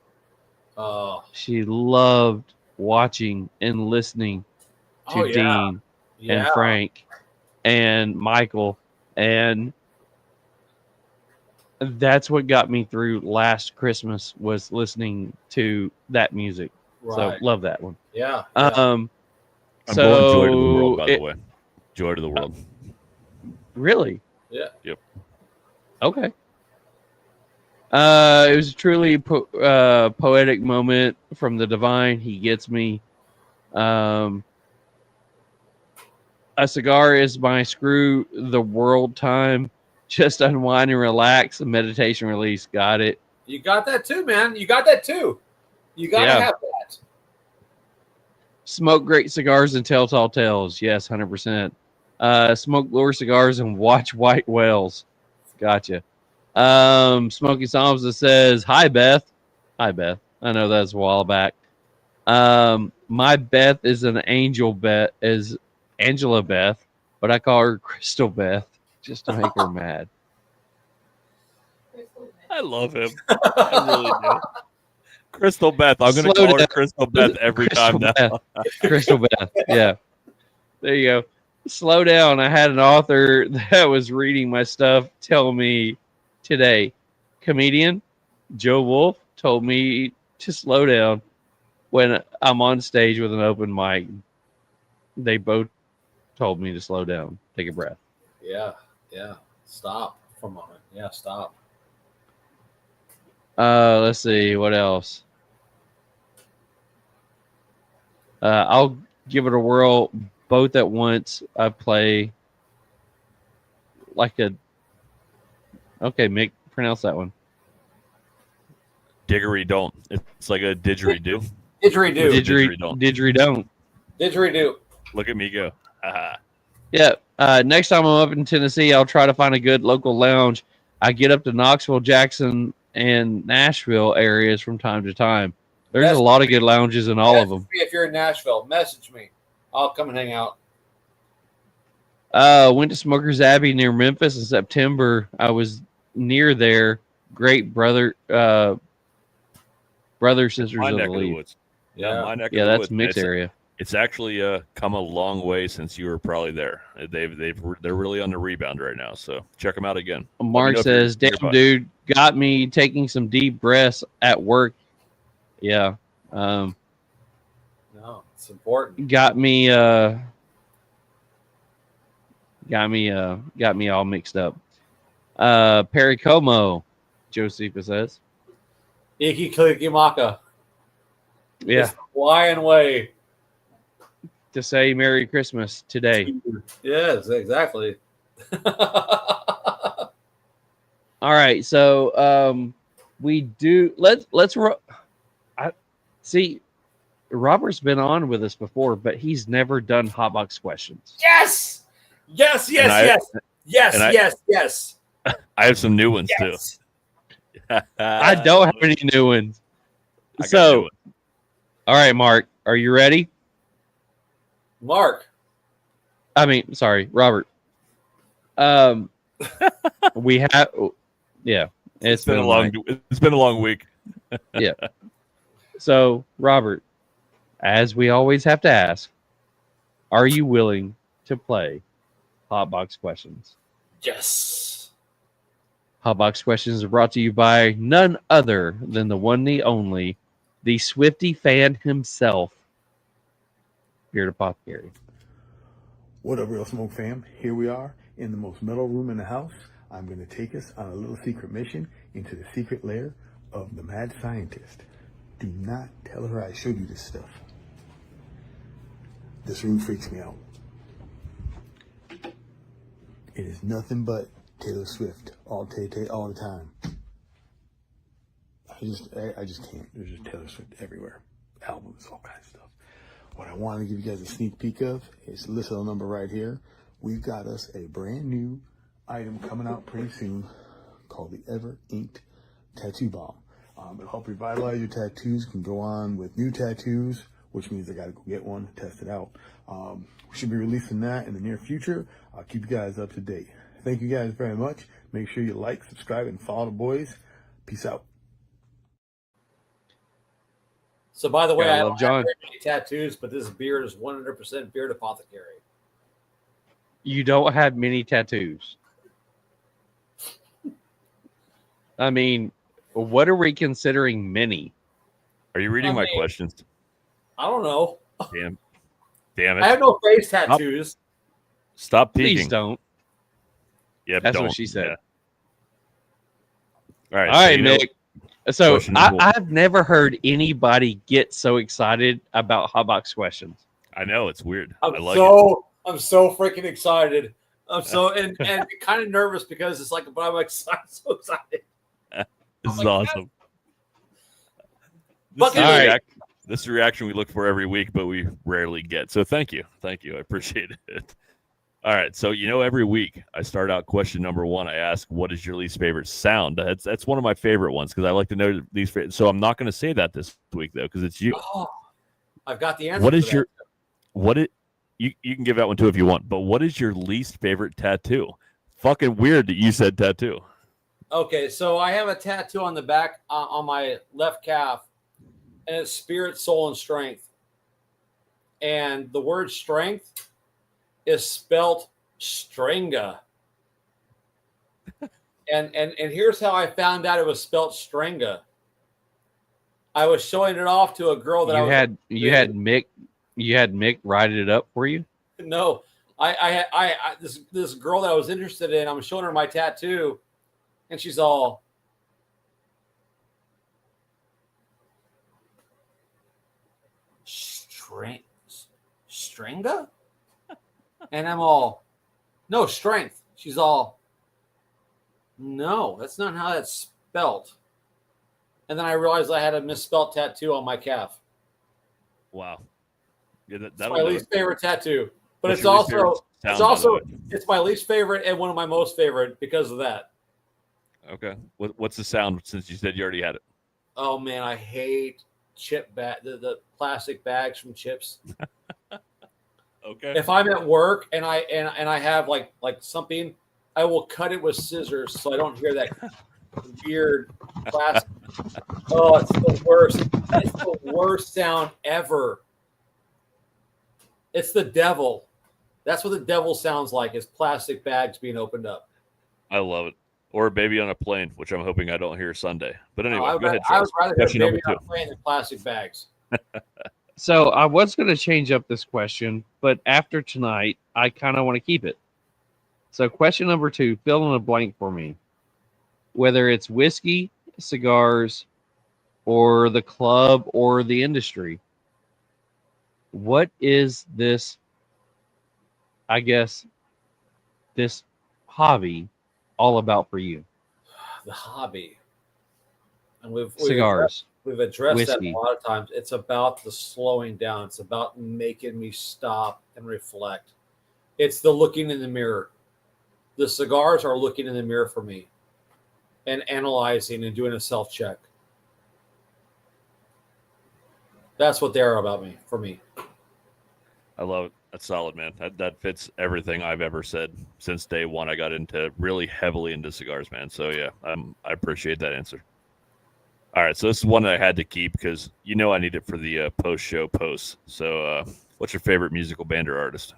She loved watching and listening to Dean and Frank and Michael, and that's what got me through last Christmas, was listening to that music. Right. So love that one. Yeah. I'm going Joy to the World, by the way. Joy to the World. Really? Yeah. Yep. Okay. It was a truly poetic moment from the divine. He gets me. A cigar is my screw the world time. Just unwind and relax. And meditation release. Got it. You got that too, man. You got that too. You got to have that. Smoke great cigars and tell tall tales. Yes, 100%. Smoke lure cigars and watch white whales. Gotcha. Smoky Psalms that says, "Hi Beth." Hi Beth. I know that's a while back. My Beth is an angel Beth, is Angela Beth, but I call her Crystal Beth just to make her mad. I love him. I really do. Crystal Beth. I'm going to call her Crystal Beth every time now. Crystal Beth. Yeah. There you go. Slow down. I had an author that was reading my stuff tell me today, comedian Joe Wolf told me to slow down when I'm on stage with an open mic. They both told me to slow down. Take a breath. Yeah. Yeah. Stop for a moment. Yeah. Stop. Let's see. What else? I'll give it a whirl. Both at once. I play like a... Okay, Mick, pronounce that one. Diggery-don't. It's like a didgeridoo. Didgeridoo. Didgeridoo. Didgeridoo. Look at me go. Yeah. Next time I'm up in Tennessee, I'll try to find a good local lounge. I get up to Knoxville, Jackson, and Nashville areas from time to time. There's a lot of good lounges in all of them. If you're in Nashville, message me. I'll come and hang out. Went to Smoker's Abbey near Memphis in September. I was near there. Great brother, sisters My of neck the of the lead. woods. Yeah, my neck Yeah, of the that's woods. Mick's area. It's actually come a long way since you were probably there. They're really on the rebound right now. So check them out again. Mark says, "Damn, dude, got me taking some deep breaths at work." Yeah. No, it's important. Got me all mixed up. Perry Como, Josefa says. Iki Kliki Maka. Yeah. It's the Hawaiian way. To say Merry Christmas today. Yes, exactly. All right, so we do see Robert's been on with us before, but he's never done hot box questions. Yes. Yes. I have some new ones too. I don't have any new ones. So, all right, Mark, are you ready? Robert. We have, yeah. It's been a long week. Yeah. So, Robert, as we always have to ask, are you willing to play Hot Box Questions? Yes. Hot Box Questions are brought to you by none other than the one, the only, the Swifty fan himself, Beard Apothecary. What up, Real Smoke fam? Here we are in the most metal room in the house. I'm going to take us on a little secret mission into the secret lair of the mad scientist. Do not tell her I showed you this stuff. This room freaks me out. It is nothing but Taylor Swift, all the time. I just can't. There's just Taylor Swift everywhere. Albums, all kinds of stuff. What I want to give you guys a sneak peek of is listed on the number right here. We've got us a brand new item coming out pretty soon called the Ever Inked Tattoo Balm. It'll help revitalize your tattoos. Can go on with new tattoos, which means I got to go get one, test it out. We should be releasing that in the near future. I'll keep you guys up to date. Thank you guys very much. Make sure you like, subscribe, and follow the boys. Peace out. So, by the way, Yeah, I I love don't John. have very many tattoos, but this beard is 100% Beard Apothecary. You don't have many tattoos. I mean, what are we considering many? Are you reading my questions? I don't know. Damn it! I have no face tattoos. Stop peeking. Please don't. Yep, That's don't. what she said. Yeah. All right. All right, you know- Nick. So Question number one. I've never heard anybody get so excited about hot box questions. I know it's weird. I'm I like it. I'm so freaking excited. I'm so and kind of nervous because it's like, but I'm excited, so excited. This is my God. awesome. Bucket This is, list. the this is the reaction we look for every week, but we rarely get. So thank you. I appreciate it. All right. So, every week I start out question number one. I ask, what is your least favorite sound? That's one of my favorite ones because I like to know these. So I'm not going to say that this week, though, because it's you. Oh, I've got the answer. What is for that. you can give that one too if you want, but what is your least favorite tattoo? Fucking weird that you said tattoo. Okay, so I have a tattoo on the back on my left calf, and it's spirit, soul, and strength. And the word strength is spelt stringa. and here's how I found out it was spelt stringa. I was showing it off to a girl that You had Mick write it up for you. No, I this girl that I was interested in, I'm showing her my tattoo, and she's all, stringa? And I'm all, no, strength. She's all, no, that's not how that's spelt. and then I realized I had a misspelled tattoo on my calf. Wow. Yeah, It's that'll my do least it. favorite tattoo, but What's it's your least favorite also sound, it's by the also way? it's my least favorite and one of my most favorite because of that. Okay. What's the sound? Since you said you already had it. Oh man, I hate chip bag the plastic bags from chips. Okay. If I'm at work and I have like something, I will cut it with scissors so I don't hear that weird plastic. Oh, it's the worst. It's the worst sound ever. It's the devil. That's what the devil sounds like, is plastic bags being opened up. I love it. Or a baby on a plane, which I'm hoping I don't hear Sunday. But anyway, I go ahead, would Charles. rather hear Question number baby on two. a plane than plastic bags. So I was going to change up this question, but after tonight, I kind of want to keep it. So question number 2, fill in a blank for me. Whether it's whiskey, cigars, or the club or the industry, what is this, I guess, this hobby all about for you? The hobby. And we've Cigars, addressed that whiskey. a lot of times. It's about the slowing down. It's about making me stop and reflect. It's the looking in the mirror. The cigars are looking in the mirror for me and analyzing and doing a self-check. That's what they're about for me. I love it. That's solid, man. That fits everything I've ever said since day one. I got into really heavily into cigars, man. So yeah, I appreciate that answer. All right, so this is one that I had to keep because I need it for the post-show posts. So, what's your favorite musical band or artist?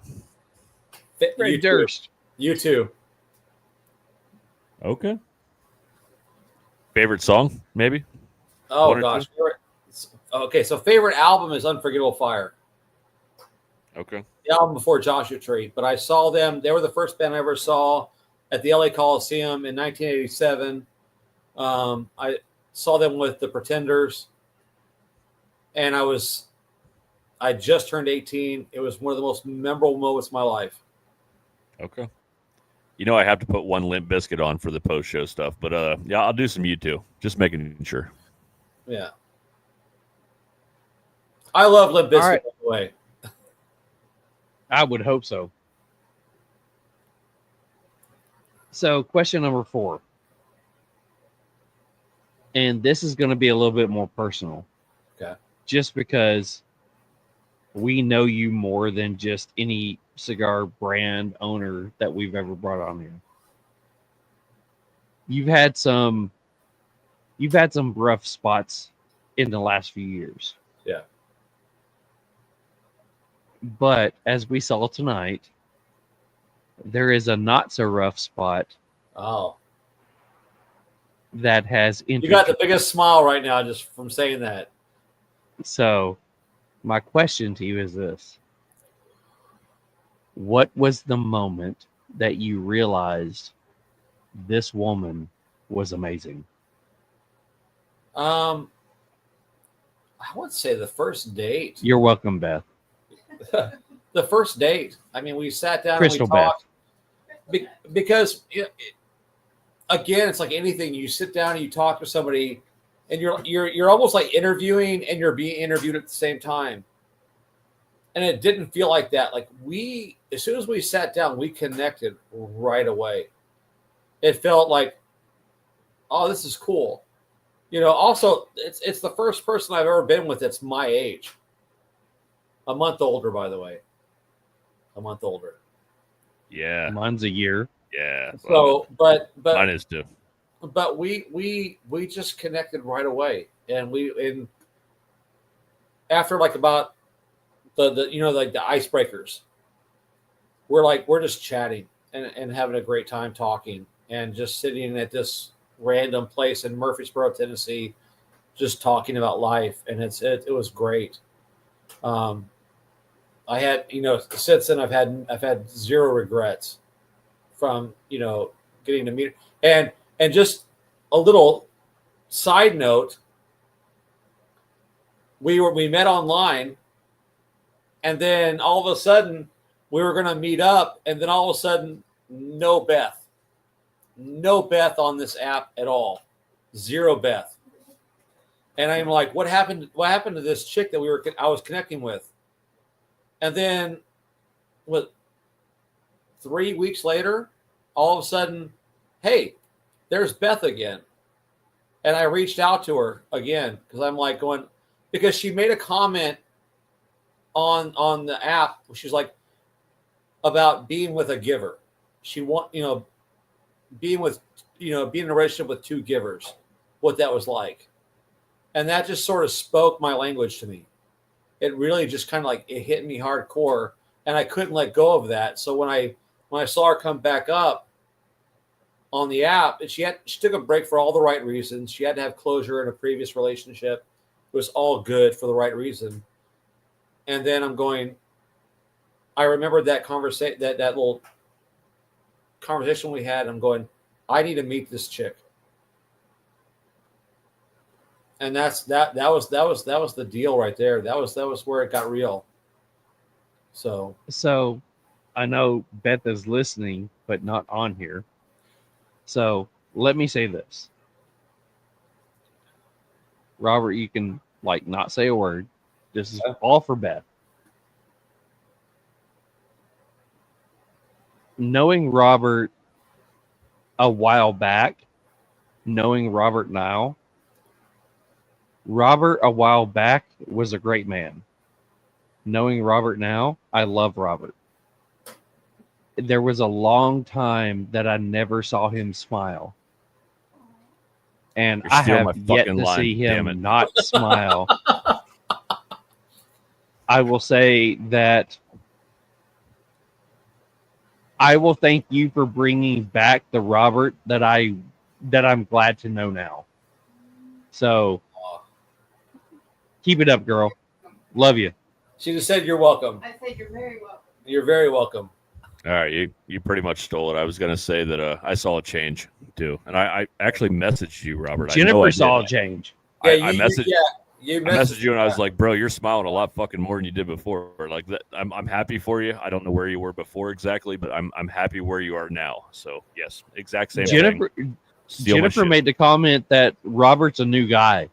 Fred Durst. You too. Okay. Favorite song, maybe? Oh One or gosh. Okay, so favorite album is Unforgettable Fire. Okay. The album before Joshua Tree, but I saw them. They were the first band I ever saw at the LA Coliseum in 1987. I saw them with the Pretenders, and I just turned 18. It was one of the most memorable moments of my life. Okay. I have to put one Limp Bizkit on for the post-show stuff, but yeah, I'll do some U2. Just making sure. Yeah. I love Limp Bizkit, right. by the way. I would hope so. So question number 4. And this is going to be a little bit more personal. Okay. Just because we know you more than just any cigar brand owner that we've ever brought on here. You've had some rough spots in the last few years. Yeah. But as we saw tonight, there is a not so rough spot Oh. that has You got the biggest smile right now just from saying that. So my question to you is this. What was the moment that you realized this woman was amazing? I would say the first date. You're welcome, Beth. The first date. I mean, we sat down Crystal and we talked. Because again, it's like anything. You sit down and you talk to somebody, and you're almost like interviewing, and you're being interviewed at the same time. And it didn't feel like that. Like as soon as we sat down, we connected right away. It felt like, oh, this is cool. Also, it's the first person I've ever been with that's my age. A month older, by the way. A month older. Yeah. Mine's a year. Yeah. So, but mine is too. But we just connected right away, and after like about the like the icebreakers, we're just chatting and having a great time talking and just sitting at this random place in Murfreesboro, Tennessee, just talking about life, and it was great. I had since then I've had zero regrets from getting to meet her. And just a little side note, we met online, and then all of a sudden we were going to meet up, and then all of a sudden no Beth on this app at all. Zero Beth. And I'm like, what happened? What happened to this chick that I was connecting with? And then, 3 weeks later, all of a sudden, hey, there's Beth again. And I reached out to her again because I'm like because she made a comment on the app. She's like about being with a giver. She being in a relationship with two givers, what that was like. And that just sort of spoke my language to me. It really just kind of like it hit me hardcore, and I couldn't let go of that. So when I saw her come back up on the app, and she took a break for all the right reasons. She had to have closure in a previous relationship. It was all good for the right reason. And then I remembered that conversation, that little conversation we had. I'm going, I need to meet this chick. And that was the deal right there. That was where it got real. So I know Beth is listening, but not on here. So let me say this. Robert, you can not say a word. This is all for Beth. Knowing Robert a while back, knowing Robert now, Robert a while back was a great man. Knowing Robert now, I love Robert. There was a long time that I never saw him smile. And I have yet to see him not smile. I will say that I will thank you for bringing back the Robert that I'm glad to know now. So keep it up, girl. Love you. She just said you're welcome. I said you're very welcome. You're very welcome. All right, you pretty much stole it. I was going to say that I saw a change too, and I actually messaged you, Robert. Jennifer saw a change. Yeah, I messaged you, and I was like, bro, you're smiling a lot fucking more than you did before. Like that, I'm happy for you. I don't know where you were before exactly, but I'm happy where you are now. So yes, exact same thing. Jennifer made the comment that Robert's a new guy.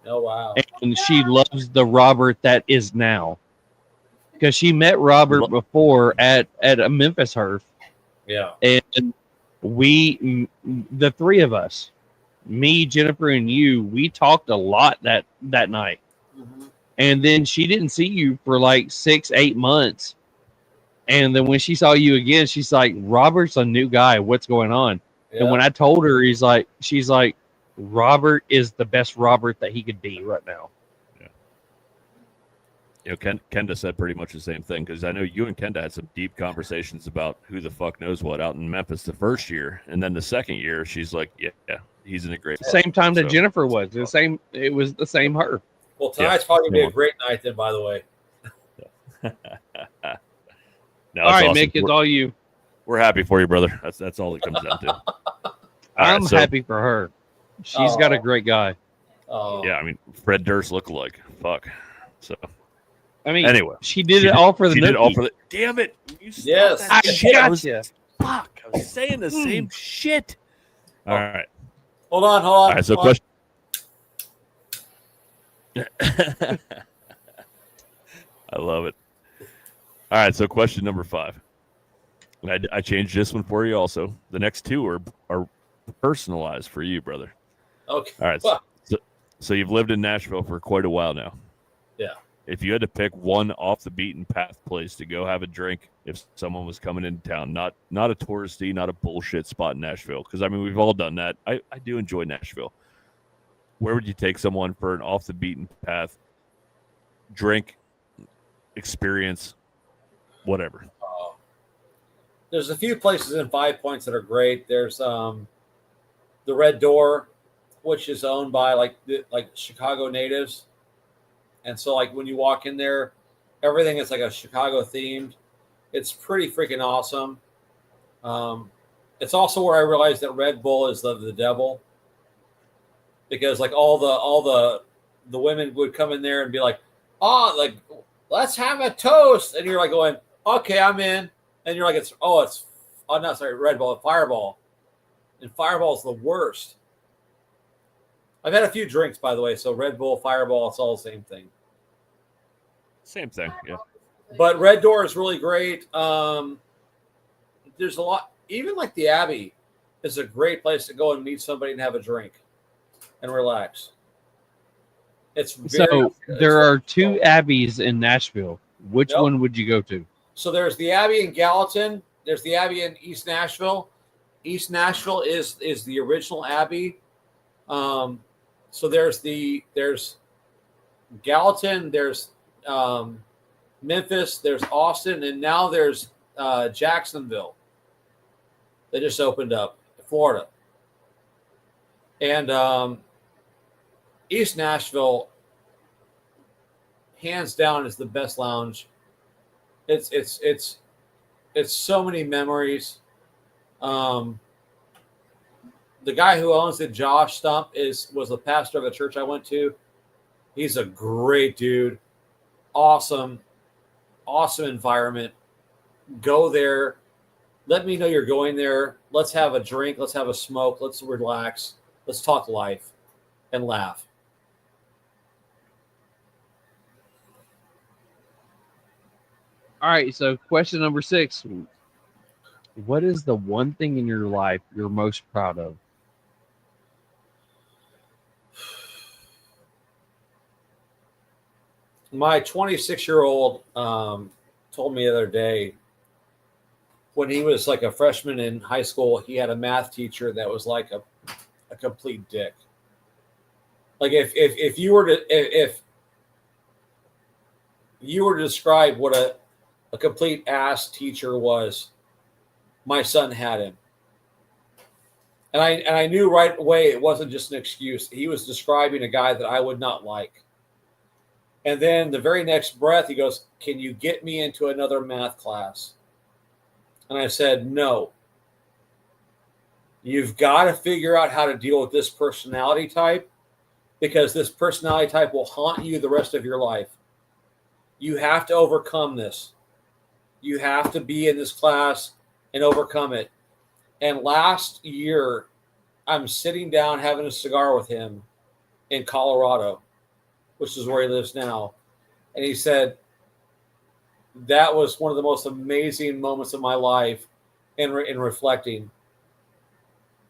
Oh wow! And she loves the Robert that is now. Because she met Robert before at a Memphis Herf. Yeah. And we, the three of us, me, Jennifer, and you, we talked a lot that night. Mm-hmm. And then she didn't see you for 6-8 months. And then when she saw you again, she's like, Robert's a new guy. What's going on? Yeah. And when I told her, she's like, Robert is the best Robert that he could be right now. Kenda said pretty much the same thing, because I know you and Kenda had some deep conversations about who the fuck knows what out in Memphis the first year, and then the second year she's like, yeah, he's in a great spot. Same time that Jennifer was the same. It was the same her. Well, tonight's probably gonna be a great night then. By the way. No, all right, awesome. Mick, it's all you. We're happy for you, brother. That's all it comes down to. I'm happy for her. She's got a great guy. Yeah, I mean, Fred Durst lookalike. Fuck. So. I mean, anyway, she did it all for the. She did it all for the. Damn it! Yes, I gotcha. Fuck! I was saying the same shit. All right. Hold on. All right. So question. I love it. All right. So question number 5. I changed this one for you. Also, the next 2 are personalized for you, brother. Okay. All right. So you've lived in Nashville for quite a while now. Yeah. If you had to pick one off the beaten path place to go have a drink if someone was coming into town, not a touristy, not a bullshit spot in Nashville, because I mean we've all done that. I do enjoy Nashville. Where would you take someone for an off the beaten path drink experience, whatever? There's a few places in 5 Points that are great. There's the Red Door, which is owned by like Chicago natives. And so, when you walk in there, everything is like a Chicago themed. It's pretty freaking awesome. It's also where I realized that Red Bull is the devil, because all the women would come in there and be like, let's have a toast, and you're going, okay, I'm in, and you're like, Red Bull, Fireball, and Fireball's the worst. I've had a few drinks, by the way. So Red Bull, Fireball, it's all the same thing. Same thing. Yeah. But Red Door is really great. There's a lot, even like the Abbey is a great place to go and meet somebody and have a drink and relax. It's very, So there are two abbeys in Nashville. Which Yep. one would you go to? So there's the Abbey in Gallatin. There's the Abbey in East Nashville. East Nashville is the original Abbey. So there's Gallatin, there's Memphis, there's Austin, and now there's Jacksonville. They just opened up, Florida. And East Nashville, hands down, is the best lounge. It's so many memories. The guy who owns it, Josh Stump, was the pastor of the church I went to. He's a great dude. Awesome environment. Go there. Let me know you're going there. Let's have a drink. Let's have a smoke. Let's relax. Let's talk life and laugh. All right. So question number 6. What is the one thing in your life you're most proud of? My 26-year-old told me the other day, when he was like a freshman in high school, he had a math teacher that was like a complete dick. Like if you were to describe what a complete ass teacher was, my son had him. And I knew right away it wasn't just an excuse. He was describing a guy that I would not like. And then the very next breath, he goes, "Can you get me into another math class?" And I said, "No. You've got to figure out how to deal with this personality type, because this personality type will haunt you the rest of your life. You have to overcome this. You have to be in this class and overcome it." And last year, I'm sitting down having a cigar with him in Colorado, which is where he lives now. And he said, that was one of the most amazing moments of my life in reflecting.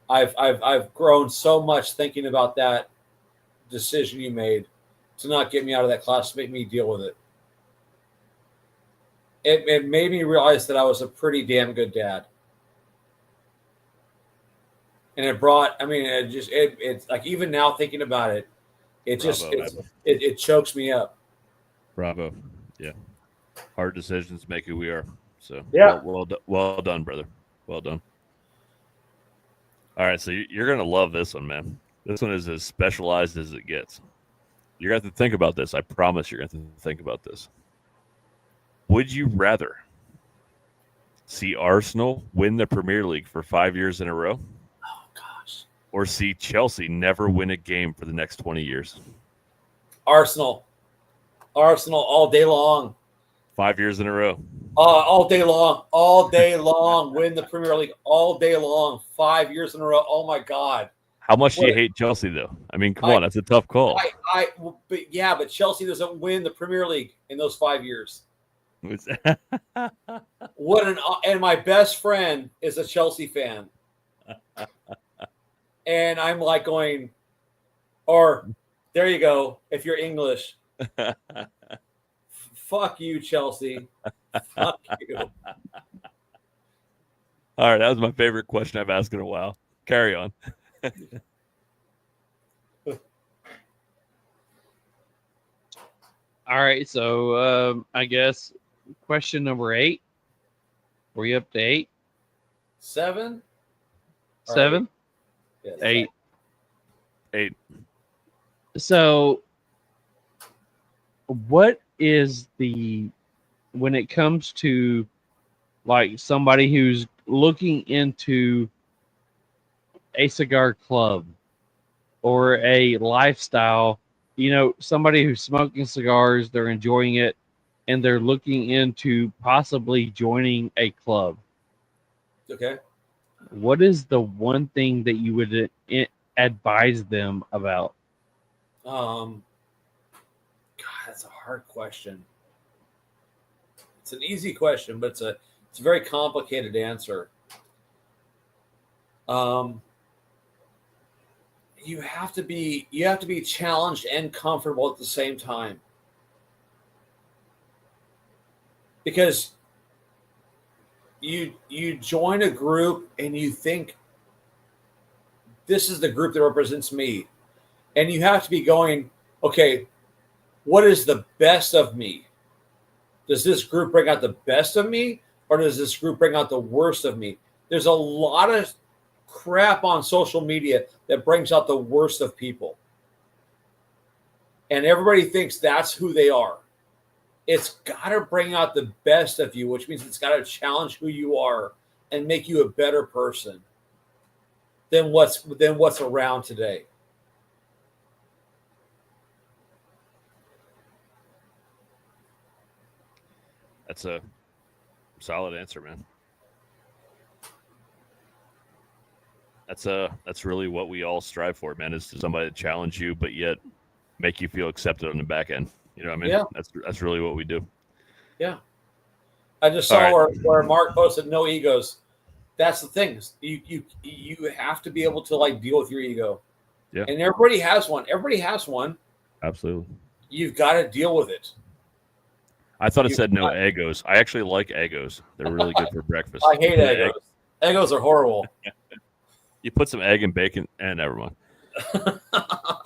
I've grown so much thinking about that decision you made to not get me out of that class, to make me deal with it. It made me realize that I was a pretty damn good dad. And it brought, it's like, even now thinking about it, it chokes me up. Bravo. Yeah. Hard decisions make who we are. So yeah. Well done, brother. Well done. All right. So you're going to love this one, man. This one is as specialized as it gets. You're going to have to think about this. I promise you're going to have to think about this. Would you rather see Arsenal win the Premier League for 5 years in a row? Oh, gosh. Or see Chelsea never win a game for the next 20 years? Arsenal all day long. 5 years in a row. All day long. Win the Premier League all day long. 5 years in a row. Oh, my God. How much do you hate Chelsea, though? I mean, come on. That's a tough call. But Chelsea doesn't win the Premier League in those 5 years. And my best friend is a Chelsea fan. And I'm like going, or there you go, if you're English. Fuck you, Chelsea. Fuck you. All right, that was my favorite question I've asked in a while. Carry on. All right, so I guess question number 8. Were you up to 8? 7? 7? Yes. 8. So, what is when it comes to like somebody who's looking into a cigar club or a lifestyle, somebody who's smoking cigars, they're enjoying it, and they're looking into possibly joining a club. Okay. What is the one thing that you would advise them about? God, that's a hard question. It's an easy question, but it's a very complicated answer. You have to be challenged and comfortable at the same time, because you join a group and you think this is the group that represents me, and you have to be going, okay, what is the best of me? Does this group bring out the best of me, or does this group bring out the worst of me? There's a lot of crap on social media that brings out the worst of people, and everybody thinks that's who they are. It's got to bring out the best of you, which means it's got to challenge who you are and make you a better person than what's around today. That's a solid answer, man. That's really what we all strive for, man, is somebody to challenge you, but yet make you feel accepted on the back end. You know what I mean? Yeah. That's really what we do. Yeah. I just saw where Mark posted no egos. That's the thing. You have to be able to like deal with your ego. Yeah. And everybody has one. Everybody has one. Absolutely. You've got to deal with it. I thought it said no Eggos. I actually like Eggos. They're really good for breakfast. I hate Eggos. Eggos are horrible. You put some egg and bacon, and never mind. All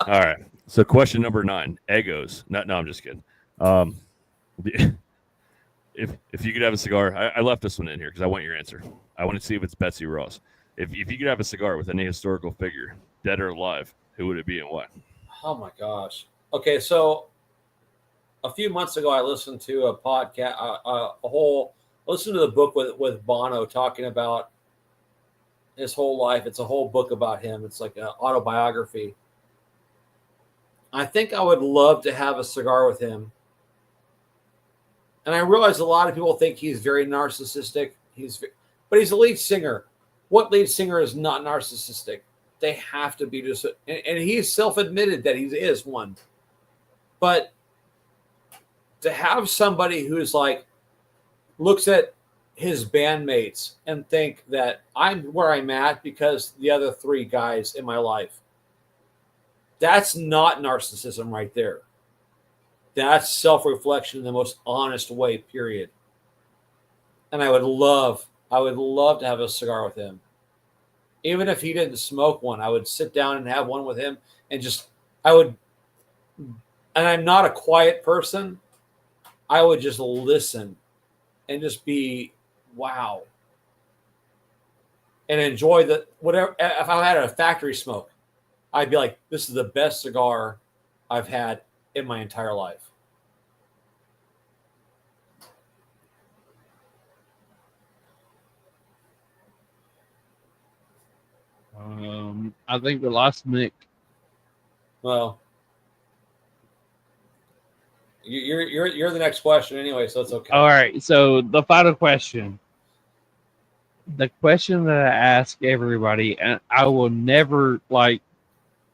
right. So question number 9, Eggos. No, I'm just kidding. If you could have a cigar, I left this one in here because I want your answer. I want to see if it's Betsy Ross. If you could have a cigar with any historical figure, dead or alive, who would it be and why? Oh my gosh. Okay, so a few months ago, I listened to a podcast, listened to the book with Bono talking about his whole life. It's a whole book about him. It's like an autobiography. I think I would love to have a cigar with him. And I realize a lot of people think he's very narcissistic. But he's a lead singer. What lead singer is not narcissistic? They have to be just, and he's self-admitted that he is one. But to have somebody who's like, looks at his bandmates and think that I'm where I'm at because the other 3 guys in my life, that's not narcissism right there. That's self-reflection in the most honest way, period. And I would love to have a cigar with him. Even if he didn't smoke one, I would sit down and have one with him and and I'm not a quiet person. I would just listen and just be, wow. And enjoy whatever. If I had a factory smoke, I'd be like, this is the best cigar I've had in my entire life. I think we lost Mick. Well, you're the next question anyway, so it's okay. All right. So the final question. The question that I ask everybody, and I will never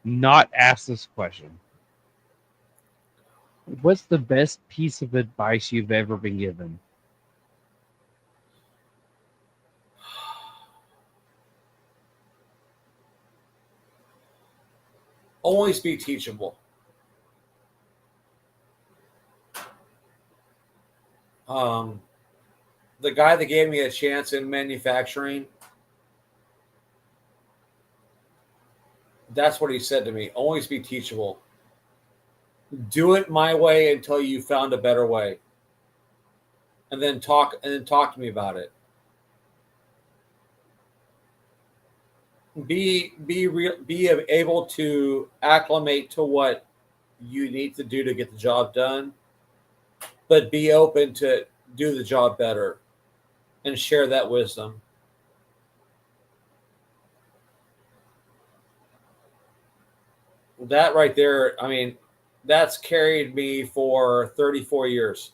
not ask this question. What's the best piece of advice you've ever been given? Always be teachable. The guy that gave me a chance in manufacturing, that's what he said to me. Always be teachable. Do it my way until you found a better way. And then talk to me about it. Be able to acclimate to what you need to do to get the job done, but be open to do the job better and share that wisdom. That right there, I mean, that's carried me for 34 years.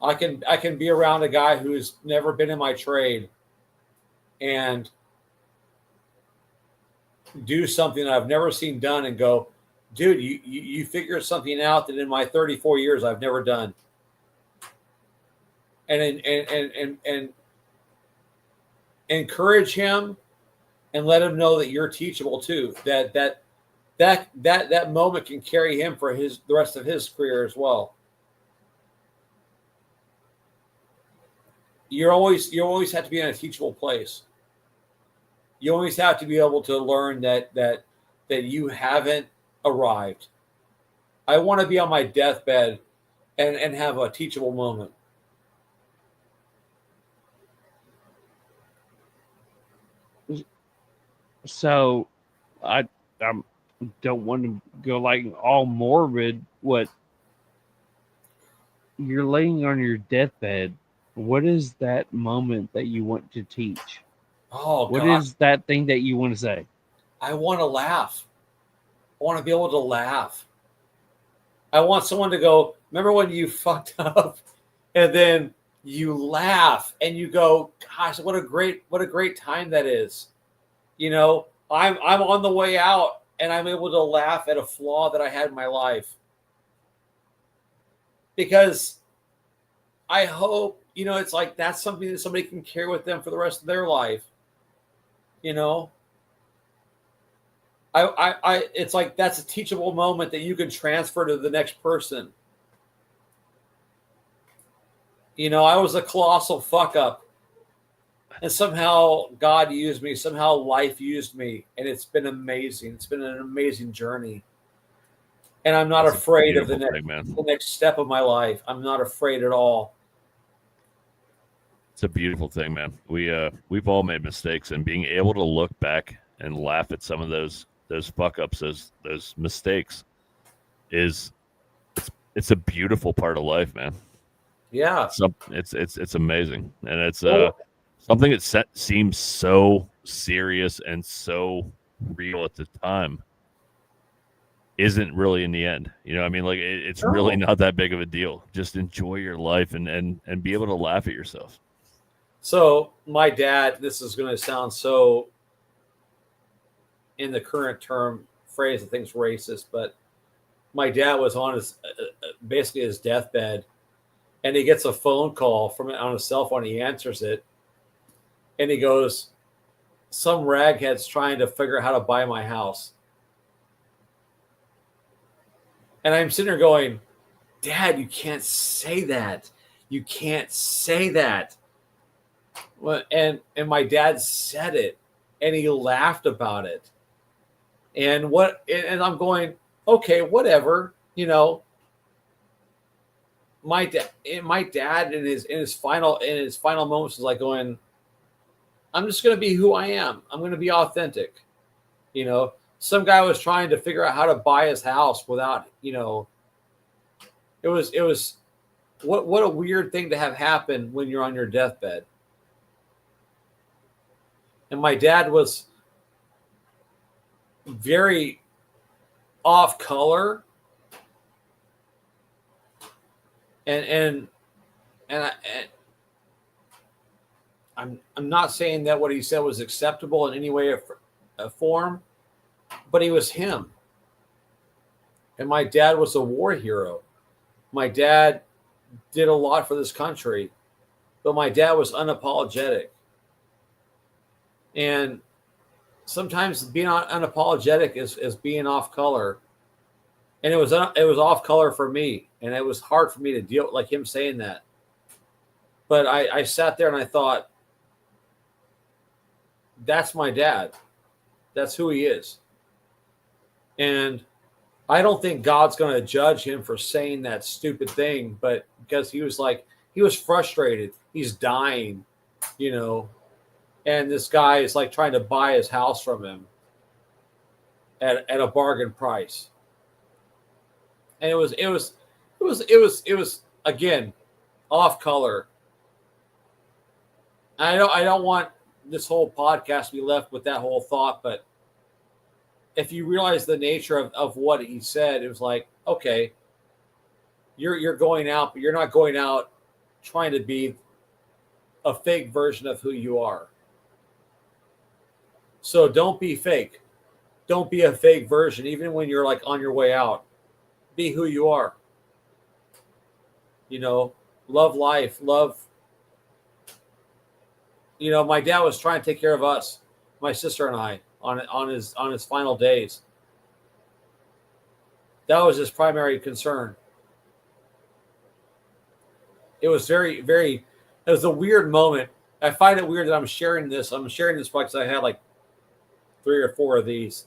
I can be around a guy who's never been in my trade and do something that I've never seen done and go, dude, you figured something out that in my 34 years I've never done. And encourage him and let him know that you're teachable too. That moment can carry him for the rest of his career as well. You always have to be in a teachable place. You always have to be able to learn that you haven't arrived. I want to be on my deathbed and have a teachable moment. So I don't want to go like all morbid. What, you're laying on your deathbed, what is that moment that you want to teach? Oh, What God. is that thing that you want to say? I want to laugh. I want to be able to laugh. I want someone to go, remember when you fucked up? And then you laugh and you go, gosh, what a great time that is. You know, I'm on the way out and I'm able to laugh at a flaw that I had in my life. Because I hope, you know, it's like that's something that somebody can carry with them for the rest of their life. You know, it's like that's a teachable moment that you can transfer to the next person. You know, I was a colossal fuck up, and somehow God used me. Somehow life used me, and it's been amazing. It's been an amazing journey, and I'm not afraid of the next step of my life. I'm not afraid at all. It's a beautiful thing, man. We've all made mistakes, and being able to look back and laugh at some of those fuck ups, those mistakes, it's a beautiful part of life, man. Yeah, it's amazing, and it's something that seems so serious and so real at the time isn't really in the end. You know, I mean, like it's really not that big of a deal. Just enjoy your life and be able to laugh at yourself. So my dad, this is going to sound so in the current term phrase, I think it's racist, but my dad was on his basically his deathbed, and he gets a phone call on his cell phone. He answers it, and he goes, "Some raghead's trying to figure out how to buy my house." And I'm sitting there going, "Dad, you can't say that. You can't say that." Well, and my dad said it, and he laughed about it. And I'm going, okay, whatever, you know. My dad in his final moments was like going, I'm just going to be who I am. I'm going to be authentic. You know, some guy was trying to figure out how to buy his house without, you know, it was what a weird thing to have happen when you're on your deathbed. And my dad was very off color, and I'm not saying that what he said was acceptable in any way or form, but he was him. And my dad was a war hero. My dad did a lot for this country, but my dad was unapologetic. And sometimes being unapologetic is being off color. And it was off color for me. And it was hard for me to deal with, like him saying that. But I sat there and I thought, that's my dad. That's who he is. And I don't think God's going to judge him for saying that stupid thing, but because he was frustrated. He's dying, you know. And this guy is like trying to buy his house from him at a bargain price. And it was again off color. I don't want this whole podcast to be left with that whole thought, but if you realize the nature of what he said, it was like, okay, you're going out, but you're not going out trying to be a fake version of who you are. So don't be fake. Don't be a fake version, even when you're like on your way out. Be who you are. You know, love life, love. You know, my dad was trying to take care of us, my sister and I, on his final days. That was his primary concern. It was it was a weird moment. I find it weird that I'm sharing this. I'm sharing this because I had like 3 or 4 of these.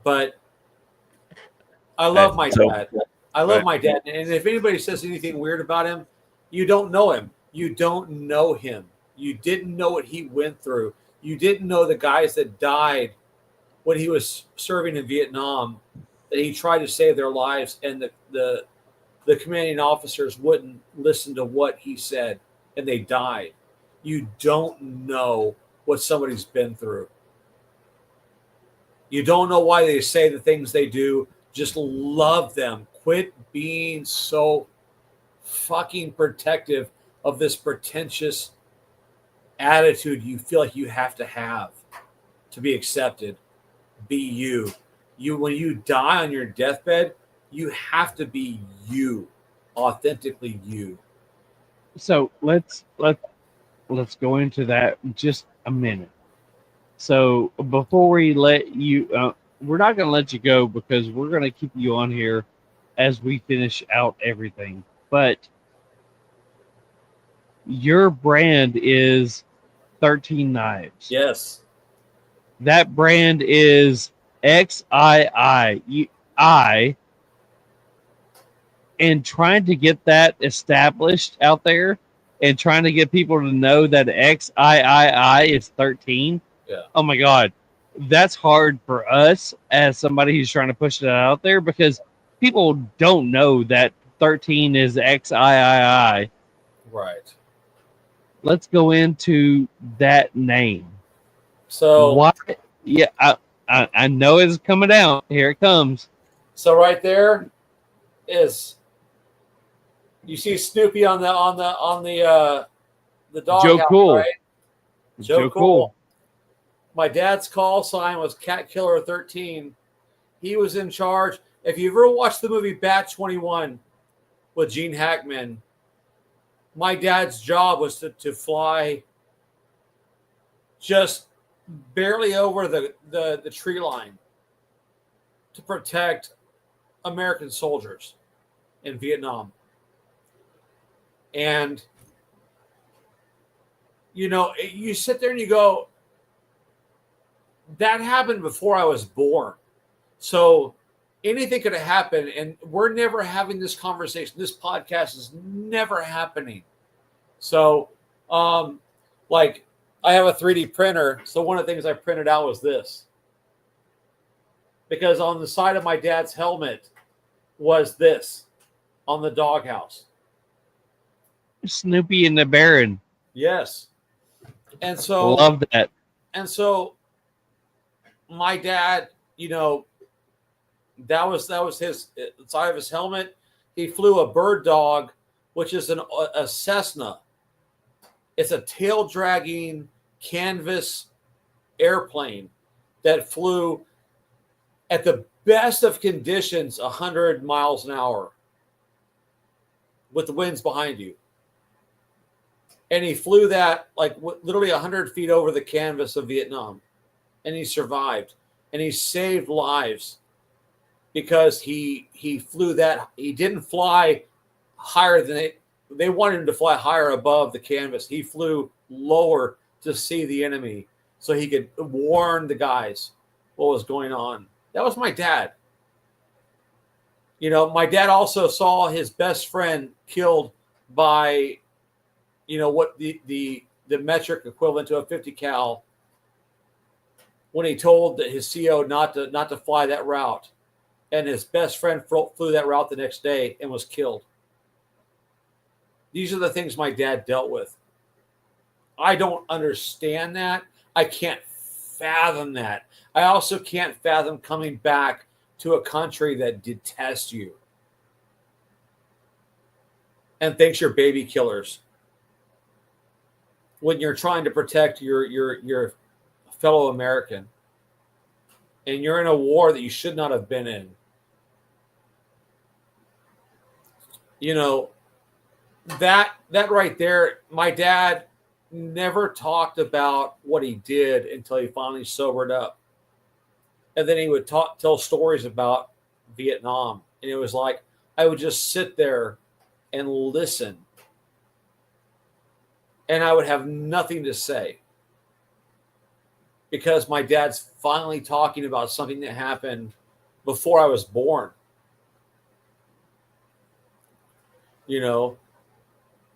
But I love my dad. I love my dad. And if anybody says anything weird about him, you don't know him. You don't know him. You didn't know what he went through. You didn't know the guys that died when he was serving in Vietnam, that he tried to save their lives, and the commanding officers wouldn't listen to what he said, and they died. You don't know what somebody's been through. You don't know why they say the things they do. Just love them. Quit being so fucking protective of this pretentious attitude you feel like you have to be accepted. Be you. When you die on your deathbed, you have to be you, authentically you. So let's go into that just a minute. So before we let you, we're not going to let you go because we're going to keep you on here as we finish out everything. But your brand is 13 Knives. Yes. That brand is XIII. And trying to get that established out there and trying to get people to know that XIII is 13. Yeah. Oh my God. That's hard for us as somebody who's trying to push it out there because people don't know that 13 is XIII. Right. Let's go into that name. So why? Yeah, I know it's coming out. Here it comes. So right there is, you see Snoopy on the dog Joe house, Cool. right? Joe Cool. My dad's call sign was Cat Killer 13. He was in charge. If you ever watched the movie Bat 21 with Gene Hackman, my dad's job was to fly just barely over the tree line to protect American soldiers in Vietnam. And, you know, you sit there and you go, that happened before I was born. So anything could have happened. And we're never having this conversation. This podcast is never happening. So, like, I have a 3D printer. So one of the things I printed out was this. Because on the side of my dad's helmet was this on the doghouse. Snoopy and the Baron. Yes. And so love that. And so my dad, you know, that was his side of his helmet. He flew a bird dog, which is a Cessna. It's a tail dragging canvas airplane that flew at the best of conditions 100 miles an hour with the winds behind you. And he flew that like literally 100 feet over the canvas of Vietnam. And he survived. And he saved lives because he flew that. He didn't fly higher than they wanted him to fly higher above the canvas. He flew lower to see the enemy so he could warn the guys what was going on. That was my dad. You know, my dad also saw his best friend killed by, you know, what the metric equivalent to a 50 cal when he told his CO not to fly that route. And his best friend flew that route the next day and was killed. These are the things my dad dealt with. I don't understand that. I can't fathom that. I also can't fathom coming back to a country that detests you and thinks you're baby killers when you're trying to protect your fellow American. and you're in a war that you should not have been in. You know, that right there, my dad never talked about what he did until he finally sobered up. And then he would tell stories about Vietnam. And it was like I would just sit there and listen. And I would have nothing to say. Because my dad's finally talking about something that happened before I was born. You know,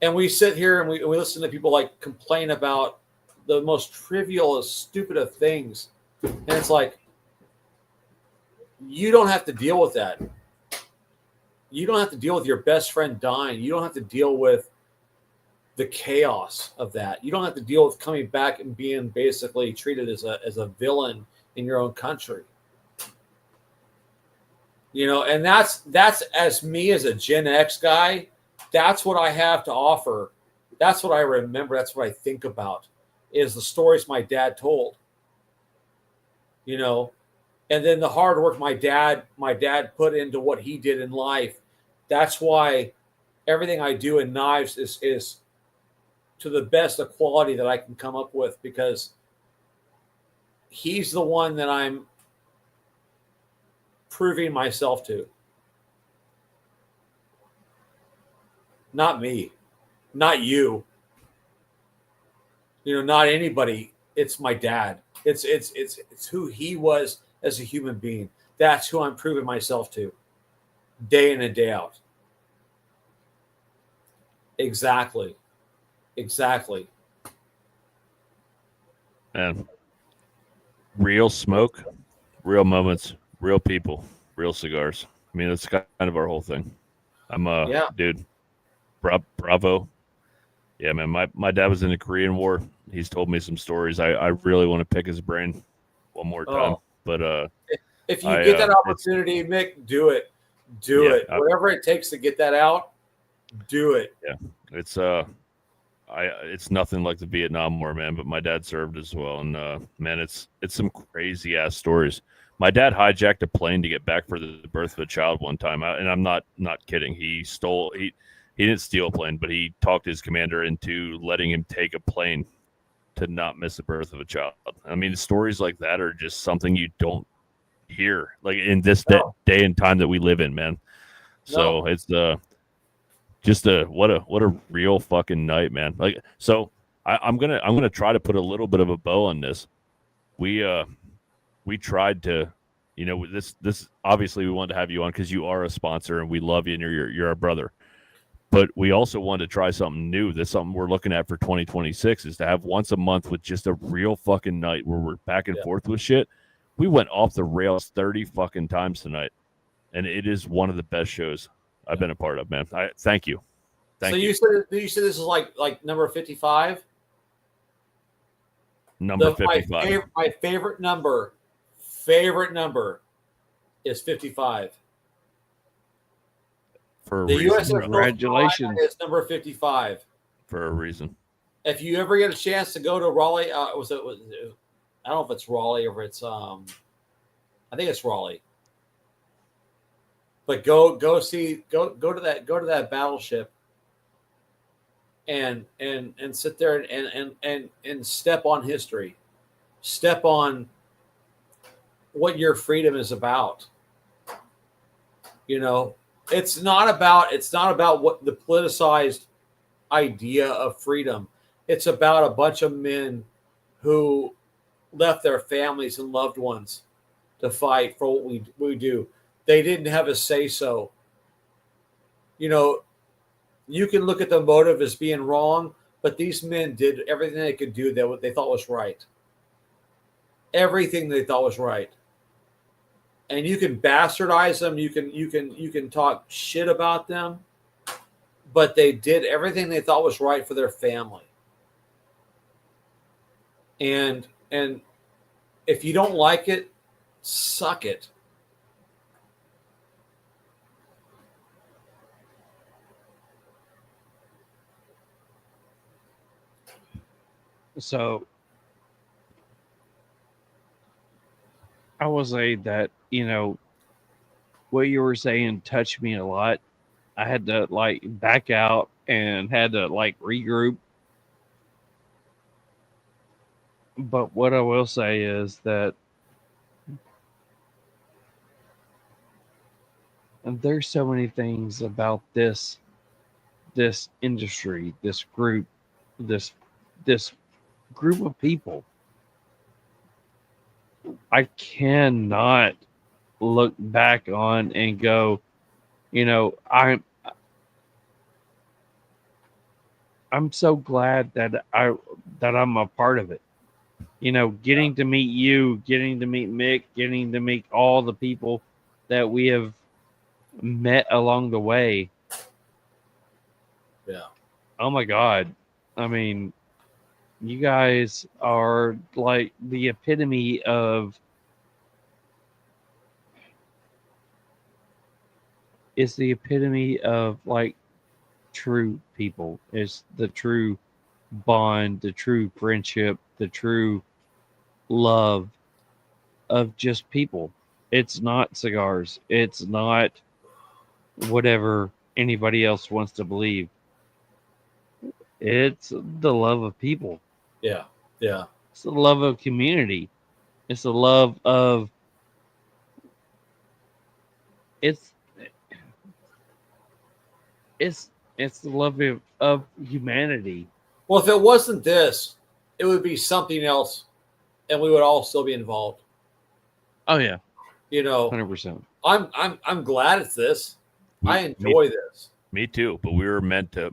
and we sit here and we listen to people like complain about the most trivial, stupid of things. And it's like, you don't have to deal with that. You don't have to deal with your best friend dying. You don't have to deal with the chaos of that. You don't have to deal with coming back and being basically treated as a villain in your own country. You know, and that's as me as a Gen X guy, that's what I have to offer. That's what I remember. That's what I think about is the stories my dad told. You know, and then the hard work my dad put into what he did in life. That's why everything I do in knives is to the best of quality that I can come up with, because he's the one that I'm proving myself to. Not me, not you. You know, not anybody. It's my dad. It's who he was as a human being. That's who I'm proving myself to, day in and day out. Exactly. And real smoke, real moments, real people, real cigars. I mean, that's kind of our whole thing. I'm dude. Bravo. Yeah, man. My dad was in the Korean War. He's told me some stories. I really want to pick his brain one more time. But if you get that opportunity, Mick, do it. Do it. Whatever it takes to get that out, do it. Yeah. It's nothing like the Vietnam War, man, but my dad served as well. And man, it's some crazy ass stories. My dad hijacked a plane to get back for the birth of a child one time. And I'm not kidding. He didn't steal a plane, but he talked his commander into letting him take a plane to not miss the birth of a child. I mean, stories like that are just something you don't hear, like in this day and time that we live in, man. So it's just what a real fucking night, man. Like, so I'm gonna try to put a little bit of a bow on this. We tried to, you know, this obviously we wanted to have you on because you are a sponsor and we love you and you're our brother. But we also wanted to try something new. That's something we're looking at for 2026 is to have once a month with just a real fucking night where we're back and forth with shit. We went off the rails 30 fucking times tonight, and it is one of the best shows I've been a part of, man. Thank you. Thank you. You said this is like number 55? Number 55. My favorite number is 55. For a the reason. USS Congratulations. is number 55. For a reason. If you ever get a chance to go to Raleigh, I don't know if it's Raleigh or if it's I think it's Raleigh. But go to that battleship and sit there and step on history. Step on what your freedom is about. You know, it's not about what the politicized idea of freedom. It's about a bunch of men who left their families and loved ones to fight for what we do. They didn't have a say-so. You know, you can look at the motive as being wrong, but these men did everything they could do that what they thought was right. Everything they thought was right. And you can bastardize them, you can talk shit about them, but they did everything they thought was right for their family. And if you don't like it, suck it. So I will say that, what you were saying touched me a lot. I had to like back out and had to like regroup. But what I will say is that there's so many things about this industry, this this group of people. I cannot look back on and go, I'm so glad that I'm a part of it. Getting to meet you, getting to meet Mick, getting to meet all the people that we have met along the way. Yeah. Oh my God. I mean, you guys are like the epitome of like true people. It's the true bond, the true friendship, the true love of just people. It's not cigars. It's not whatever anybody else wants to believe. It's the love of people. Yeah. Yeah. It's the love of community. It's the love of it's the love of humanity. Well, if it wasn't this, it would be something else, and we would all still be involved. Oh yeah, 100%. 100%. I'm glad it's this. I enjoy this. Me too. But we were meant to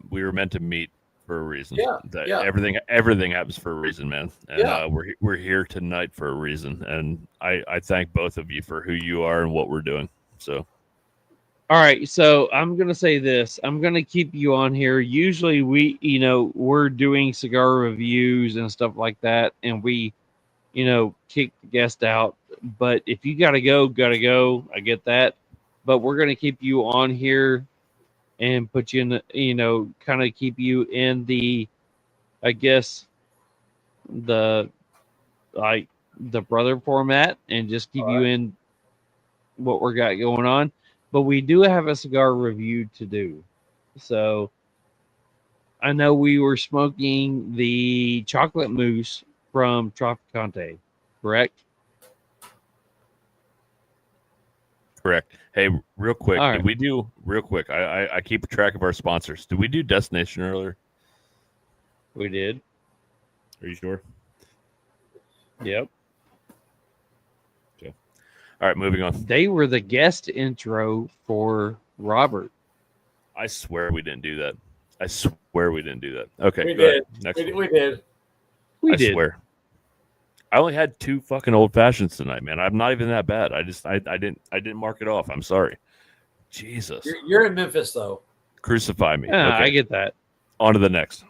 meet for a reason. Yeah. Everything happens for a reason, man. And we're here tonight for a reason. And I thank both of you for who you are and what we're doing. So. All right, so I'm gonna say this. I'm gonna keep you on here. Usually, we're doing cigar reviews and stuff like that, and we, kick the guest out. But if you gotta go. I get that. But we're gonna keep you on here and put you in the, kind of keep you in the, I guess, the brother format, and just keep you in what we got going on. But we do have a cigar review to do. So I know we were smoking the chocolate mousse from Tropicante, correct? Correct. Hey, real quick, All right. did we do real quick? I keep track of our sponsors. Did we do Destination earlier? We did. Are you sure? Yep. Okay. All right, moving on. They were the guest intro for Robert. I swear we didn't do that. I swear we didn't do that. Okay, We go ahead. did. Next We one. did. We I did. swear. I only had 2 fucking old fashions tonight, man. I'm not even that bad. I didn't mark it off. I'm sorry. Jesus. You're in Memphis though. Crucify me. Yeah, Okay. I get that. On to the next.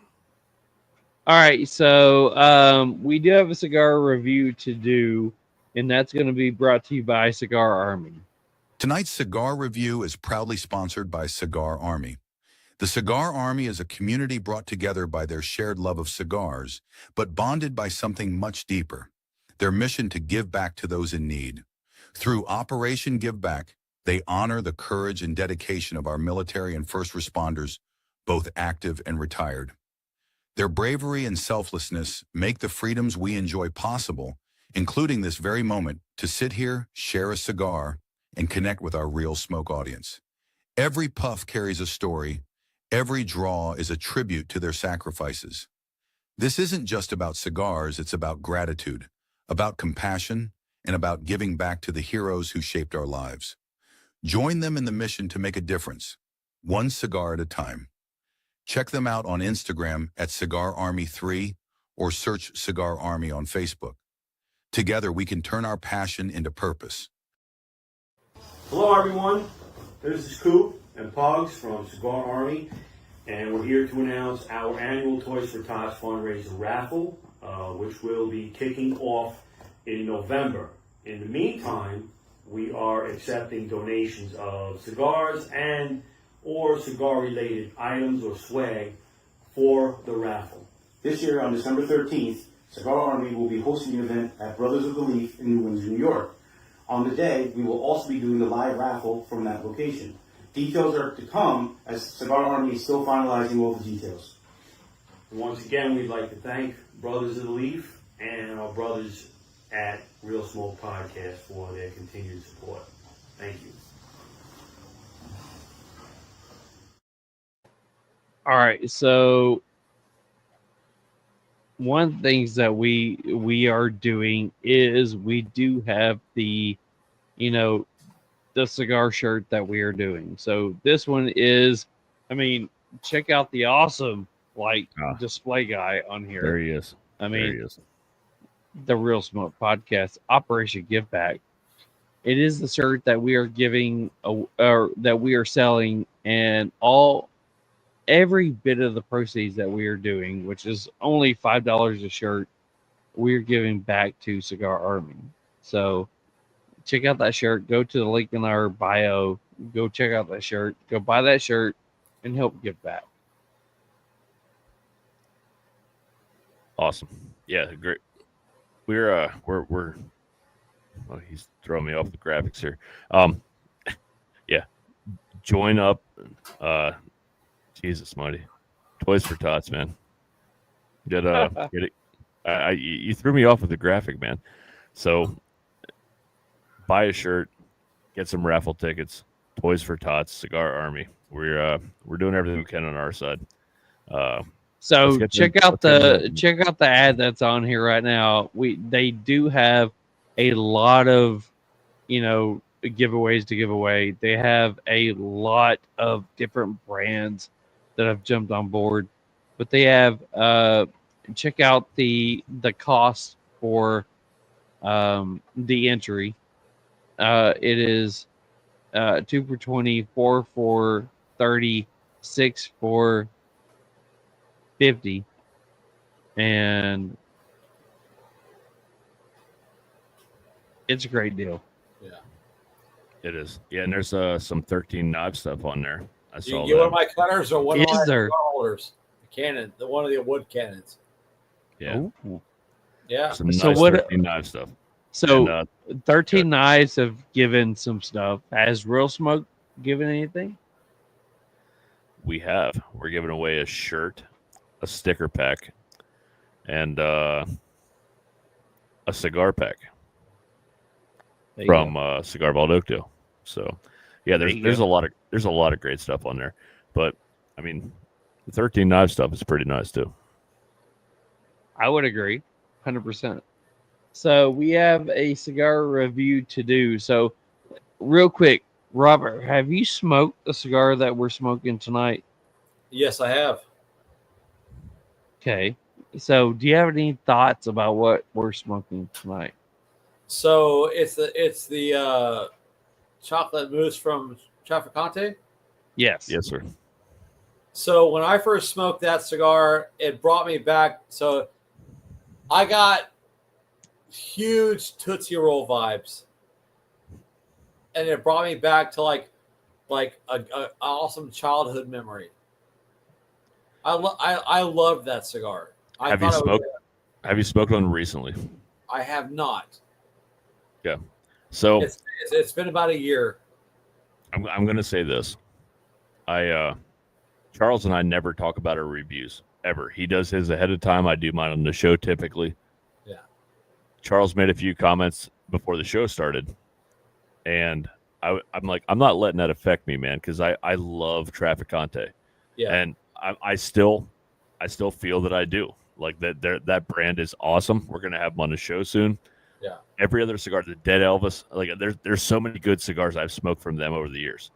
All right, so we do have a cigar review to do, and that's going to be brought to you by Cigar Army. Tonight's cigar review is proudly sponsored by Cigar Army. The Cigar Army is a community brought together by their shared love of cigars, but bonded by something much deeper, their mission to give back to those in need. Through Operation Give Back, they honor the courage and dedication of our military and first responders, both active and retired. Their bravery and selflessness make the freedoms we enjoy possible, including this very moment to sit here, share a cigar, and connect with our Real Smoke audience. Every puff carries a story. Every draw is a tribute to their sacrifices. This isn't just about cigars, it's about gratitude, about compassion, and about giving back to the heroes who shaped our lives. Join them in the mission to make a difference, one cigar at a time. Check them out on Instagram at Cigar Army 3 or search Cigar Army on Facebook. Together, we can turn our passion into purpose. Hello, everyone. This is Coop and Pugs from Cigar Army, and we're here to announce our annual Toys for Tots fundraiser raffle, which will be kicking off in November. In the meantime, we are accepting donations of cigars and or cigar-related items or swag for the raffle. This year, on December 13th, Cigar Army will be hosting an event at Brothers of the Leaf in New Windsor, New York. On the day, we will also be doing the live raffle from that location. Details are to come as Cigar Army is still finalizing all the details. Once again, we'd like to thank Brothers of the Leaf and our brothers at Real Smoke Podcast for their continued support. Thank you. All right, so one of the things that we are doing is we do have the, the cigar shirt that we are doing. So this one is, check out the awesome display guy on here. There he is. There he is. The Real Smoke Podcast, Operation Give Back. It is the shirt that we are giving, or that we are selling, and every bit of the proceeds that we are doing, which is only $5 a shirt, we're giving back to Cigar Army. So check out that shirt. Go to the link in our bio. Go check out that shirt. Go buy that shirt and help give back. Awesome. Yeah, great. We're well, he's throwing me off the graphics here. Yeah. Join up. Jesus mighty. Toys for Tots, man. Get it. You threw me off with the graphic, man. So buy a shirt, get some raffle tickets. Toys for Tots, Cigar Army. We're doing everything we can on our side. So check out the ad that's on here right now. They do have a lot of giveaways to give away. They have a lot of different brands that have jumped on board, but they have check out the cost for the entry. It is 2 for $20, 4 for $30, 6 for $50, and it's a great deal. Yeah, it is. Yeah, and there's some 13 Knives stuff on there. I saw you that. one of my cutters or one of my there? cigar holders? The cannon, one of the wood cannons. Yeah. Ooh. Yeah. Some nice So what? 13 Knives stuff. So 13 Knives have given some stuff. Has Real Smoke given anything? We're giving away a shirt, a sticker pack, and a cigar pack from Cigar Vault Oakdale. So yeah, there's a lot of great stuff on there. But the 13 Knives stuff is pretty nice too. I would agree, 100%. So we have a cigar review to do. So real quick, Robert, have you smoked the cigar that we're smoking tonight? Yes, I have. Okay. So do you have any thoughts about what we're smoking tonight? So it's the chocolate mousse from Trafficante. Yes. Yes, sir. So when I first smoked that cigar, it brought me back. So I got huge Tootsie Roll vibes, and it brought me back to like a awesome childhood memory. I loved that cigar. Have you smoked one recently? I have not. Yeah. So it's been about a year. I'm going to say this. Charles and I never talk about our reviews ever. He does his ahead of time. I do mine on the show typically. Yeah. Charles made a few comments before the show started, and I'm like, I'm not letting that affect me, man, because I love Trafficante. Yeah. And I still feel that I do. Like that brand is awesome. We're gonna have them on the show soon. Yeah. Every other cigar, the Dead Elvis, like there's so many good cigars I've smoked from them over the years.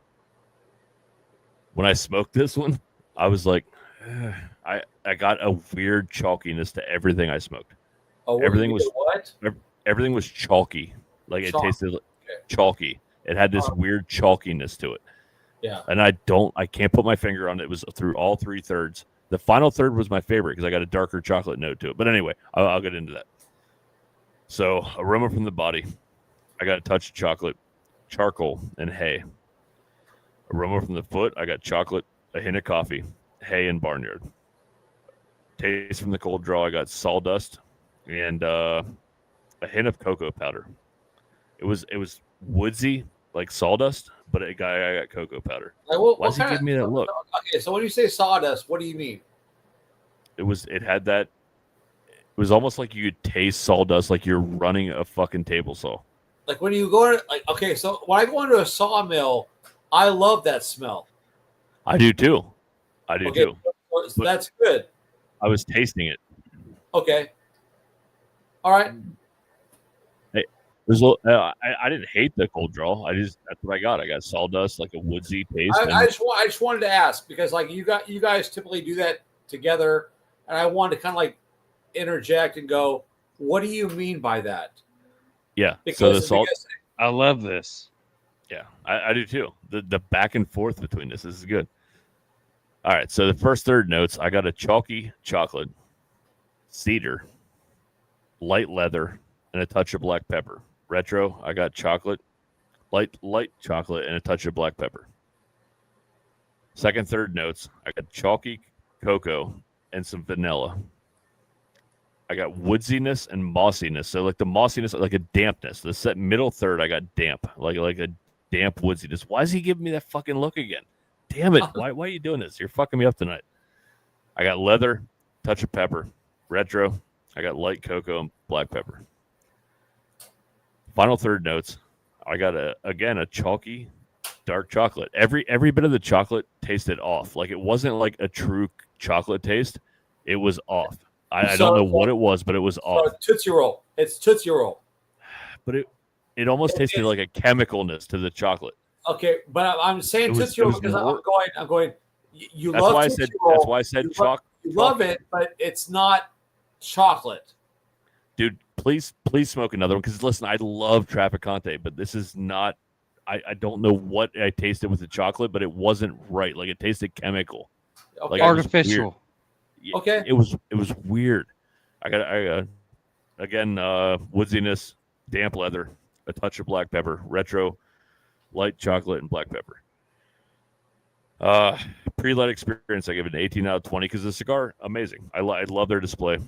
When I smoked this one, I was like, I got a weird chalkiness to everything I smoked. Oh, everything was what? Everything was chalky. Like it tasted chalky. It had this weird chalkiness to it. Yeah. And I can't put my finger on it. It was through all 3 thirds. The final third was my favorite because I got a darker chocolate note to it. But anyway, I'll get into that. So aroma from the body. I got a touch of chocolate, charcoal, and hay. Aroma from the foot. I got chocolate, a hint of coffee, hay, and barnyard. Taste from the cold draw. I got sawdust and a hint of cocoa powder. It was woodsy, like sawdust, but I got cocoa powder. Like, Why does he give me that look? Okay, so when you say sawdust, what do you mean? It had that. It was almost like you could taste sawdust, like you're running a fucking table saw. Like when you go to, like, okay, so when I go into a sawmill, I love that smell. I do too. So that's good. I was tasting it. Okay. All right. Hey, I didn't hate the cold draw. That's what I got. I got sawdust, like a woodsy taste. I just wanted to ask because like you guys typically do that together, and I wanted to kind of like interject and go, what do you mean by that? Yeah. Because I love this. Yeah, I do too. The back and forth between this is good. All right, so the first third notes, I got a chalky chocolate, cedar, light leather, and a touch of black pepper. Retro, I got chocolate, light chocolate, and a touch of black pepper. Second, third notes, I got chalky cocoa and some vanilla. I got woodsiness and mossiness. So like the mossiness, like a dampness. The middle third, I got damp, like a damp woodsiness. Why is he giving me that fucking look again? Damn it! Why are you doing this? You're fucking me up tonight. I got leather, touch of pepper, retro. I got light cocoa and black pepper. Final third notes. I got a chalky, dark chocolate. Every bit of the chocolate tasted off. Like it wasn't like a true chocolate taste. It was off. I don't know what it was, but it was off. Tootsie Roll. It's Tootsie Roll. But it almost tasted like a chemicalness to the chocolate. Okay, but I'm saying Tootsie Roll because I'm going. You that's love why Tootsie I said. Roll. That's why I said chocolate. You love it, but it's not chocolate. Dude, please smoke another one because listen, I love Trafficante, but this is not. I don't know what I tasted with the chocolate, but it wasn't right. Like it tasted chemical, Okay. like Artificial. Okay, it was weird. I got again woodsiness, damp leather, a touch of black pepper, retro, light chocolate, and black pepper. Pre-light experience, I give it an 18 out of 20 because the cigar, amazing. I love their display.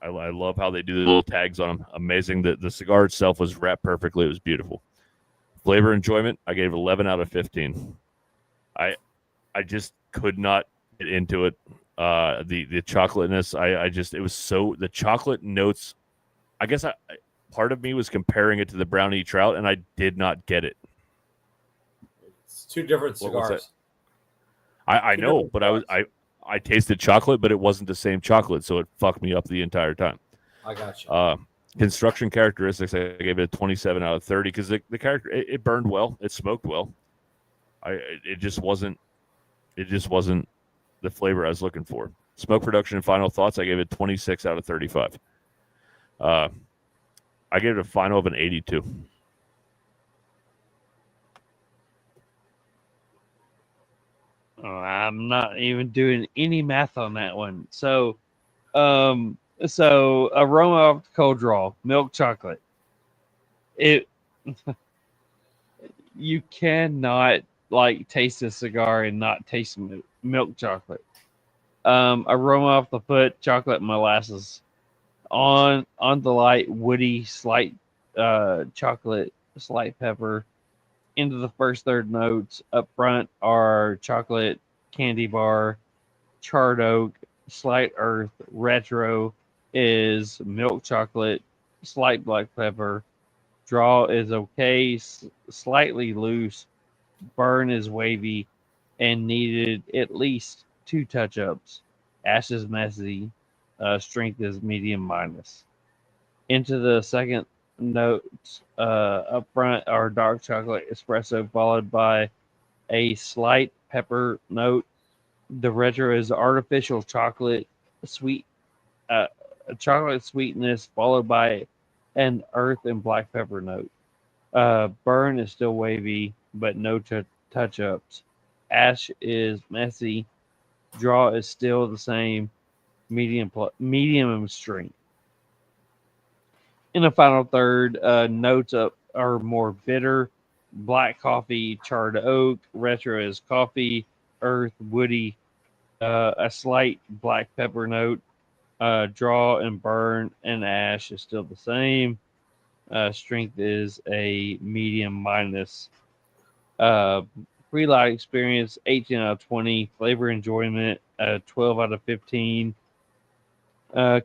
I love how they do the little tags on them. Amazing. The cigar itself was wrapped perfectly. It was beautiful. Flavor enjoyment, I gave it 11 out of 15. I just could not get into it. The chocolateness, it was so, the chocolate notes, I guess part of me was comparing it to the brownie trout, and I did not get it. It's two different cigars. I know, but I tasted chocolate, but it wasn't the same chocolate, so it fucked me up the entire time. I got you. Construction characteristics, I gave it a 27 out of 30 because the character it burned well, it smoked well. It just wasn't the flavor I was looking for. Smoke production and final thoughts, I gave it 26 out of 35. I gave it a final of an 82. Oh, I'm not even doing any math on that one. So aroma of cold draw, milk chocolate. You cannot like taste a cigar and not taste milk chocolate. Aroma off the foot, chocolate molasses. On the light, woody, slight chocolate, slight pepper. Into the first third notes up front are chocolate, candy bar, charred oak, slight earth. Retro is milk chocolate, slight black pepper. Draw is okay, slightly loose. Burn is wavy and needed at least 2 touch-ups. Ash is messy. Strength is medium minus. Into the second notes up front are dark chocolate espresso followed by a slight pepper note. The retro is artificial chocolate sweet chocolate sweetness followed by an earth and black pepper note. Burn is still wavy but no touch-ups. Ash is messy. Draw is still the same, medium strength. In the final third, notes up are more bitter. Black coffee, charred oak. Retro is coffee, earth, woody. A slight black pepper note. Draw and burn and ash is still the same. Strength is a medium minus. Pre-light experience, 18 out of 20. Flavor enjoyment, 12 out of 15.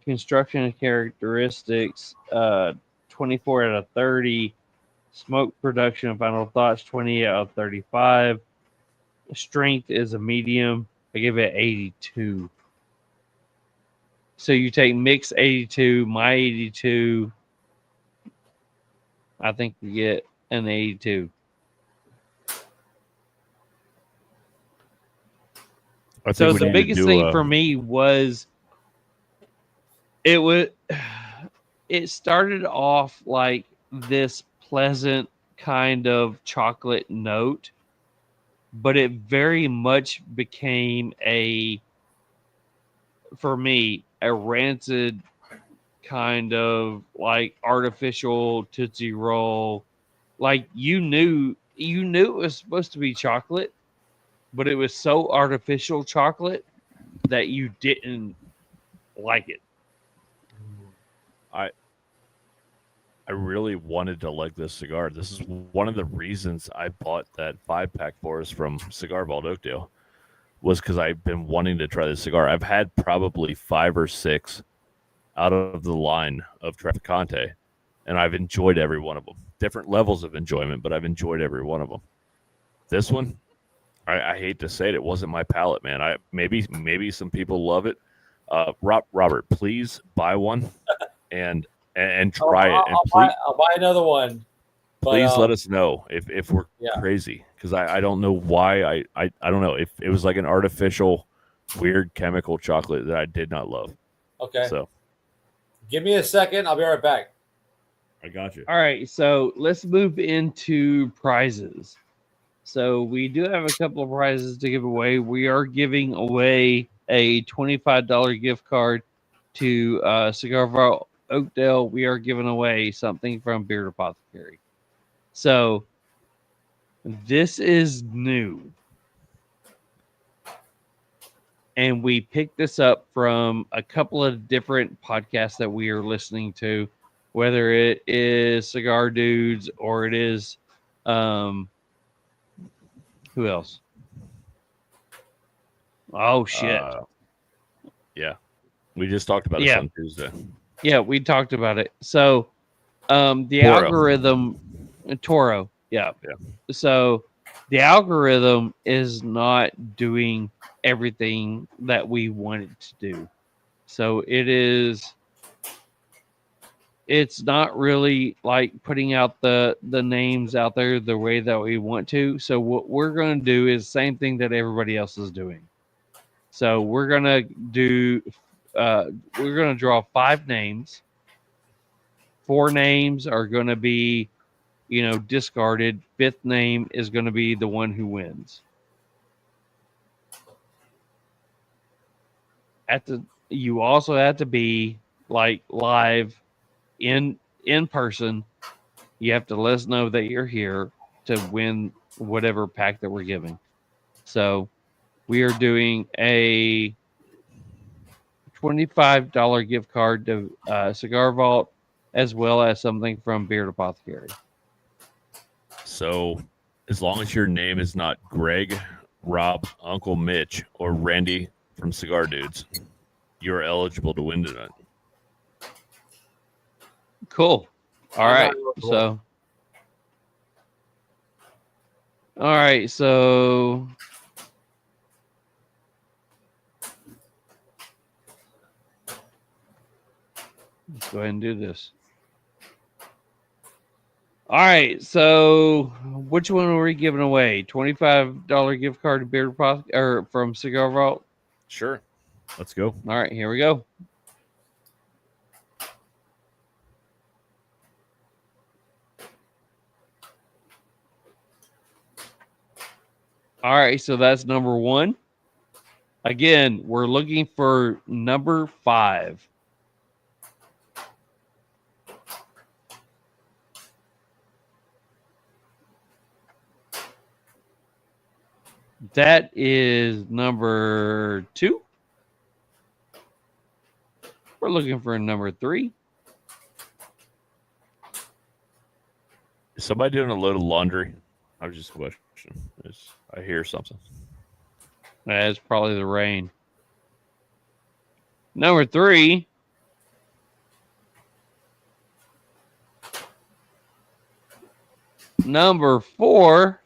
Construction and characteristics, 24 out of 30. Smoke production and final thoughts, 20 out of 35. Strength is a medium. I give it 82. So you take Mick's 82, my 82. I think you get an 82. So the biggest thing for me was it started off like this pleasant kind of chocolate note, but it very much became for me, a rancid kind of like artificial Tootsie Roll. Like you knew it was supposed to be chocolate, but it was so artificial chocolate that you didn't like it. I really wanted to like this cigar. This is one of the reasons I bought that 5-pack for us from Cigar Vault Oakdale, was because I've been wanting to try this cigar. I've had probably 5 or 6 out of the line of Traficante, and I've enjoyed every one of them. Different levels of enjoyment, but I've enjoyed every one of them. This one, I hate to say it, it wasn't my palate, man. Maybe some people love it. Robert, please buy one and try it. And I'll buy another one. Please let us know if we're crazy, because I don't know why. I don't know if it was like an artificial, weird chemical chocolate that I did not love. Okay. So give me a second. I'll be right back. I got you. All right. So let's move into prizes. So we do have a couple of prizes to give away. We are giving away a $25 gift card to Cigar Vault Oakdale. We are giving away something from Beard Apothecary. So this is new. And we picked this up from a couple of different podcasts that we are listening to, whether it is Cigar Dudes or it is who else? Oh shit. Yeah. We just talked about it on Tuesday. Yeah, we talked about it. So the Toro. algorithm Toro. Yeah. So the algorithm is not doing everything that we want it to do. So it's not really like putting out the names out there the way that we want to. So what we're going to do is the same thing that everybody else is doing. So we're going to draw 5 names. 4 names are going to be, discarded. 5th name is going to be the one who wins. You also have to be like live in person. You have to let us know that you're here to win whatever pack that we're giving. So we are doing a $25 gift card to Cigar Vault, as well as something from Beard Apothecary. So as long as your name is not Greg, Rob, Uncle Mitch, or Randy from Cigar Dudes, you're eligible to win tonight. Cool. All right. So let's go ahead and do this. All right, so which one are we giving away? $25 gift card to Beard Apothecary or from Cigar Vault? Sure. Let's go. All right, here we go. All right, so that's number 1. Again, we're looking for number 5. That is number 2. We're looking for number 3. Is somebody doing a load of laundry? I was just questioning. I hear something. That's probably the rain. Number 3. Number 4.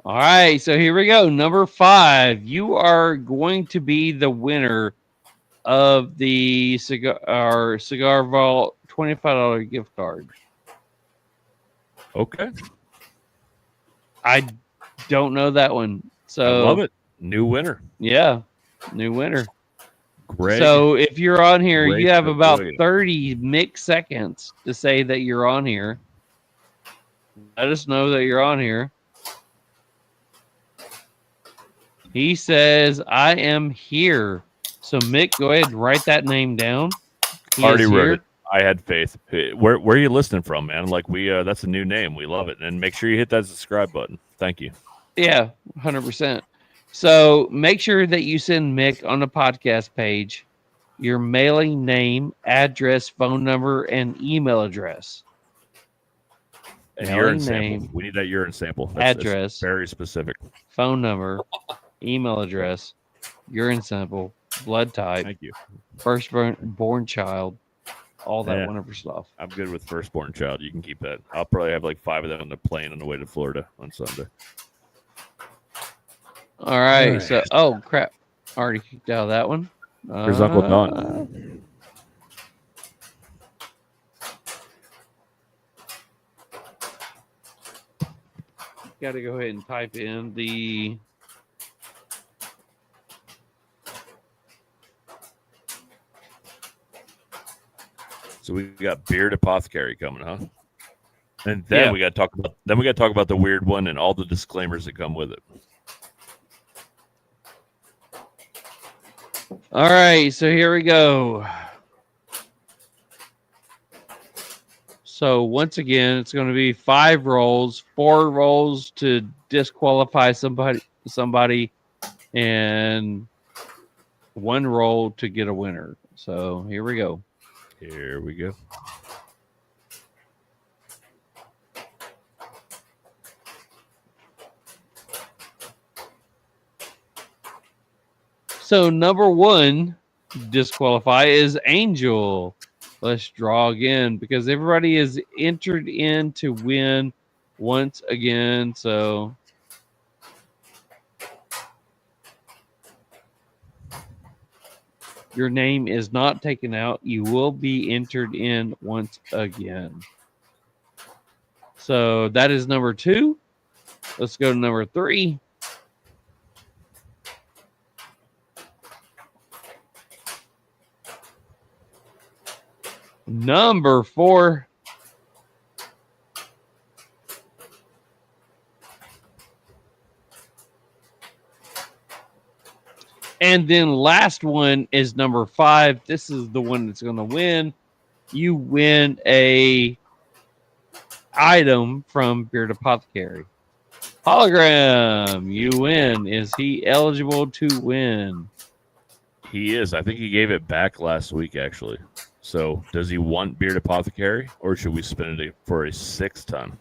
All right, so here we go. Number 5. You are going to be the winner of the Cigar Vault $25 gift card. Okay. I don't know that one. So I love it. New winner. Yeah, new winner. Greg. So if you're on here, Greg you have about Williams. 30 mixed seconds to say that you're on here. Let us know that you're on here. He says, I am here. So Mick, go ahead and write that name down. He Already is wrote here. it. I had faith. Where are you listening from, man? Like that's a new name. We love it. And make sure you hit that subscribe button. Thank you. Yeah, 100%. So make sure that you send Mick on the podcast page your mailing name, address, phone number, and email address. And Mailing urine name, sample. We need that urine sample. That's address, very specific. phone number, email address, urine sample, blood type, Thank you. firstborn child, all that Yeah. wonderful stuff. I'm good with firstborn child. You can keep that. I'll probably have like 5 of them on the plane on the way to Florida on Sunday. All right. All So, oh crap, already kicked out of that one. Here's Uncle Don. Got to go ahead and type in the. So we got Beard Apothecary coming, huh? And then Yeah. we got to talk about the weird one and all the disclaimers that come with it. All right, so here we go. So once again, it's going to be 5 rolls, 4 rolls to disqualify somebody, and 1 roll to get a winner. So here we go. Here we go. So number 1 disqualify is Angel. Let's draw again because everybody is entered in to win once again. So your name is not taken out. You will be entered in once again. So that is number 2. Let's go to number 3. Number 4. And then last one is number 5. This is the one that's going to win. You win a item from Beard Apothecary. Hologram, you win. Is he eligible to win? He is. I think he gave it back last week, actually. So does he want Beard Apothecary, or should we spin it for a 6th time?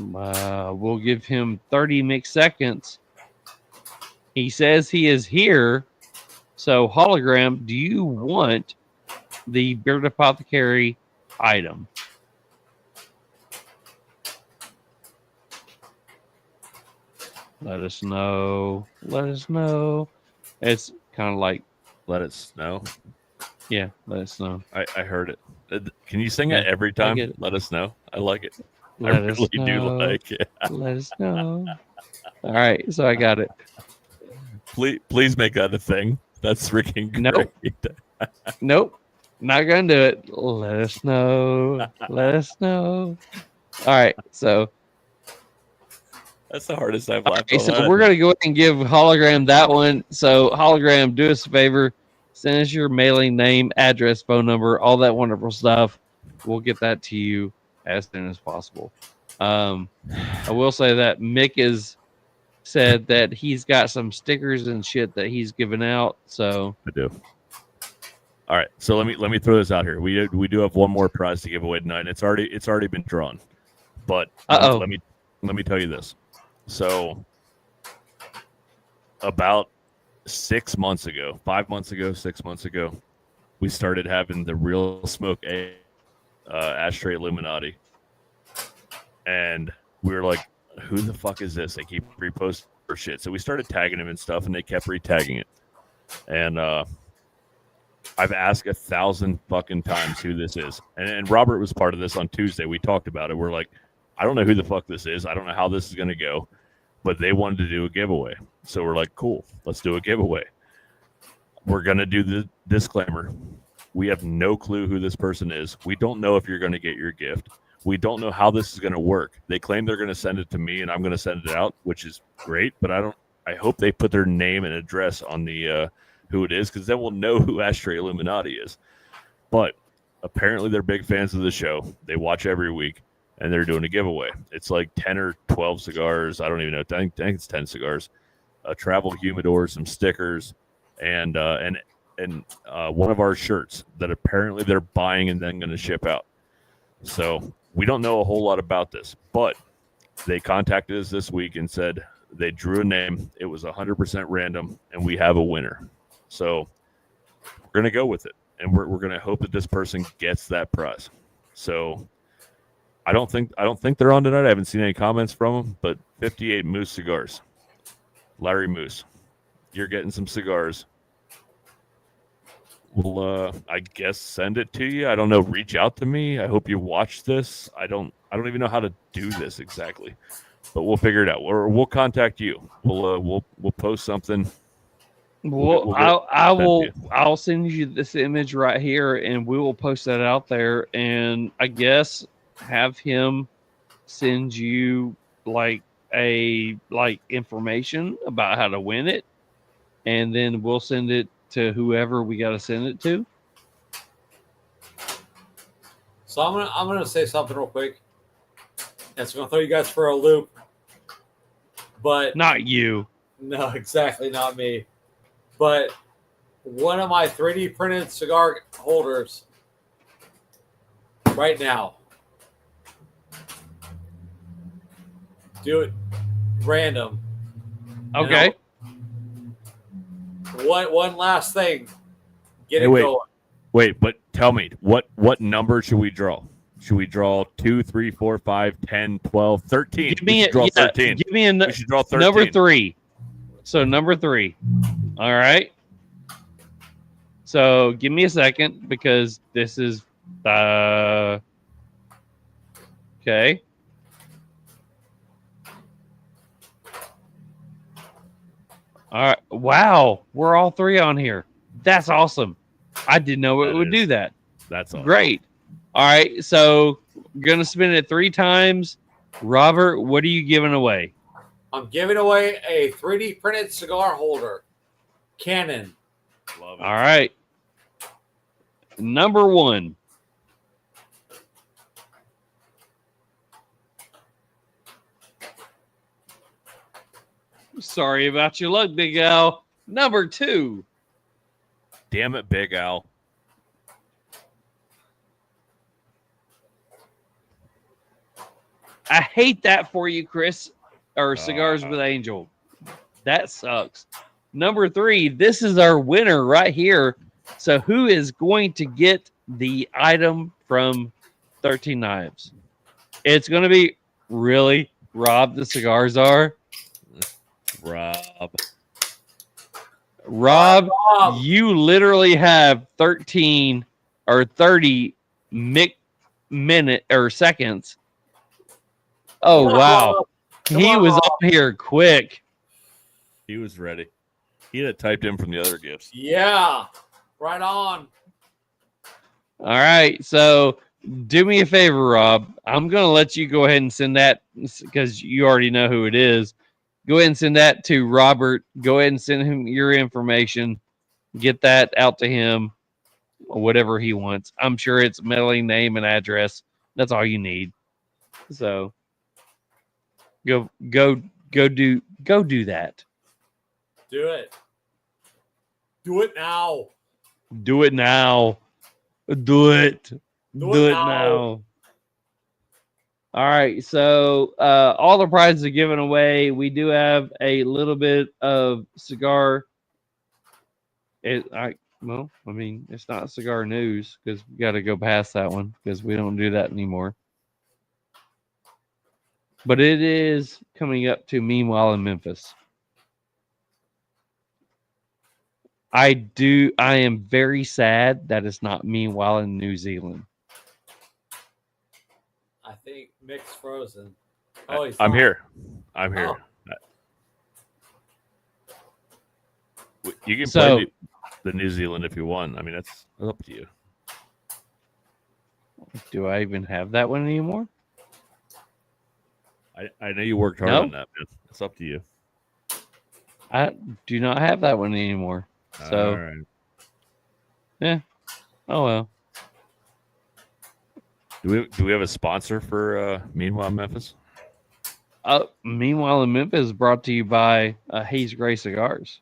We'll give him 30 mixed seconds. He says he is here. So, Hologram, do you want the Beard Apothecary item? Let us know. Let us know. It's kind of like, Let it snow. yeah, let us know. I heard it. Can you sing Yeah, it every I time? get it. Let us know. I like it. Let I us really do know. like it. Let us know. All right, so I got it. Please make that a thing. That's freaking great. Nope. Nope. Not going to do it. Let us know. Let us know. All right, so. That's the hardest I've laughed. Okay, so we're going to go ahead and give Hologram that one. So, Hologram, do us a favor. Send us your mailing name, address, phone number, all that wonderful stuff. We'll get that to you as soon as possible. I will say that Mick is said that he's got some stickers and shit that he's giving out. So I do. All right, so let me throw this out here. We do have one more prize to give away tonight. It's already been drawn, but let me tell you this. So about 6 months ago, 5 months ago, 6 months ago, we started having the Real Smoke Ashtray Illuminati, and we were like, "Who the fuck is this?" They keep reposting for shit, so we started tagging him and stuff, and they kept retagging it, and I've asked 1,000 fucking times who this is. And Robert was part of this on Tuesday. We talked about it. We're like, I don't know who the fuck this is. I don't know how this is going to go. But they wanted to do a giveaway. So we're like, cool, let's do a giveaway. We're going to do the disclaimer. We have no clue who this person is. We don't know if you're going to get your gift. We don't know how this is going to work. They claim they're going to send it to me and I'm going to send it out, which is great. But I hope they put their name and address on the who it is, because then we'll know who Ashtray Illuminati is. But apparently they're big fans of the show. They watch every week, and they're doing a giveaway. It's like 10 or 12 cigars. I don't even know. I think it's 10 cigars, a travel humidor, some stickers, and one of our shirts that apparently they're buying and then going to ship out. So we don't know a whole lot about this, but they contacted us this week and said they drew a name. It was 100% random, and we have a winner. So we're going to go with it, and we're going to hope that this person gets that prize. So I don't think they're on tonight. I haven't seen any comments from them, but 58 Moose Cigars. Larry Moose, you're getting some cigars. We'll, I guess, send it to you. I don't know. Reach out to me. I hope you watch this. I don't even know how to do this exactly, but we'll figure it out. Or we'll contact you. We'll post something. Well, I'll send you this image right here, and we will post that out there. And I guess have him send you information about how to win it, and then we'll send it to whoever we got to send it to. So I'm gonna say something real quick. It's gonna throw you guys for a loop, but not you. No, exactly, not me. But one of my 3D printed cigar holders right now. Do it random. Okay. One last thing. Get it wait. going. Wait, but tell me, what number should we draw? Should we draw 2, 3, 4, 5, 10, 12, 13? Give me 13. Give me We should draw 13. Number 3. So number 3. All right. So give me a second, because this is okay. All right. Wow, we're all 3 on here. That's awesome. I didn't know it would do that. That's awesome. Great. All right. So we're gonna spin it 3 times. Robert, what are you giving away? I'm giving away a 3D printed cigar holder. Canon. Love it. All right. Number 1. Sorry about your luck, Big Al. Number 2. Damn it, Big Al. I hate that for you, Chris, or Cigars with Angel. That sucks. Number 3, this is our winner right here. So who is going to get the item from 13 Knives? It's going to be really Rob the Cigar Czar. Rob, you literally have 13 or 30 minute or seconds. Oh, wow. He was up here quick. He was ready. He had typed in from the other gifts. Yeah. Right on. All right. So do me a favor, Rob. I'm going to let you go ahead and send that, because you already know who it is. Go ahead and send that to Robert. Go ahead and send him your information. Get that out to him, whatever he wants. I'm sure it's mailing name and address. That's all you need. So go Go do that. Do it. Do it now. Do it now. Do it. Do it now. All right. So all the prizes are given away. We do have a little bit of cigar. It's not cigar news because we got to go past that one because we don't do that anymore. But it is coming up to Meanwhile in Memphis. I am very sad that it's not Meanwhile in New Zealand. I think Mick's frozen. Oh, he's I'm not. here. I'm here. You can play the New Zealand if you want. I mean, that's up to you. Do I even have that one anymore? I know you worked hard on that, man. It's up to you. I do not have that one anymore. So, all right. Yeah. Oh well. Do we have a sponsor for Meanwhile Memphis? Meanwhile in Memphis is brought to you by Haze Gray Cigars.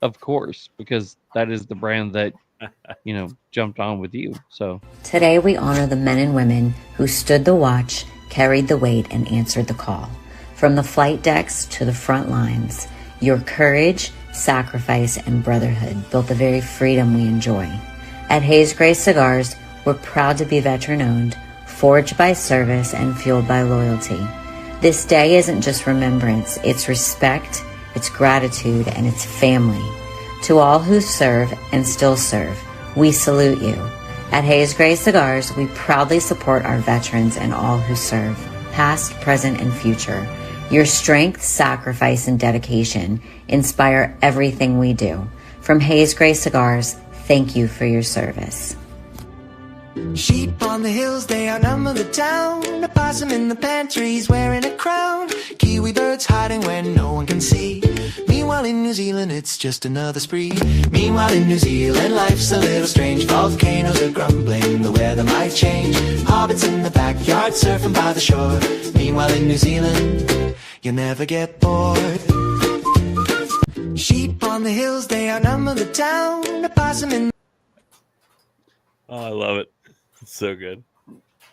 Of course, because that is the brand that jumped on with you. So today we honor the men and women who stood the watch, carried the weight, and answered the call. From the flight decks to the front lines, your courage, sacrifice, and brotherhood built the very freedom we enjoy. At Haze Gray Cigars, we're proud to be veteran-owned, forged by service, and fueled by loyalty. This day isn't just remembrance, it's respect, it's gratitude, and it's family. To all who serve and still serve, we salute you. At Haze Gray Cigars, we proudly support our veterans and all who serve, past, present, and future. Your strength, sacrifice, and dedication inspire everything we do. From Haze Gray Cigars, thank you for your service. Sheep on the hills, they outnumber the town. A possum in the pantry's wearing a crown. Kiwi birds hiding when no one can see. Meanwhile in New Zealand, it's just another spree. Meanwhile in New Zealand, life's a little strange. Volcanoes are grumbling, the weather might change. Hobbits in the backyard, surfing by the shore. Meanwhile in New Zealand, you'll never get bored. Sheep on the hills, they outnumber the town. A possum in... Oh, I love it. It's so good.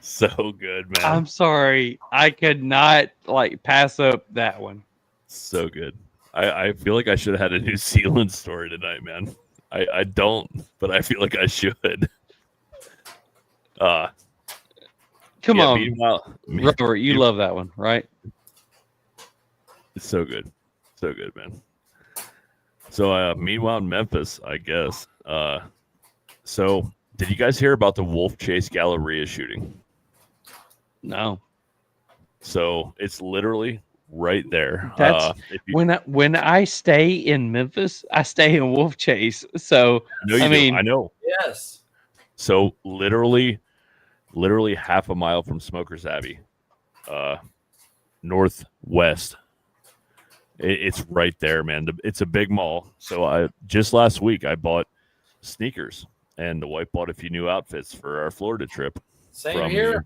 So good, man. I'm sorry. I could not pass up that one. So good. I feel like I should have had a New Zealand story tonight, man. I don't, but I feel like I should. Come on. Meanwhile, Robert, you love that one, right? It's so good. So good, man. So meanwhile in Memphis, I guess. So did you guys hear about the Wolf Chase Galleria shooting? No. So it's literally right there. That's when I stay in Memphis, I stay in Wolf Chase. So I know. Yes. So literally half a mile from Smokers Abbey, northwest. It's right there, man. It's a big mall. So just last week I bought sneakers. And the wife bought a few new outfits for our Florida trip. Same here.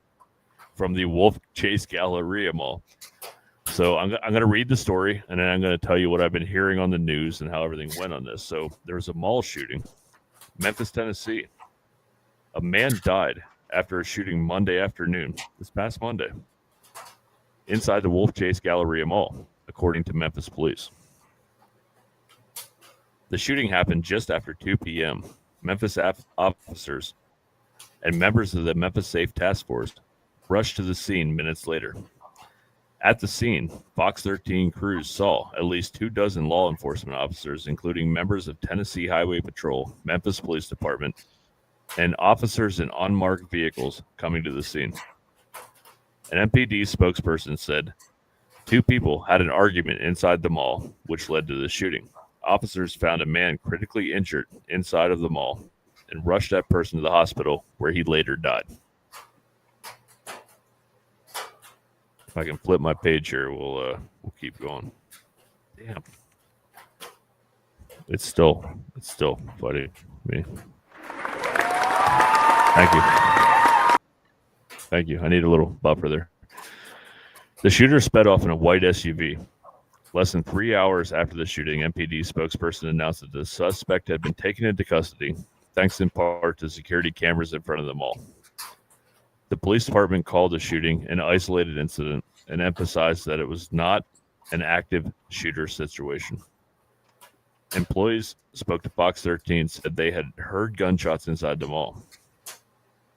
From the Wolf Chase Galleria Mall. So I'm going to read the story, and then I'm going to tell you what I've been hearing on the news and how everything went on this. So there was a mall shooting, Memphis, Tennessee. A man died after a shooting Monday afternoon, this past Monday, inside the Wolf Chase Galleria Mall, according to Memphis police. The shooting happened just after 2 p.m., Memphis officers and members of the Memphis Safe Task Force rushed to the scene minutes later. At the scene, Fox 13 crews saw at least 24 law enforcement officers, including members of Tennessee Highway Patrol, Memphis Police Department, and officers in unmarked vehicles coming to the scene. An MPD spokesperson said 2 people had an argument inside the mall, which led to the shooting. Officers found a man critically injured inside of the mall and rushed that person to the hospital, where he later died. If I can flip my page here, we'll keep going. Damn, it's still funny to me. Thank you. I need a little buffer there. The shooter sped off in a white SUV. Less than 3 hours after the shooting, MPD spokesperson announced that the suspect had been taken into custody, thanks in part to security cameras in front of the mall. The police department called the shooting an isolated incident and emphasized that it was not an active shooter situation. Employees spoke to Fox 13 said they had heard gunshots inside the mall.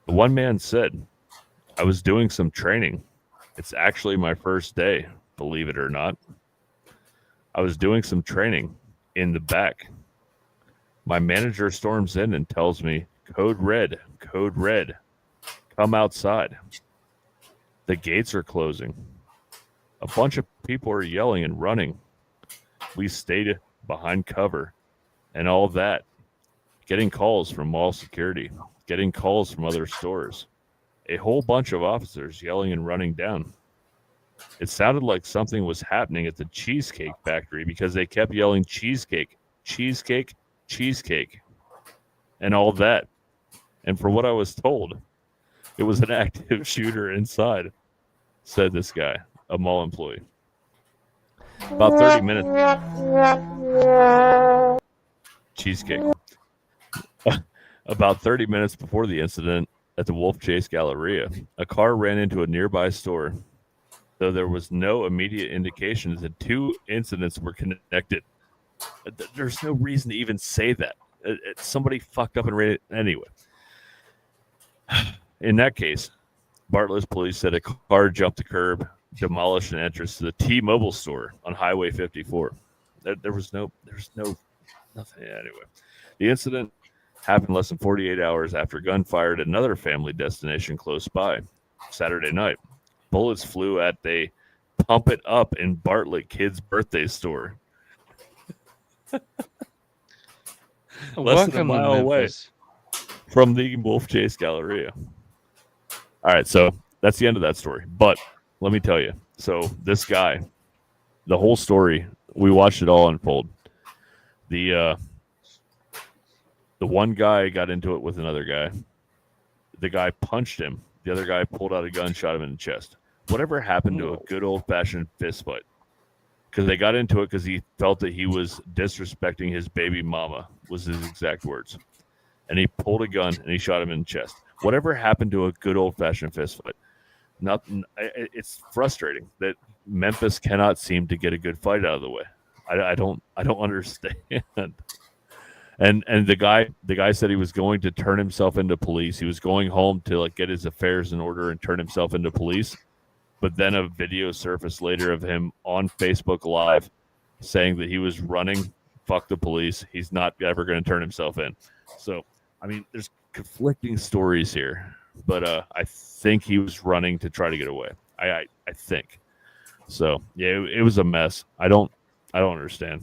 The one man said, "I was doing some training. It's actually my first day, believe it or not. I was doing some training in the back. My manager storms in and tells me, code red, come outside. The gates are closing. A bunch of people are yelling and running. We stayed behind cover and all that. Getting calls from mall security, getting calls from other stores. A whole bunch of officers yelling and running down. It sounded like something was happening at the Cheesecake Factory because they kept yelling cheesecake, cheesecake, cheesecake, and all that. And for what I was told, it was an active shooter inside," said this guy, a mall employee. About 30 minutes. Cheesecake. About 30 minutes before the incident at the Wolf Chase Galleria, a car ran into a nearby store. Though there was no immediate indication that two incidents were connected. There's no reason to even say that. Somebody fucked up and ran it anyway. In that case, Bartlett's police said a car jumped the curb, demolished an entrance to the T-Mobile store on Highway 54. There's nothing anyway. The incident happened less than 48 hours after gunfire at another family destination close by. Saturday night, bullets flew at the Pump It Up in Bartlett kids' birthday store. Less than a mile away from the Wolf Chase Galleria. All right, so that's the end of that story. But let me tell you. So this guy, the whole story, we watched it all unfold. The one guy got into it with another guy. The guy punched him. The other guy pulled out a gun, shot him in the chest. Whatever happened to a good old-fashioned fist fight? Because they got into it because he felt that he was disrespecting his baby mama, was his exact words. And he pulled a gun and he shot him in the chest. Whatever happened to a good old-fashioned fist fight? Nothing. It's frustrating that Memphis cannot seem to get a good fight out of the way. I don't understand. And the guy said he was going to turn himself into police. He was going home to get his affairs in order and turn himself into police. But then a video surfaced later of him on Facebook Live saying that he was running. Fuck the police. He's not ever going to turn himself in. So, I mean, there's conflicting stories here. But I think he was running to try to get away. I think. So, yeah, it was a mess. I don't understand.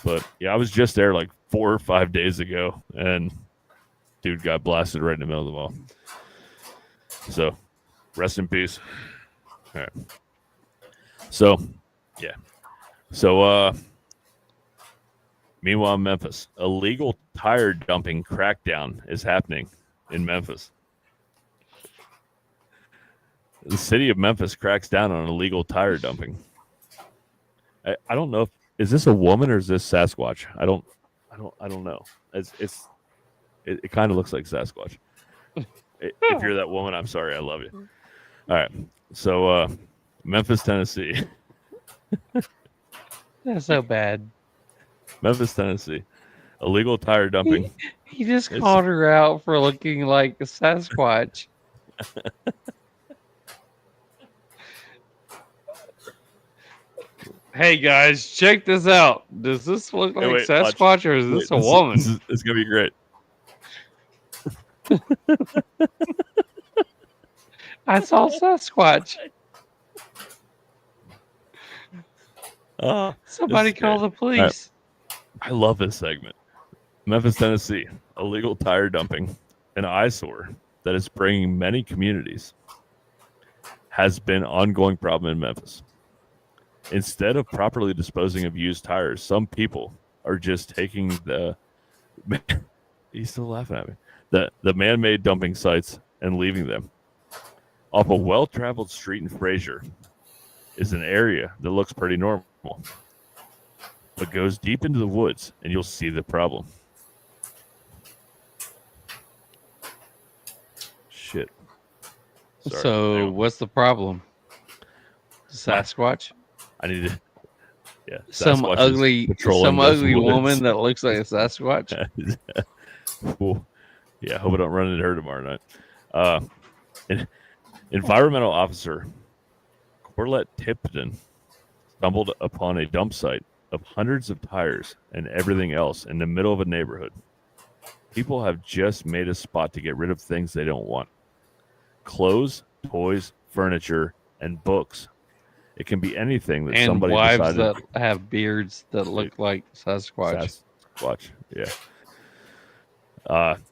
But, yeah, I was just there 4 or 5 days ago, and dude got blasted right in the middle of the mall. So, rest in peace. All right. So, yeah. So, meanwhile, Memphis, illegal tire dumping crackdown is happening in Memphis. The city of Memphis cracks down on illegal tire dumping. I don't know is this a woman or is this Sasquatch? I don't know. It kind of looks like Sasquatch. If you're that woman, I'm sorry. I love you. All right. So, Memphis, Tennessee. That's so bad. Memphis, Tennessee. Illegal tire dumping. He just called her out for looking like a Sasquatch. Hey guys, check this out. Does this look like Sasquatch watch. Or is this a woman? It's gonna be great. I saw Sasquatch. Somebody call the police. I love this segment. Memphis, Tennessee. Illegal tire dumping, an eyesore that is bringing many communities, has been an ongoing problem in Memphis. Instead of properly disposing of used tires, some people are just taking the he's still laughing at me. The man-made dumping sites and leaving them. Off a well-traveled street in Fraser, is an area that looks pretty normal, but goes deep into the woods, and you'll see the problem. Shit. Sorry. So what's the problem? Sasquatch? I need to. Yeah. Some Sasquatch is ugly patrolling those woods. woman that looks like a Sasquatch. Cool. Yeah. Hope I don't run into her tomorrow night. Environmental officer Corlett Tipton stumbled upon a dump site of hundreds of tires and everything else in the middle of a neighborhood. People have just made a spot to get rid of things they don't want. Clothes, toys, furniture, and books. It can be anything that And somebody wives decided. that have beards that look like Sasquatch. Sasquatch, yeah.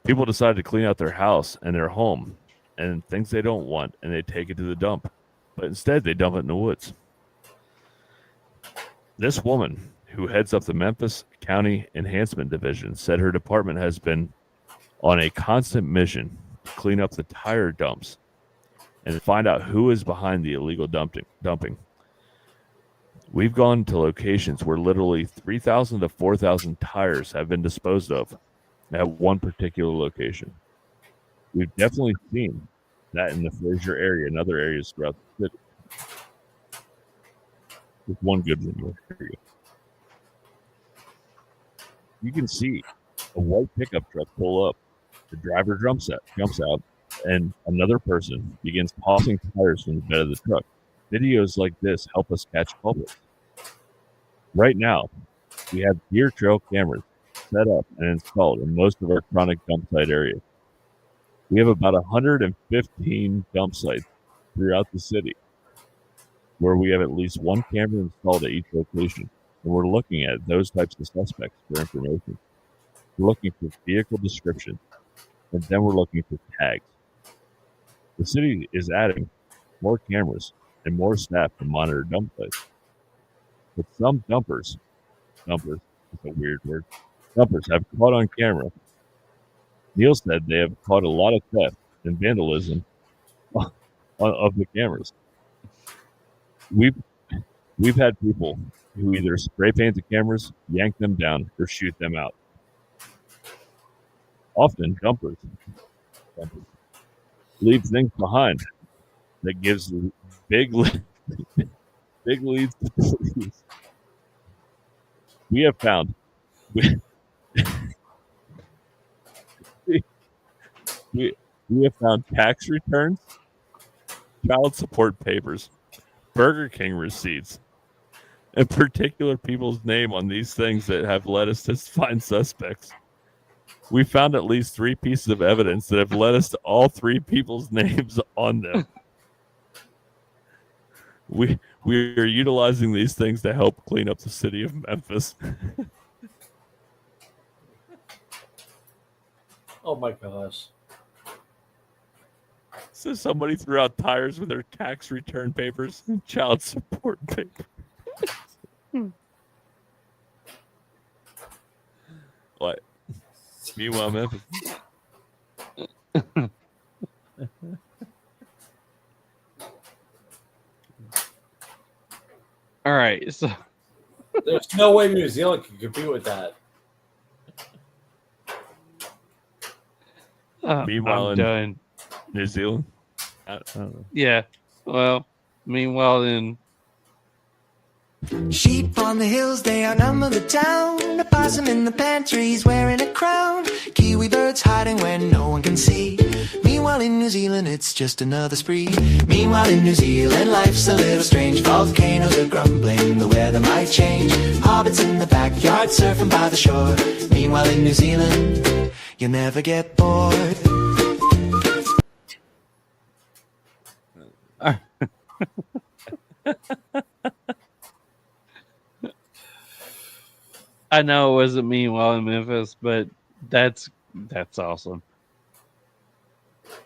People decided to clean out their house and their home and things they don't want, and they take it to the dump. But instead, they dump it in the woods. This woman, who heads up the Memphis County Enhancement Division, said her department has been on a constant mission to clean up the tire dumps and find out who is behind the illegal dumping. We've gone to locations where literally 3,000 to 4,000 tires have been disposed of at one particular location. We've definitely seen that in the Fraser area and other areas throughout the city. With one good one. You can see a white pickup truck pull up. The driver jumps out, and another person begins tossing tires from the bed of the truck. Videos like this help us catch culprits. Right now, we have deer trail cameras set up and installed in most of our chronic dump site areas. We have about 115 dump sites throughout the city where we have at least one camera installed at each location, and we're looking at those types of suspects for information. We're looking for vehicle description, and then we're looking for tags. The city is adding more cameras and more staff to monitor dump sites. But some dumpers, it's a weird word, dumpers have caught on camera. Neil said they have caught a lot of theft and vandalism of the cameras. We've had people who either spray paint the cameras, yank them down, or shoot them out. Often dumpers leave things behind that gives big leads to police. We have found we have found tax returns, child support papers, Burger King receipts, and particular people's name on these things that have led us to find suspects. We found at least 3 pieces of evidence that have led us to all 3 people's names on them. We are utilizing these things to help clean up the city of Memphis. Oh my gosh. So somebody threw out tires with their tax return papers and child support papers. What? Meanwhile, Memphis. All right, so there's no way New Zealand can compete with that. Meanwhile, I'm done. New Zealand. I don't know. Yeah. Well, meanwhile, in Sheep on the hills, they outnumber the town. A possum in the pantry's wearing a crown. Kiwi birds hiding when no one can see. Meanwhile in New Zealand, it's just another spree. Meanwhile in New Zealand, life's a little strange. Volcanoes are grumbling, the weather might change. Hobbits in the backyard, surfing by the shore. Meanwhile in New Zealand, you'll never get bored. I know it wasn't meanwhile in Memphis, but that's awesome.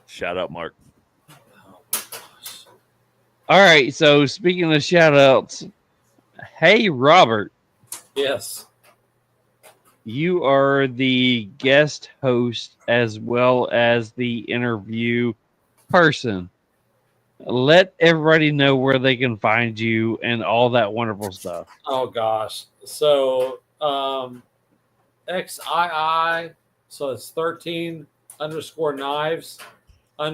Shout out, Mark. All right, so speaking of shout outs, hey Robert. Yes. You are the guest host as well as the interview person. let everybody know where they can find you and all that wonderful stuff. Oh gosh. So XIII, so it's 13_knives_ on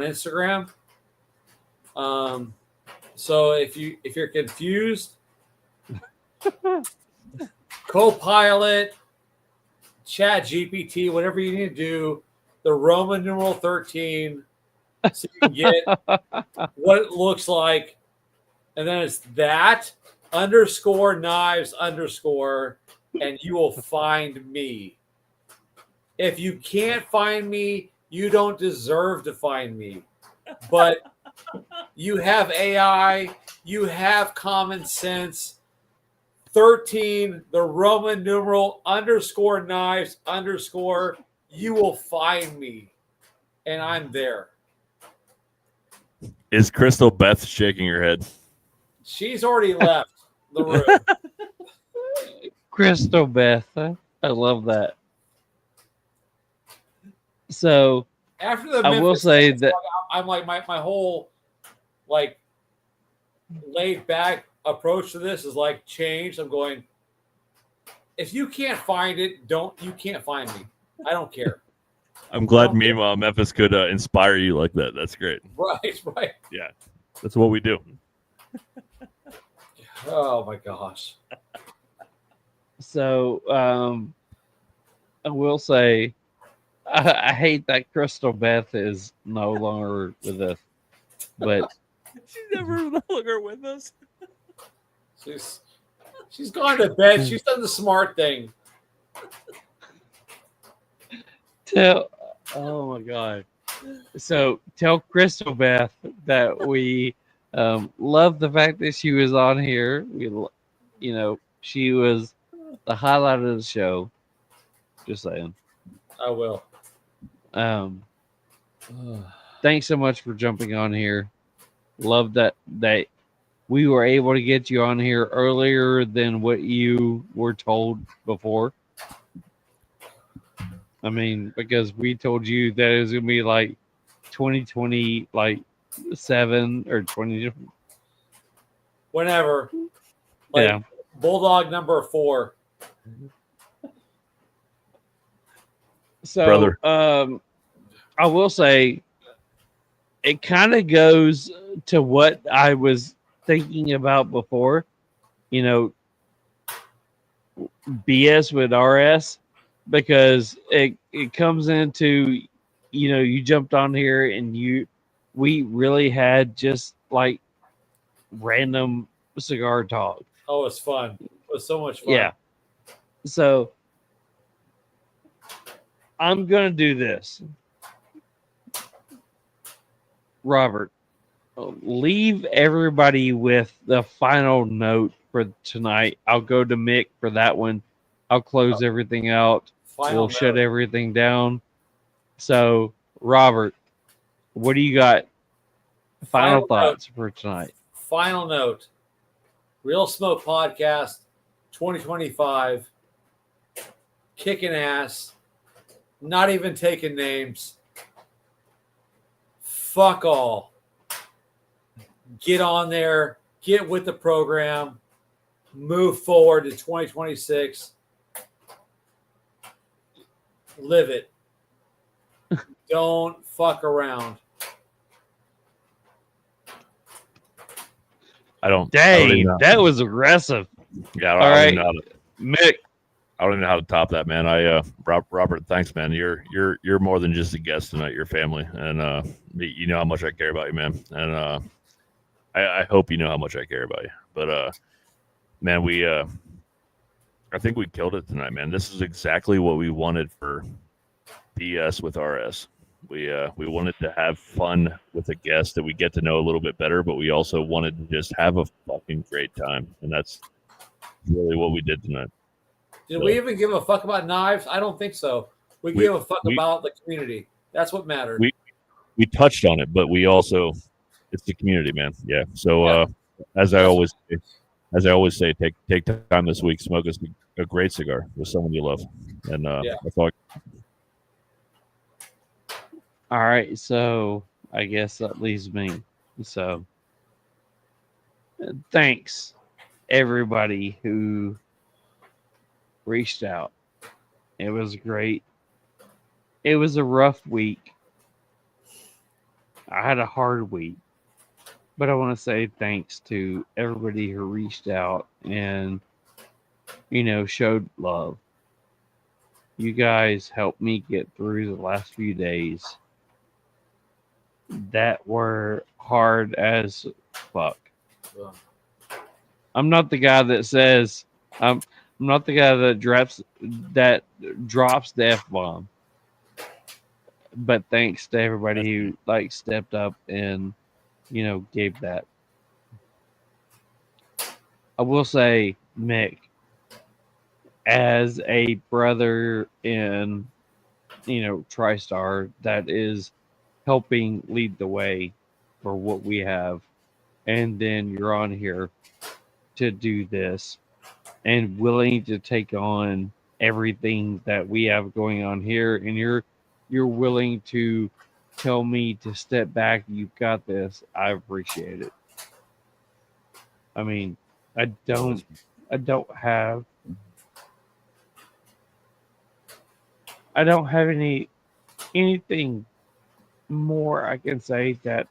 Instagram. So if you're confused, Copilot, Chat GPT, whatever you need to do, the Roman numeral 13, so you can get what it looks like, and then it's that _knives_, and you will find me. If you can't find me, you don't deserve to find me. But you have AI, you have common sense. 13, the Roman numeral _knives_, you will find me. And I'm there. Is Crystal Beth shaking her head? She's already left the room. Crystal Beth. I love that. So After the I will Memphis say thing, that I'm like my whole like laid back approach to this is like changed. I'm going, if you can't find it, you can't find me. I don't care. I'm glad meanwhile Memphis could inspire you like that. That's great. Right. Yeah. That's what we do. Oh my gosh. So I will say I hate that Crystal Beth is no longer with us, but she's never no longer with us. She's gone to bed. She's done the smart thing. Oh my god! So tell Crystal Beth that we love the fact that she was on here. She was the highlight of the show. Just saying. I will. Thanks so much for jumping on here. Love that we were able to get you on here earlier than what you were told before. I mean, because we told you that it was gonna be like 2020, like 7 or 20. Whenever. Like, Yeah. Bulldog number 4. So, Brother. I will say it kind of goes to what I was thinking about before, BS with RS, because it comes into, you jumped on here and we really had just like random cigar talk. Oh, it's fun. It was so much fun. Yeah. So I'm going to do this. Robert, leave everybody with the final note for tonight. I'll go to Mick for that one. I'll close everything out. We'll shut everything down. So, Robert, what do you got? Final thoughts for tonight. Final note. Real Smoke Podcast 2025. Kicking ass. Not even taking names. Fuck all. Get on there. Get with the program. Move forward to 2026. Live it. Don't fuck around. Dang, that was aggressive. Yeah, all right, Mick. I don't even know how to top that, man. Robert, thanks, man. You're more than just a guest tonight. You're family, and you know how much I care about you, man. And I hope you know how much I care about you. But man, I think we killed it tonight, man. This is exactly what we wanted for BS with RS. We wanted to have fun with a guest that we get to know a little bit better, but we also wanted to just have a fucking great time, and that's really what we did tonight. Did we even give a fuck about knives? I don't think so. We gave a fuck about the community. That's what mattered. We touched on it, but we also, it's the community, man. Yeah. So as I always say, take time this week, smoke a great cigar with someone you love, and that's all. All right, so I guess that leaves me. So, thanks everybody who reached out. It was great. It was a rough week. I had a hard week. But I want to say thanks to everybody who reached out and, showed love. You guys helped me get through the last few days that were hard as fuck. I'm not the guy that says I'm not the guy that drops the F-bomb. But thanks to everybody who stepped up and gave that. I will say, Mick, as a brother in TriStar that is helping lead the way for what we have, and then you're on here to do this and willing to take on everything that we have going on here, and you're willing to tell me to step back, you've got this. I appreciate it. I mean, I don't have anything more I can say that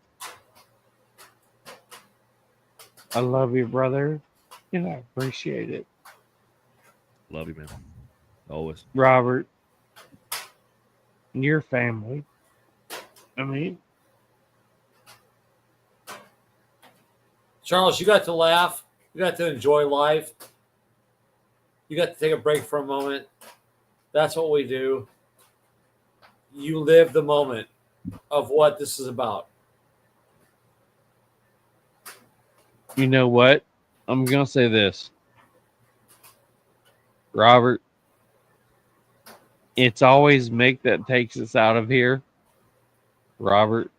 I love you, brother, and I appreciate it. Love you, man. Always. Robert, your family. I mean, Charles, you got to laugh. You got to enjoy life. You got to take a break for a moment. That's what we do. You live the moment of what this is about. You know what? I'm going to say this. Robert, it's always Mick that takes us out of here. Robert,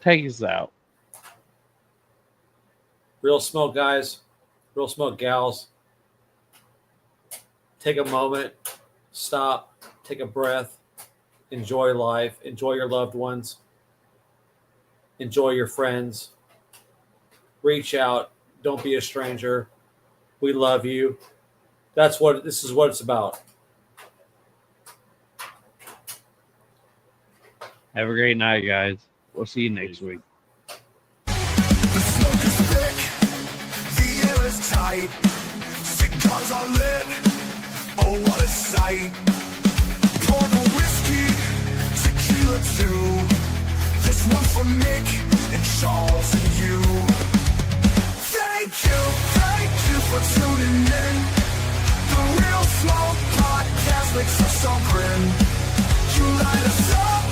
take us out. Real Smoke guys, Real Smoke gals, take a moment, stop, take a breath, enjoy life, enjoy your loved ones, enjoy your friends, reach out, don't be a stranger. We love you. This is what it's about. Have a great night, guys. We'll see you next week. The smoke is thick, the air is tight, cigars are lit, oh what a sight. Pour the whiskey, tequila too, this one for Mick and Charles and you. Thank you for tuning in. The Real Smoke Podcast makes us all grin. You light us up.